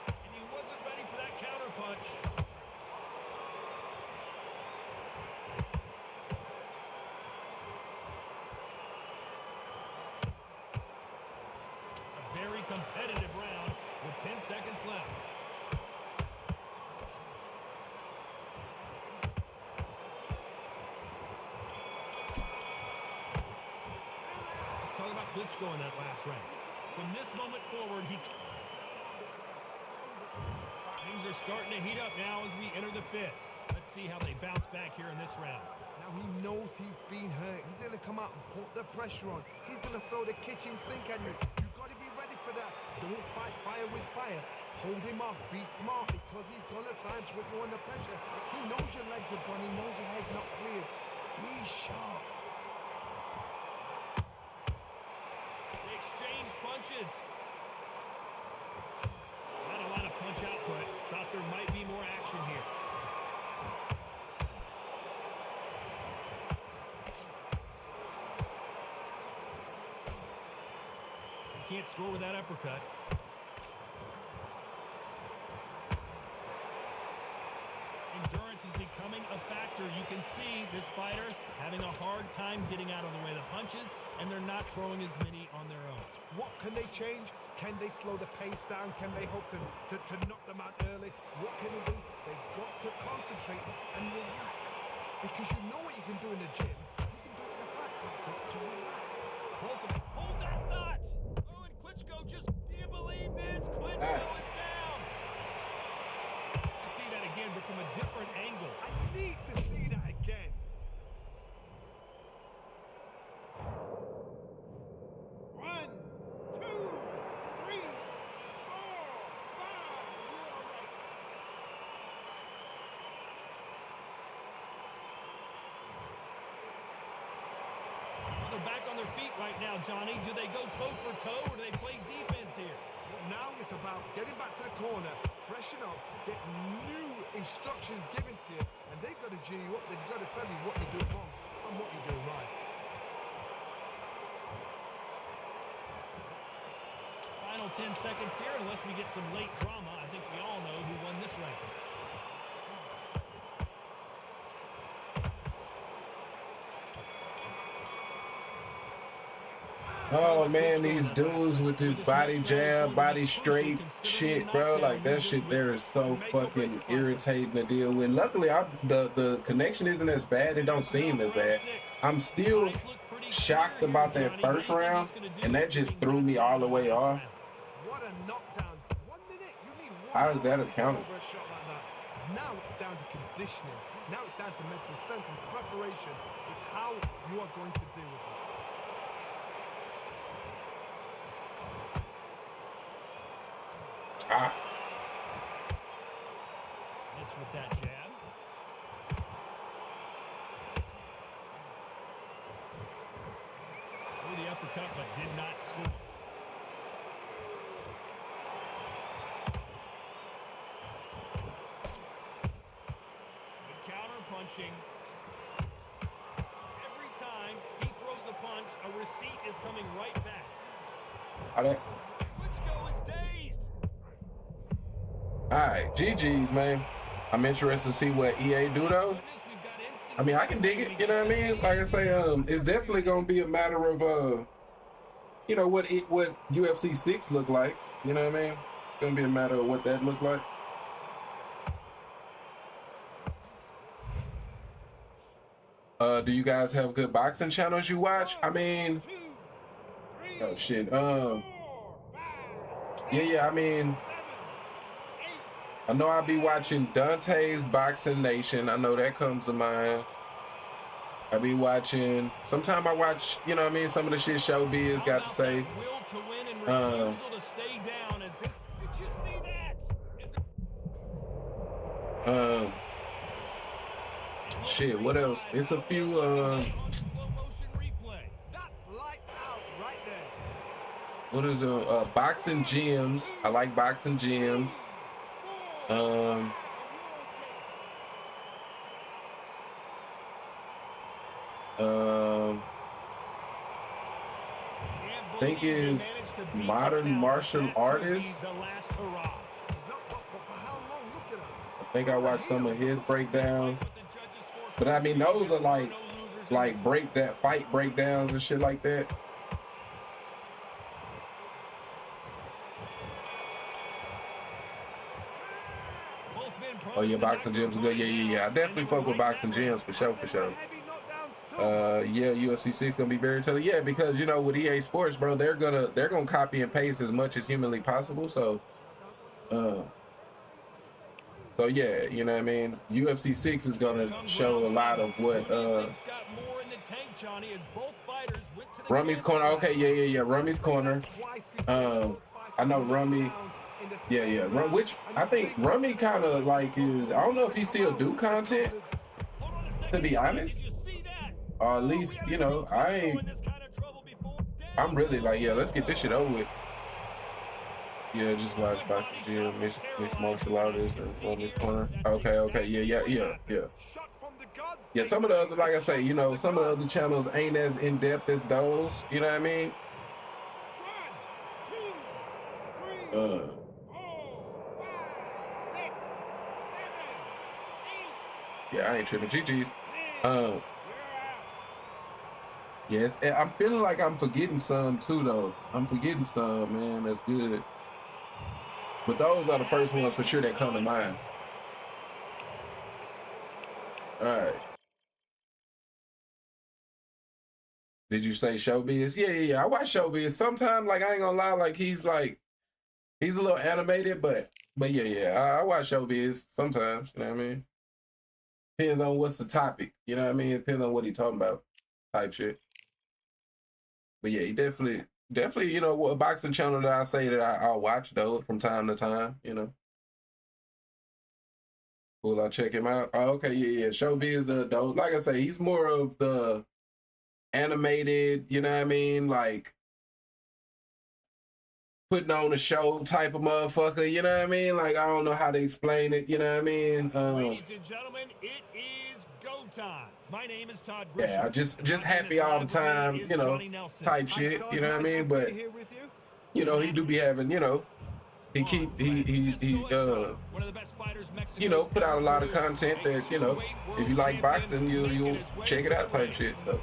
And he wasn't ready for that counter punch. A very competitive round with 10 seconds left. Let's talk about Klitschko in that last round. From this moment forward, things are starting to heat up now as we enter the fifth. Let's see how they bounce back here in this round. Now he knows he's been hurt. He's going to come out and put the pressure on. He's going to throw the kitchen sink at you. You've got to be ready for that. Don't fight fire with fire. Hold him off. Be smart because he's going to try and put you under pressure. He knows your legs are gone. He knows your head's not clear. Be sharp. They exchange punches. Not a lot of punch output. Thought there might be more action here. Can't score with that uppercut. Endurance is becoming a factor. You can see this fighter having a hard time getting out of the way of the punches, and they're not throwing as many on their own. What can they change? Can they slow the pace down? Can they hope to knock them out early? What can they do? They've got to concentrate and relax. Because you know what you can do in the gym. You can do it in the back. You've got to relax. Hold that thought! Oh, and Klitschko just, do you believe this? Klitschko is down! I see that again, but from a different angle. I need to see that again. One, two, three, four, five. You're all right. Well, they're back on their feet right now, Johnny. Do they go toe for toe or do they play defense here? Now it's about getting back to the corner, freshen up, get new instructions given to you, and they've got to G you up. They've got to tell you what you do wrong and what you do right. Final 10 seconds here, unless we get some late drama. I think we all know who won this round. Oh man, these dudes with this body jab, body straight shit, bro. Like that shit there is so fucking irritating to deal with. Luckily, the connection isn't as bad. It don't seem as bad. I'm still shocked about that first round, and that just threw me all the way off. What a knockdown. 1 minute. You need one How is that minute accounted? for a shot like that. Now it's down to conditioning. Now it's down to mental strength and preparation. It's how you are going to deal with it. Ah. Miss with that jab. Threw the uppercut, but did not score. Good counter punching. Every time he throws a punch, a receipt is coming right back. Klitschko is dazed. All right, GG's, man. I'm interested to see what EA do though. I mean, I can dig it, you know what I mean? Like I say, it's definitely gonna be a matter of you know, what UFC 6 look like, you know what I mean? It's gonna be a matter of what that look like. Do you guys have good boxing channels you watch? I mean, oh shit. Yeah. I mean, I know I'll be watching Dante's Boxing Nation. I know that comes to mind. I be watching. Sometime I watch, you know what I mean, some of the shit Showbiz got to say. Shit, what else? It's a few what is it? Boxing gyms. I like boxing gyms. I think is Modern Martial Artist. I think I watched some of his breakdowns. But I mean, those are like fight breakdowns and shit like that. Oh yeah, boxing gyms are good. Yeah. I definitely fuck with boxing gyms for sure. Yeah, UFC 6 gonna be very telling. Yeah, because you know with EA Sports, bro, they're gonna copy and paste as much as humanly possible. So yeah, you know what I mean. UFC 6 is gonna show a lot of what Rummy's Corner. Okay, yeah. Rummy's Corner. I know Rummy. Yeah. Which I think Rummy kind of like is. I don't know if he still do content. To be honest. Or at least, you know, I'm really like, yeah, let's get this shit over with. Yeah, just watch Boxing Gym, mixed martial artists, and Rummy's Corner. Okay, yeah. Yeah, some of the other, like I say, you know, some of the other channels ain't as in-depth as those, you know what I mean? Yeah, I ain't tripping. GG's. Yes, I'm feeling like I'm forgetting some too, though. I'm forgetting some, man. That's good. But those are the first ones for sure that come to mind. All right. Did you say Showbiz? Yeah. I watch Showbiz. Sometimes, like, I ain't gonna lie, like, he's a little animated, but yeah. I watch Showbiz sometimes, you know what I mean? Depends on what's the topic, you know what I mean? Depends on what he's talking about, type shit. But yeah, he definitely, you know, a boxing channel that I say that I'll watch, though, from time to time, you know. Will I check him out? Oh, okay, yeah. Showbiz the adult. Like I say, he's more of the animated, you know what I mean? Like, putting on a show type of motherfucker, you know what I mean? Like, I don't know how to explain it, you know what I mean? Ladies and gentlemen, it is go time. My name is Todd Grisham. Yeah, just happy all the time, you know, type shit, you know what I mean? But, you know, he do be having, you know, he you know, put out a lot of content that, you know, if you like boxing, you'll check it out type shit. So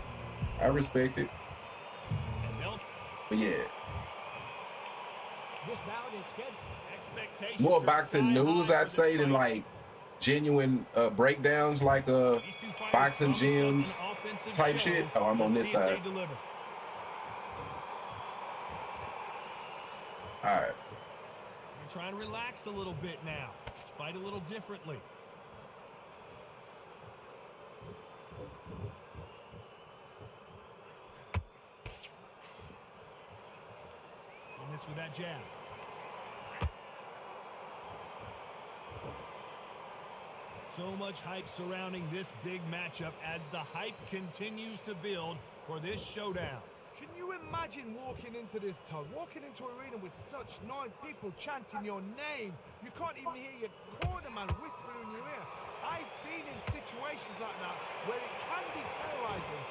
I respect it. But yeah. More boxing news, I'd say, than like genuine breakdowns, like boxing gyms type shit. Oh, I'm on this side. All right. You're trying to relax a little bit now. Just fight a little differently. And this with that jab. So much hype surrounding this big matchup as the hype continues to build for this showdown. Can you imagine walking into this, Todd? Walking into an arena with such noise, people chanting your name. You can't even hear your cornerman whisper in your ear. I've been in situations like that where it can be terrorizing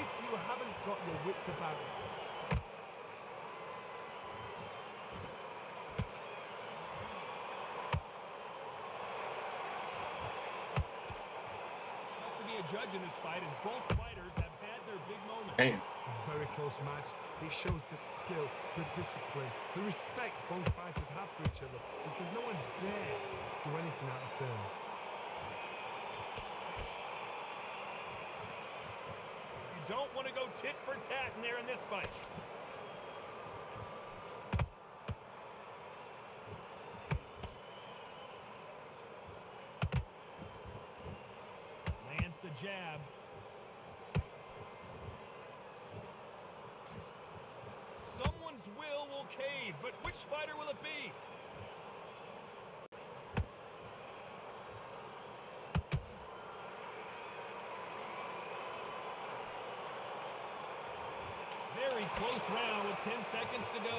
if you haven't got your wits about it. Judge in this fight as both fighters have had their big moments. Damn. A very close match. It shows the skill, the discipline, the respect both fighters have for each other because no one dare do anything out of turn. don't want to go tit for tat in there in this fight. Lands the jab. Someone's will cave, but which fighter will it be? Very close round with 10 seconds to go.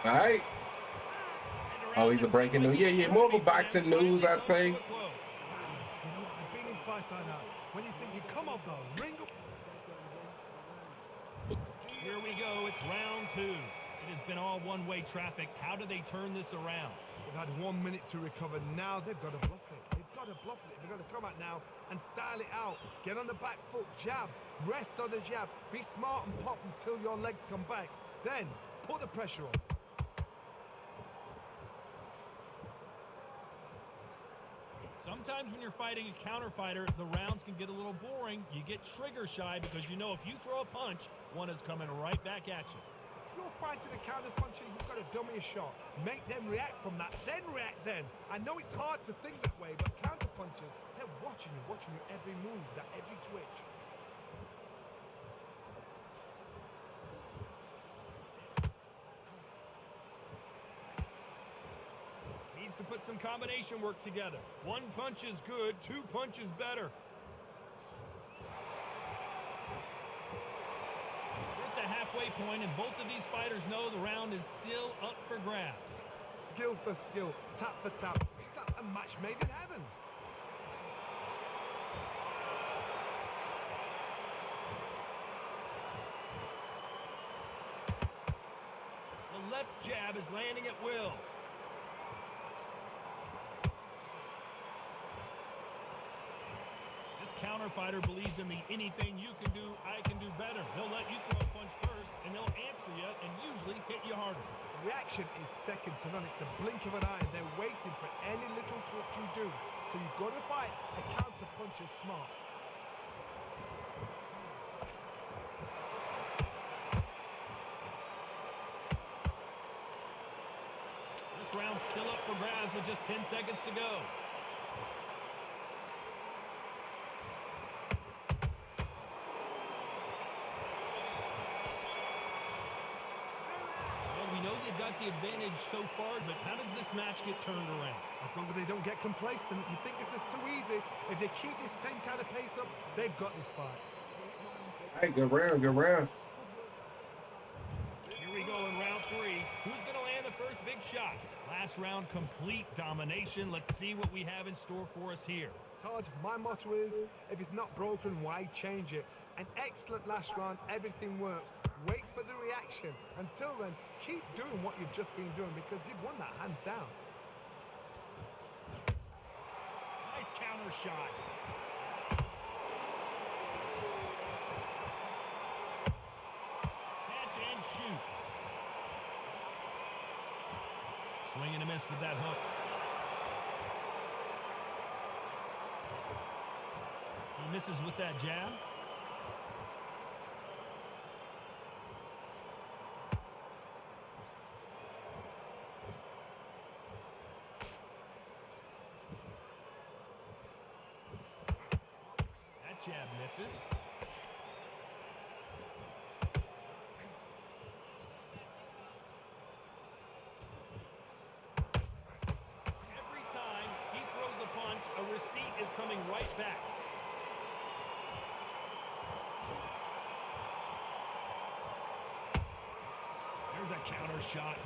All right. Oh, he's a breaking news. Yeah, more of a boxing news, I'd say. You know what? I've been in fights like that. When you're thinking, come on, though, ring up. Here we go. It's round 2. It has been all one-way traffic. How do they turn this around? They've had 1 minute to recover. Now they've got to bluff it. They've got to bluff it. They've got to come out now and style it out. Get on the back foot, jab. Rest on the jab. Be smart and pop until your legs come back. Then put the pressure on. Sometimes when you're fighting a counter fighter, the rounds can get a little boring. You get trigger shy because you know if you throw a punch, one is coming right back at you. You're fighting a counter puncher, you've got to dummy a shot. Make them react from that, then react then. I know it's hard to think that way, but counter punchers, they're watching you every move, that every twitch. Needs to put some combination work together. 1 punch is good, 2 punches better. The halfway point, and both of these fighters know the round is still up for grabs. Skill for skill, tap for tap. It's like a match made in heaven. The left jab is landing at will. Counter fighter believes in the anything you can do, I can do better. They'll let you throw a punch first, and they'll answer you and usually hit you harder. The reaction is second to none. It's the blink of an eye. They're waiting for any little twitch you do. So you've got to fight a counter puncher smart. This round's still up for grabs with just 10 seconds to go. The advantage so far, but how does this match get turned around? As long as they don't get complacent, you think this is too easy. If they keep this same kind of pace up, they've got this fight. Hey, good round, good round. Here we go in round 3. Who's going to land the first big shot? Last round, complete domination. Let's see what we have in store for us here. Todd, my motto is, if it's not broken, why change it? An excellent last round, everything works. Wait for the reaction. Until then, keep doing what you've just been doing because you've won that hands down. Nice counter shot. Catch and shoot. Swing and a miss with that hook. He misses with that jab. Jab misses. Every time he throws a punch, a receipt is coming right back. There's a counter shot.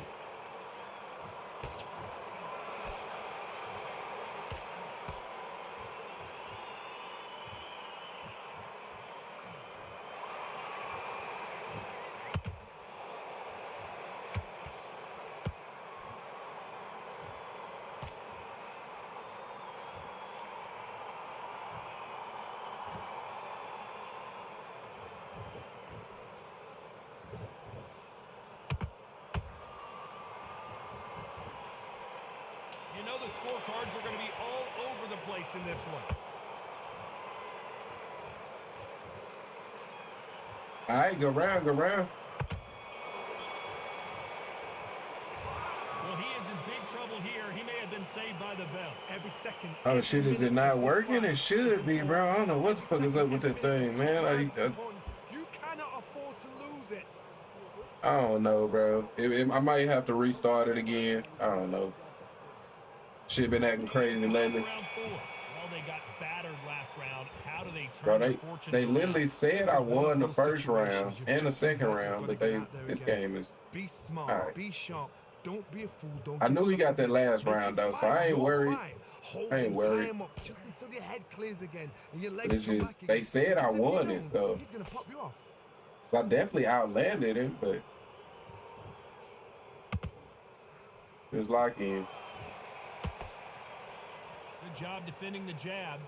scorecards are going to be all over the place in this one. All right, go round, go round. Well, he is in big trouble here. He may have been saved by the bell. Every second. Oh shit, is it not working? It should be, bro. I don't know what the fuck is up with that thing, man. You cannot afford to lose it. I don't know, bro. I might have to restart it again. I don't know. Shit been acting crazy lately. Round 4. Well, they got battered last round. How do they Bro, turn their fortunes they around? literally said I won the first round and the second round, but this game is. Be smart, All right. be sharp. Don't be a fool. Don't. I knew he got that last round though, so I ain't worried. I ain't worried. Just until your head clears again and your But legs it's come just back they again. said I Because if you won it, don't, so he's gonna pop you off. I definitely outlanded him, but it was lock in. Good job defending the jab.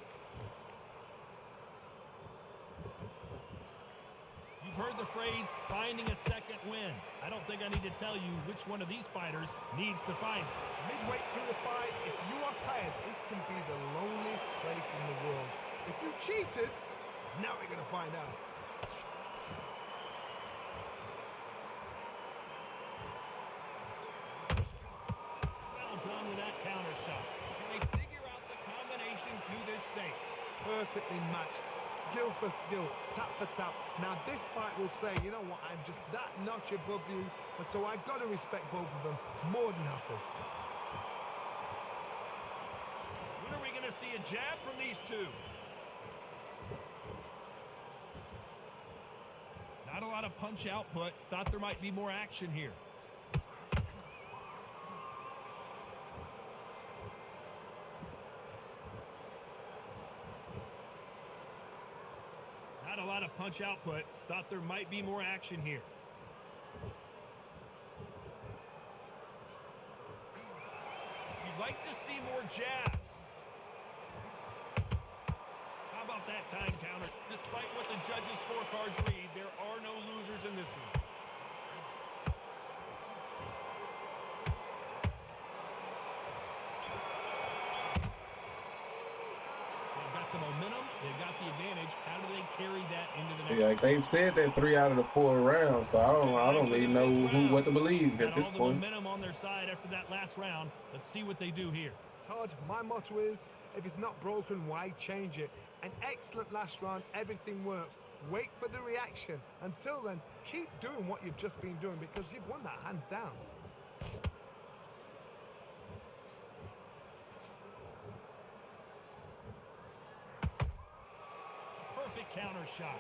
You've heard the phrase, finding a second win. I don't think I need to tell you which one of these fighters needs to find it. Midway through the fight, if you are tired, this can be the loneliest place in the world. If you cheated, now we're gonna find out. Well done with that counter shot. Can they figure out the combination to this safe? Perfectly matched, skill for skill, tap for tap. Now this fight will say, you know what, I'm just that notch above you, and so I've got to respect both of them more than happy. When are we going to see a jab from these two? Not a lot of punch output. Thought there might be more action here. Not a lot of punch output. Thought there might be more action here. You'd like to see more jabs. How about that time counter? Despite what the judges' scorecards read, there are no losers in this one. They've got the momentum. They've got the advantage. How do they carry that into the next? Yeah, like they've said that 3 out of the 4 rounds, so I don't really know what to believe Got at this all the point. momentum on their side after that last round. Let's see what they do here. Todd, my motto is, if it's not broken, why change it? An excellent last round, everything works. Wait for the reaction. Until then, keep doing what you've just been doing because you've won that hands down. Perfect counter shot.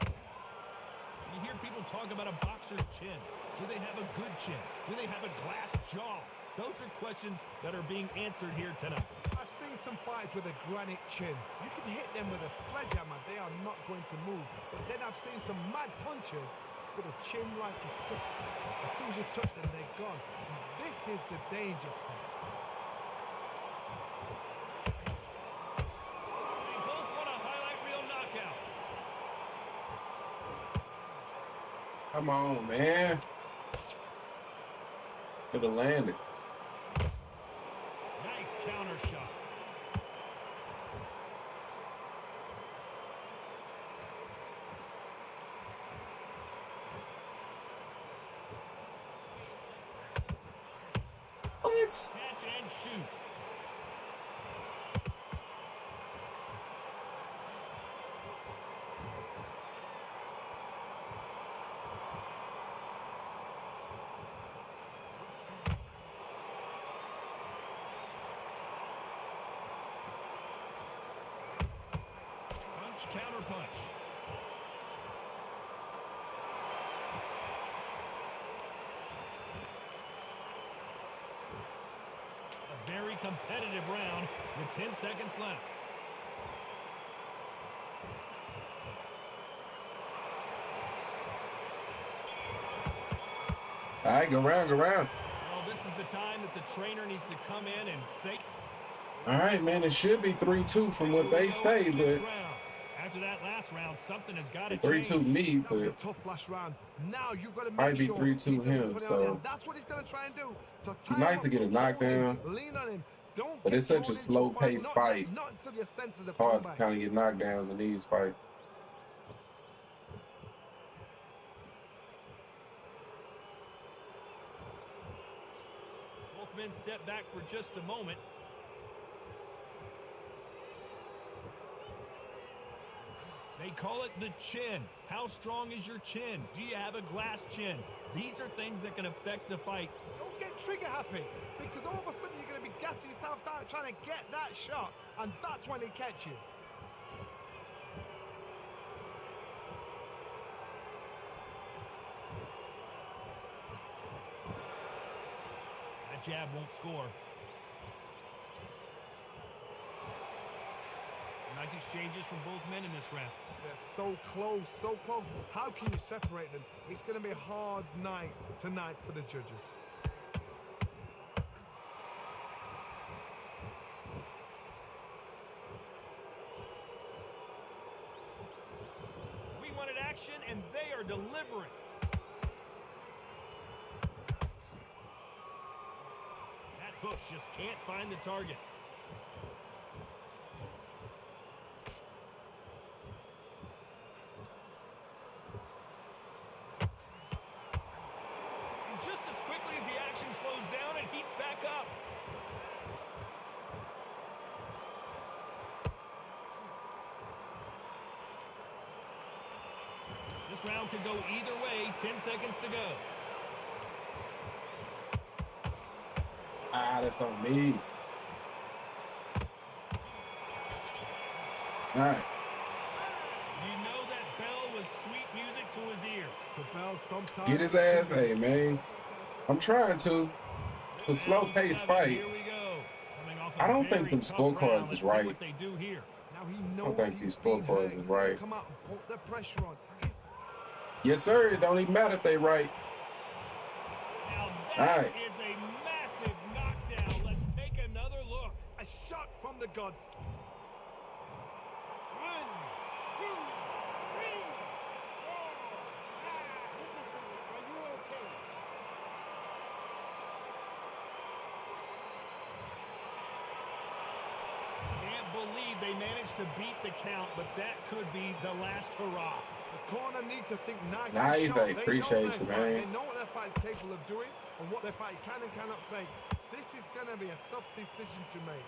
You hear people talk about a boxer's chin. Do they have a good chin? Do they have a glass jaw? Those are questions that are being answered here tonight. I've seen some fights with a granite chin. You can hit them with a sledgehammer, they are not going to move. But then I've seen some mad punchers with a chin like a cliff. As soon as you touch them, they're gone. This is the danger spot. They both want a highlight reel knockout. Come on, man. Could have landed. Nice counter shot. What? Catch and shoot. Punch, counter punch. A very competitive round with 10 seconds left. All right, go round, go round. Well, this is the time that the trainer needs to come in and say. All right, man, it should be 3-2 from what they say, but After that last round, something has got to 3-2 change. me, That was a but tough last round. Now you've got to Might make be sure 3-2 he doesn't him, put it so on him. That's what he's going to try and do. So tie nice him to up, get a hold him, knockdown. lean on him, Don't But get it's such a drawn into slow-paced fight. Not until your senses have Hard come to back. kind of get knockdowns in these fights. Both men step back for just a moment. They call it the chin. How strong is your chin? Do you have a glass chin? These are things that can affect the fight. Don't get trigger happy, because all of a sudden you're going to be gassing yourself down trying to get that shot, and that's when they catch you. That jab won't score. Nice exchanges from both men in this round. They're so close, so close. How can you separate them? It's going to be a hard night tonight for the judges. We wanted action, and they are delivering. That hook just can't find the target. This round could go either way. 10 seconds to go. Ah, that's on me. All right. You know that bell was sweet music to his ears. The bell sometimes... Get his ass, hey, man. I'm trying to. It's a slow-paced fight. Here we go. Coming off a I don't think very them tough scorecards round. is Let's see right. what they do here. Now he I knows don't think he's these been scorecards hurt. is He's gonna right. come out and put the pressure on. Yes, sir. It don't even matter if they right. Now All that right. is a massive knockdown. Let's take another look. A shot from the gods. 1, 2, 3, 4, 5. Listen to me. Are you okay? Can't believe they managed to beat the count, but that could be the last hurrah. The corner need to think nice Nice, and sharp. I They appreciate know you, their man. fight. They know what their fight is capable of doing and what their fight can and cannot take. This is going to be a tough decision to make.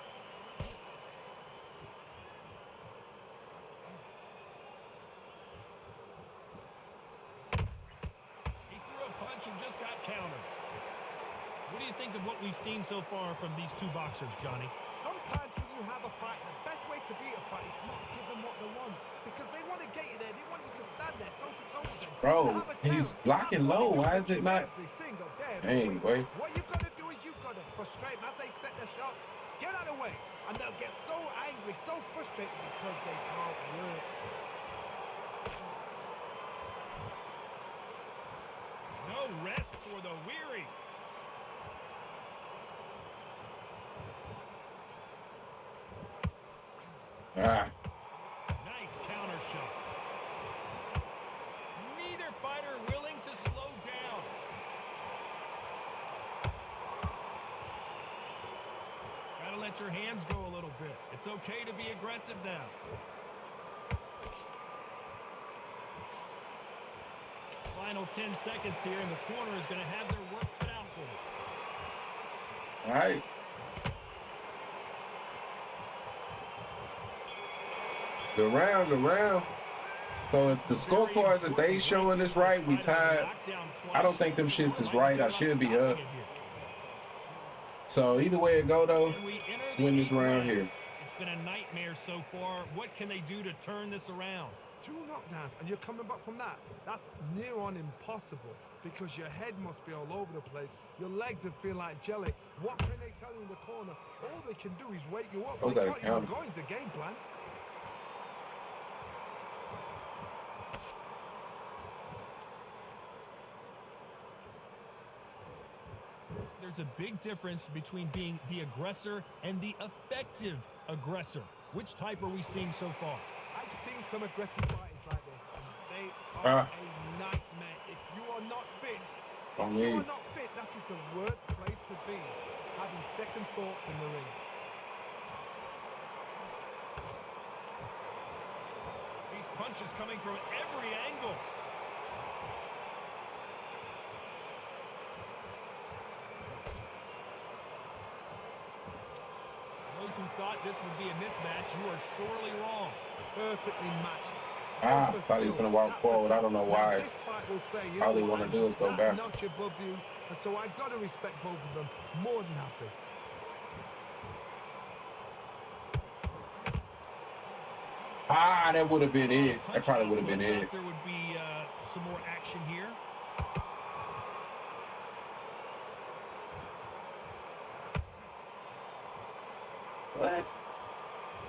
He threw a punch and just got countered. What do you think of what we've seen so far from these two boxers, Johnny? Sometimes when you have a fight, the best way to beat a fight is not give them what they want. Because they want to get you there. They want you to stand there toe-to-toe with them. Bro, You have a he's tail. blocking That's low. what Why they is do it not? every single day. Dang, boy. What you've got to do is you've got to frustrate them as they set their shots. Get out of the way. And they'll get so angry, so frustrated because they can't work. No rest for the weary. Ah, Nice counter shot. Neither fighter willing to slow down. Gotta let your hands go a little bit. It's okay to be aggressive now. Final 10 seconds here, and the corner is going to have their work cut out for them. all right. Good round, good round. So if the scorecards that they showing is right, we tied. I don't think them shits is right. I should be up. So either way it go though, let's win this round here. It's been a nightmare so far. What can they do to turn this around? 2 knockdowns and you're coming back from that. That's near on impossible because your head must be all over the place. Your legs would feel like jelly. What can they tell you in the corner? All they can do is wake you up. Those They are can't even counter. go into game plan. There's a big difference between being the aggressor and the effective aggressor. Which type are we seeing so far? I've seen some aggressive fighters like this, and they are a nightmare. If you are not fit, On if you me. are not fit, that is the worst place to be. Having second thoughts in the ring. punches coming from every angle. Those who thought this would be a mismatch, you are sorely wrong. Perfectly matched. I thought he was gonna walk forward. I don't know why. This fight will say, you All know he what, wanna I'm do is just go that back. notch above you, and so I've got to respect both of them. More than happy. Ah, that would have been it. That probably would have been Looked it. like there would be some more action here. What?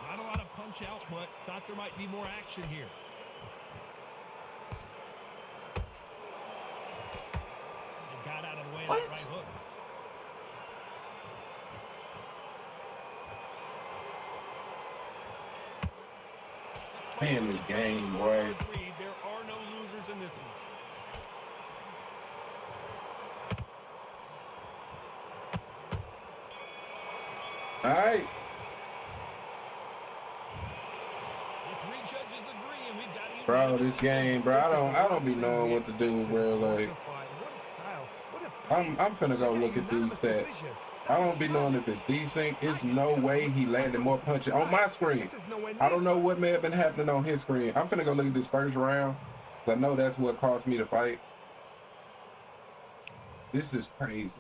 Not a lot of punch out, but thought there might be more action here. They got out of the way of that right hook. Man, this game, boy. There are no losers in this one. All right. Bro, this game, bro, I don't be knowing what to do, bro. Like, I'm finna go look at these stats. I don't be knowing if it's desync. It's no way he landed more punches on my screen. I don't know what may have been happening on his screen. I'm finna go look at this first round, 'cause I know that's what cost me the fight. This is crazy.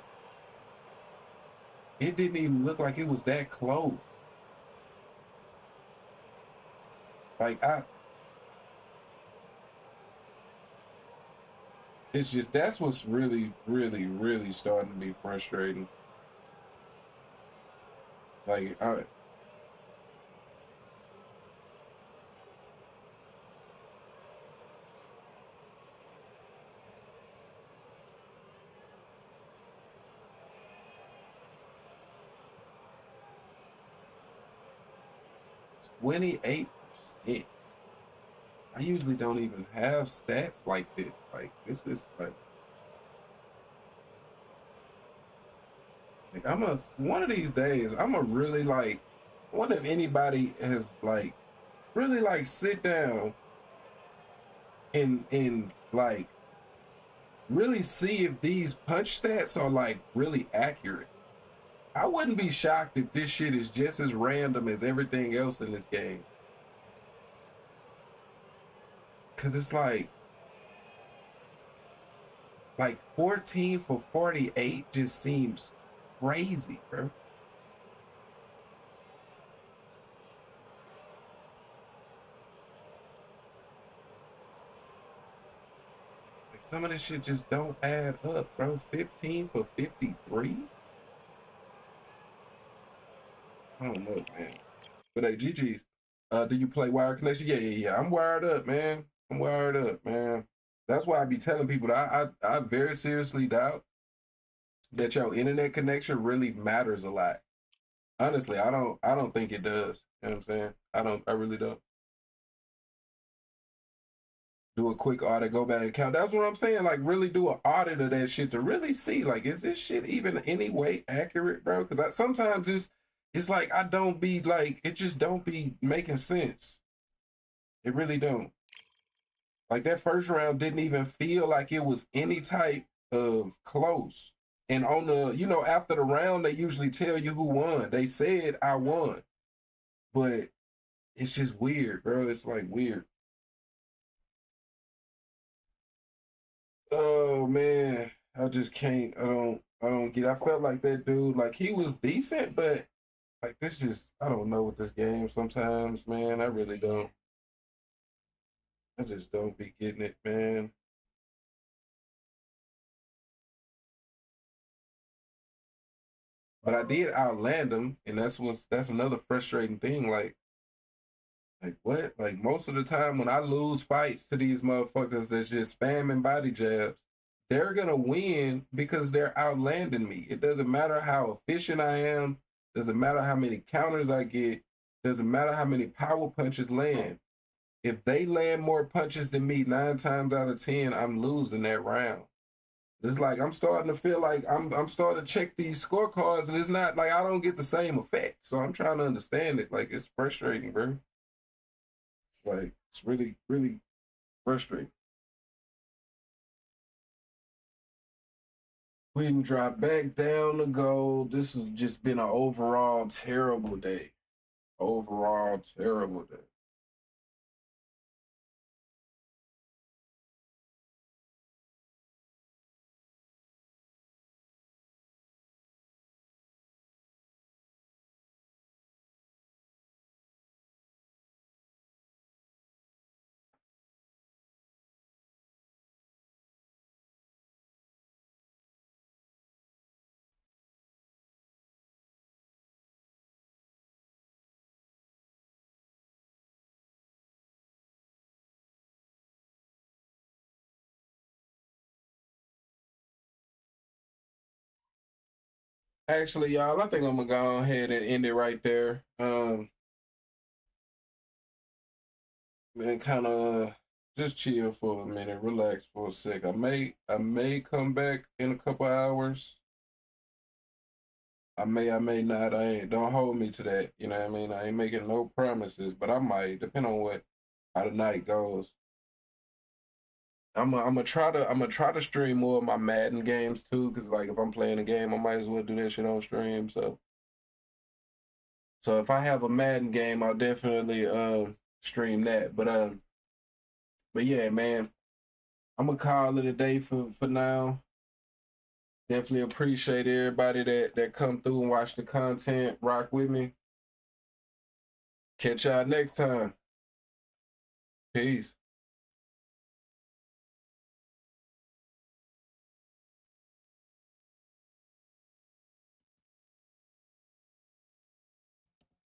It didn't even look like it was that close. Like, it's just, that's what's really, really, really starting to be frustrating. Like, 28%. I usually don't even have stats like this. Like, this is like one of these days, I'm a really like, I wonder if anybody has like really like sit down and like really see if these punch stats are like really accurate. I wouldn't be shocked if this shit is just as random as everything else in this game. Cause it's like 14 for 48 just seems crazy, bro. Like, some of this shit just don't add up, bro. 15 for 53? I don't know, man. But hey, GG's. Do you play wired connection? Yeah. I'm wired up, man. I'm wired up, man. That's why I be telling people that I very seriously doubt that your internet connection really matters a lot. Honestly, I don't think it does. You know what I'm saying? I really don't. Do a quick audit, go back and count. That's what I'm saying. Like, really do an audit of that shit to really see, like, is this shit even any way accurate, bro? Because sometimes it's like I don't be like, it just don't be making sense. It really don't. Like, that first round didn't even feel like it was any type of close. And on the, after the round, they usually tell you who won. They said I won. But it's just weird, bro. It's like weird. Oh man, I just can't. I don't get. I felt like that dude, like, he was decent, but like, this just, I don't know with this game sometimes, man. I really don't. I just don't be getting it, man. But I did outland him, and that's another frustrating thing. Like what? Like, most of the time when I lose fights to these motherfuckers that's just spamming body jabs, they're gonna win because they're outlanding me. It doesn't matter how efficient I am, doesn't matter how many counters I get, doesn't matter how many power punches land. If they land more punches than me 9 times out of 10, I'm losing that round. It's like I'm starting to feel like I'm starting to check these scorecards, and it's not like I don't get the same effect. So I'm trying to understand it. Like, it's frustrating, bro. Like, it's really, really frustrating. We didn't drop back down to gold. This has just been an overall terrible day. Overall terrible day. Actually, y'all, I think I'm gonna go ahead and end it right there. And kind of just chill for a minute, relax for a sec. I may come back in a couple hours. I may not. I ain't. Don't hold me to that. You know what I mean? I ain't making no promises, but I might, depend on how the night goes. I'm gonna try to stream more of my Madden games too, cause like if I'm playing a game, I might as well do that shit on stream. So if I have a Madden game, I'll definitely stream that. But yeah, man, I'm gonna call it a day for now. Definitely appreciate everybody that come through and watch the content, rock with me. Catch y'all next time. Peace.